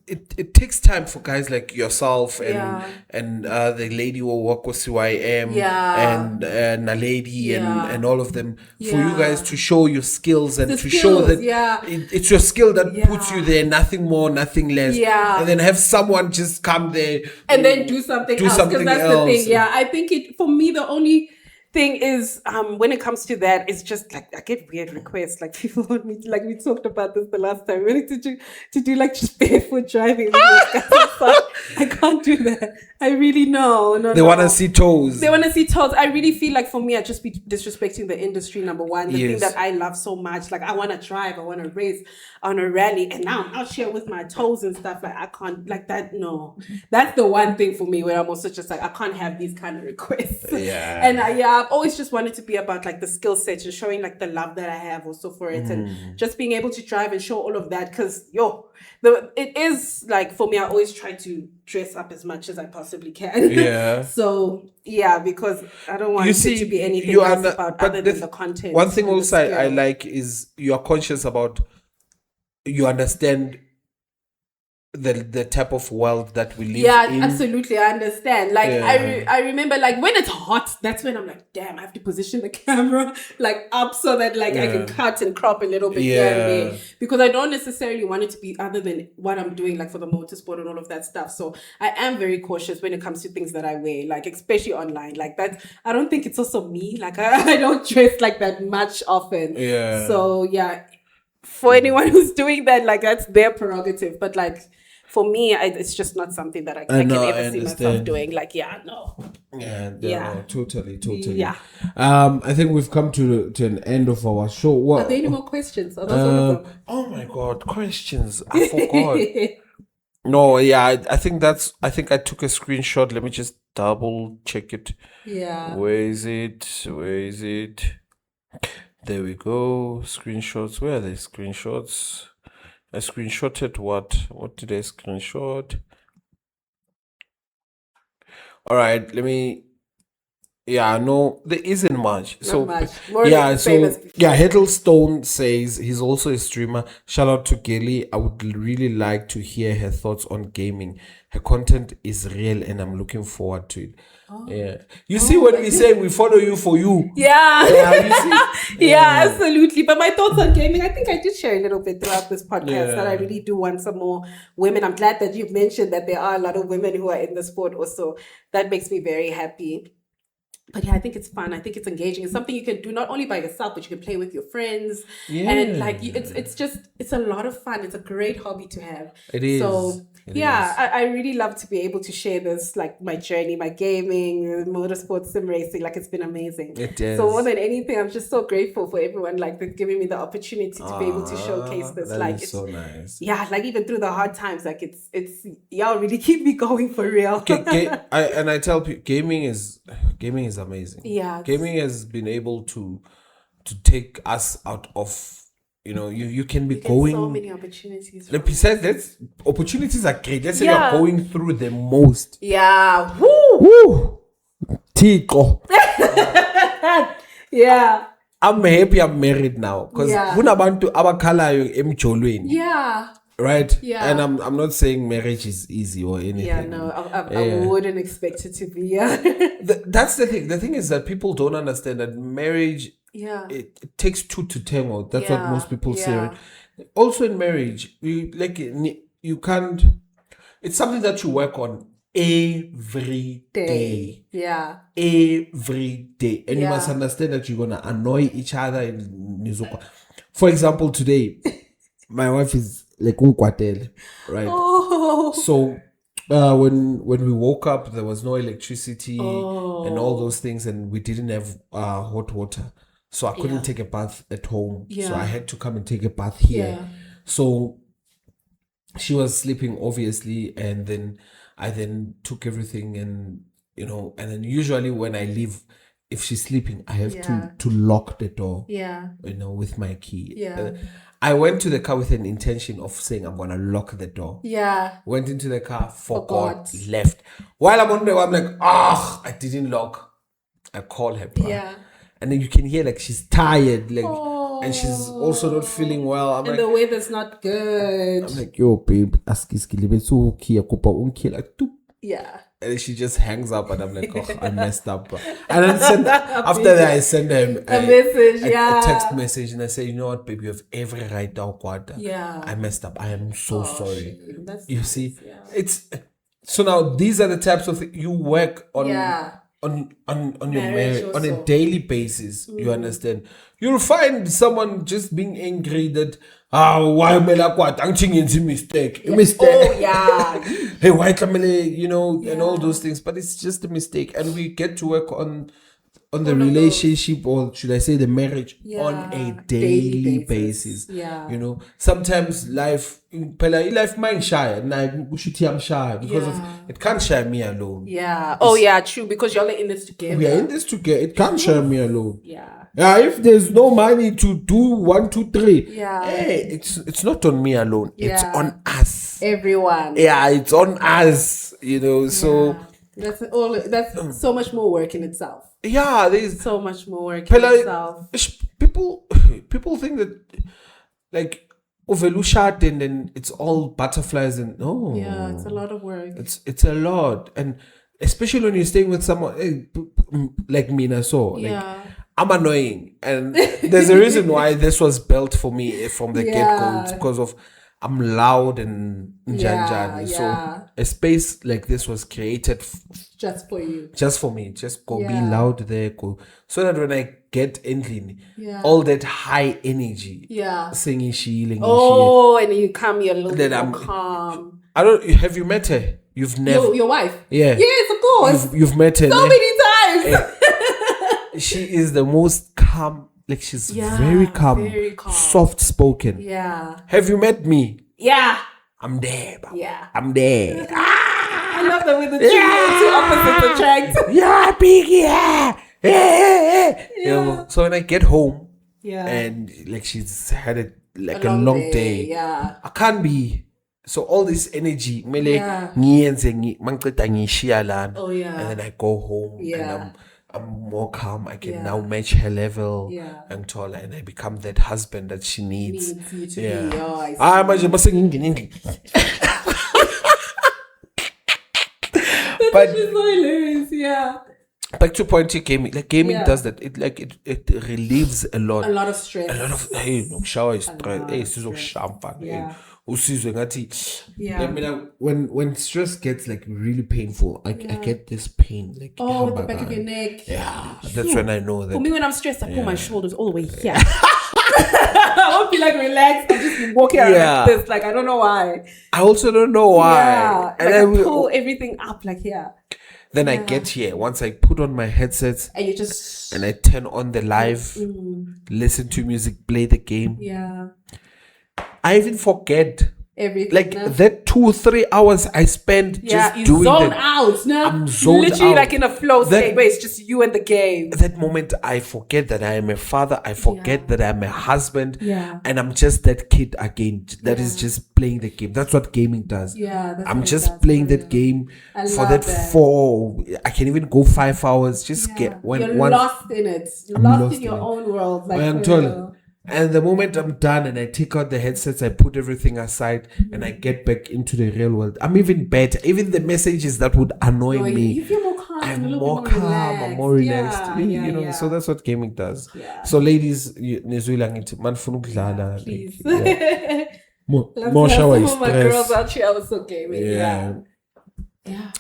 It takes time for guys like yourself and the lady who work with CYM and Naledi and all of them, for you guys to show your skills and show that it's your skill that puts you there, nothing more, nothing less. And then have someone just come there and then do something else. Because that's the thing. Yeah, I think for me the only thing is when it comes to that, it's just like I get weird requests, like people want me to, like we talked about this the last time, we need to do like just barefoot driving. I can't do that. I really know. They want to see toes. I really feel like for me, I'd just be disrespecting the industry, number one. The thing that I love so much. Like I want to drive, I want to race, on a rally, and now I'm out here with my toes and stuff. Like I can't, like that. No, that's the one thing for me where I'm also just like I can't have these kind of requests. And I've always just wanted to be about like the skill set and showing like the love that I have also for it, and just being able to drive and show all of that, because it is like for me, I always try to dress up as much as I possibly can. So because I don't want it to be anything else about other than the content. One thing also I like is you are conscious about, you understand the type of world that we live in. Absolutely, I understand. Like I remember, like when it's hot, that's when I'm like, damn, I have to position the camera like up so that like I can cut and crop a little bit here and there, because I don't necessarily want it to be other than what I'm doing like for the motorsport and all of that stuff. So I am very cautious when it comes to things that I wear, like especially online. Like that, I don't think it's also me. Like I don't dress like that much often. So for anyone who's doing that, like that's their prerogative. But like for me, it's just not something that I can ever see myself doing. Like, totally. I think we've come to an end of our show. Are there any more questions? Are those all of them? Oh my God, questions! I forgot. No, I think I took a screenshot. Let me just double check it. Where is it? There we go. Screenshots. Where are the screenshots? I screenshotted what? What did I screenshot? All right, let me... no, there isn't much. Not much. Heddlestone says he's also a streamer. Shout out to Girlie. I would really like to hear her thoughts on gaming. Her content is real and I'm looking forward to it. You see when we say we follow you for you. Absolutely. But my thoughts on gaming, I think I did share a little bit throughout this podcast that I really do want some more women. I'm glad that you've mentioned that there are a lot of women who are in the sport also. That makes me very happy. But I think it's fun. I think it's engaging. It's something you can do not only by yourself, but you can play with your friends. And like it's a lot of fun. It's a great hobby to have. It is. So I really love to be able to share this, like my journey, my gaming, motorsport, sim racing. Like it's been amazing. It is. So more than anything, I'm just so grateful for everyone like that's giving me the opportunity to be able to showcase this. That like is it's so nice. Like even through the hard times, like it's y'all really keep me going for real. I tell people, gaming is amazing. Gaming has been able to take us out of, you can be going so many opportunities. Besides that, opportunities are great. Let's say you're going through the most. Woo! Tico. I'm happy I'm married now because Yeah. kunabantu abakhalayo emjolweni. Yeah. Right? Yeah. And I'm not saying marriage is easy or anything. Yeah, no, I wouldn't expect it to be. Yeah. That's the thing. The thing is that people don't understand that marriage, it takes two to tango. That's what most people say. Right? Also in marriage, you can't, it's something that you work on every day. Yeah. Every day. And you must understand that you're going to annoy each other. For example, today, my wife is like unkwatele, right? Oh. So when we woke up, there was no electricity and all those things, and we didn't have hot water, so I couldn't take a bath at home. So I had to come and take a bath here. So she was sleeping, obviously, and then I took everything, and and then usually when I leave, if she's sleeping, I have to lock the door. With my key. I went to the car with an intention of saying I'm gonna lock the door. Went into the car, forgot, left. While I'm on the way, I'm like, I didn't lock. I call her, bro. And then you can hear like she's tired, like, and she's also not feeling well. I'm and like, the weather's not good. I'm like, yo, babe, Yeah. And she just hangs up, and I'm like, I messed up, bro. And then after that, I send her a message, a text message, and I say, you know what, babe, you have every right now, quarter. I messed up. I am so sorry. You see, it's so now these are the types of things you work on. On your marriage on a daily basis. You understand? You'll find someone just being angry that why I'm mistake. Hey, why and all those things, but it's just a mistake, and we get to work on the relationship, or should I say the marriage, on a daily basis. Sometimes life might shy, because of it can't share me alone. True, because you're in this together. We are in this together. It can't share me alone. If there's no money to do 1, 2, 3, hey, it's not on me alone. It's on us. Everyone. It's on us. So that's so much more work in itself. There's so much more work in itself. People think that like overlushat and then it's all butterflies, and no. It's a lot of work. It's a lot, and especially when you're staying with someone like me, I'm annoying, and there's a reason why this was built for me from the get-go. It's because of I'm loud and njanja. So a space like this was created just for you. Just for me. Just go be loud there. Go. So that when I get in, all that high energy. Singing, shilling. And you come, you're a little more calm. Have you met her? You've never. Your wife? Yeah. Yes, of course. You've met her. So many times. She is the most calm. Like, she's very calm. Soft spoken. Have you met me? I'm there, bro. I'm there. I love that with the two opposites attract. Biggie, So when I get home, and like she's had a long day. I can't be. So all this energy, and then I go home and I'm more calm. I can now match her level and taller, and I become that husband that she needs. You to be. I'm singing. But she's so hilarious. Back to pointy gaming. Like gaming does that. It relieves a lot. A lot of stress. A lot of shower is stress. Hey, it's so champagne. When stress gets like really painful, I get this pain like at the back of your neck. That's when I know that. For me, when I'm stressed, I put my shoulders all the way here. I won't be like relaxed. I'm just walking around like this. Like, I don't know why. I also don't know why. And I pull everything up like here. Then I get here. Once I put on my headsets and I turn on the live, listen to music, play the game. I even forget everything. Like that 2-3 hours I spend just you doing zone that. out. No? I'm zoned literally out. like in a flow state where it's just you and the game. That moment I forget that I am a father, I forget that I'm a husband, Yeah. and I'm just that kid again that is just playing the game. That's what gaming does. Yeah, that's I'm what it just does, playing for that real. game I for love that that. 4. I can even go 5 hours. Just get You're one. lost in it. I'm Lost in in your it. own world. Like, I'm for told. real. And the moment I'm done and I take out the headsets, I put everything aside and I get back into the real world. I'm even better. Even the messages that would annoy me, You feel more calm. I'm a little more bit calm. I'm more relaxed. Yeah, You know, so that's what gaming does. Yeah. So, ladies, nizwila ngithi manifuna ukudlala. Please. More Love to shower have some of my girls stress. out here also gaming. Yeah.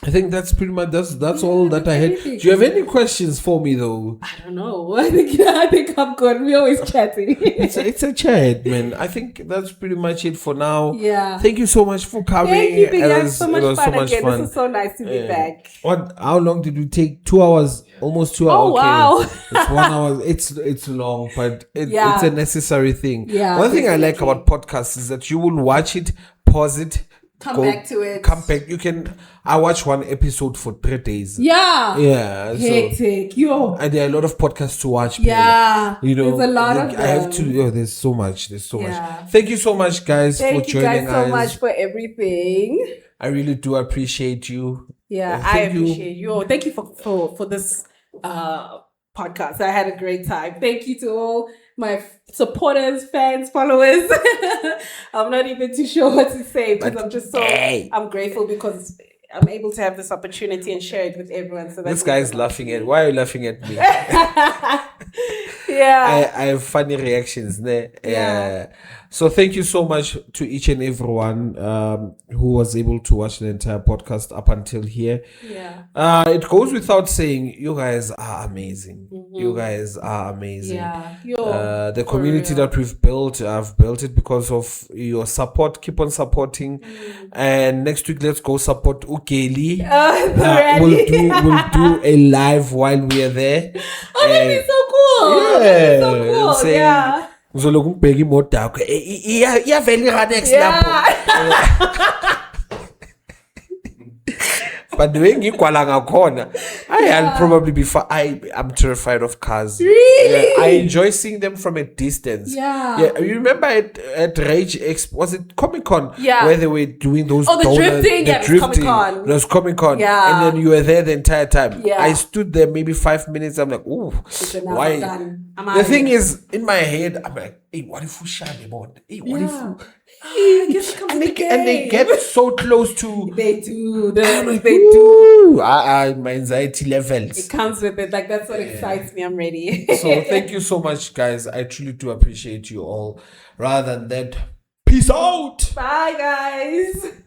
I think that's pretty much that's all that I had. everything. Do you have any questions for me though? I don't know. I think I'm good. We're always chatting. It's a chat, man. I think that's pretty much it for now. Yeah. Thank you so much for coming. Thank you, Biggie. It was so much fun. This is so nice to be back. How long did we take? 2 hours, almost 2 hours. Oh, wow. It's 1 hour. It's long, but it's a necessary thing. Yeah, One thing I like about podcasts is that you will watch it, pause it, come back to it. Come back. You can. I watch one episode for 3 days. Yeah. Yeah. Hectic. And there are a lot of podcasts to watch. Yeah. You know, there's a lot of them. I have to. Oh, there's so much. Thank you so much, guys, for joining us. Thank you guys so much for everything. I really do appreciate you. Yeah, I appreciate you. Thank you for this podcast. I had a great time. Thank you to all my supporters, fans, followers. I'm not even too sure what to say because I'm just I'm grateful because I'm able to have this opportunity and share it with everyone. So this guy's laughing at. Why are you laughing at me? Yeah, I have funny reactions there. Yeah. So thank you so much to each and everyone who was able to watch the entire podcast up until here. Yeah. It goes without saying, you guys are amazing. You guys are amazing. Yeah. The community that we've built, I've built it because of your support. Keep on supporting. And next week, let's go support Girlie. We'll do a live while we are there. Oh, that'd be so cool. Yeah. That'd be so cool. Yeah. Ngizoloku ngibheka imoto yakho iyavela i-Ranex lapho. But the way ngigwala ngakhona, I'll probably be I'm terrified of cars. Really? I enjoy seeing them from a distance. Yeah. You remember at Rage Expo, was it Comic-Con? Yeah. Where they were doing those the drifting? Yeah, it was Comic-Con. It was Comic-Con. Yeah. And then you were there the entire time. Yeah. I stood there maybe 5 minutes. I'm like, ooh, why? The thing is, in my head, I'm like, hey, what if we shine about? Hey, what if we... And they get so close to. They do. They do. My anxiety levels. It comes with it. Like, that's what excites me. I'm ready. So thank you so much, guys. I truly do appreciate you all. Rather than that, peace out. Bye, guys.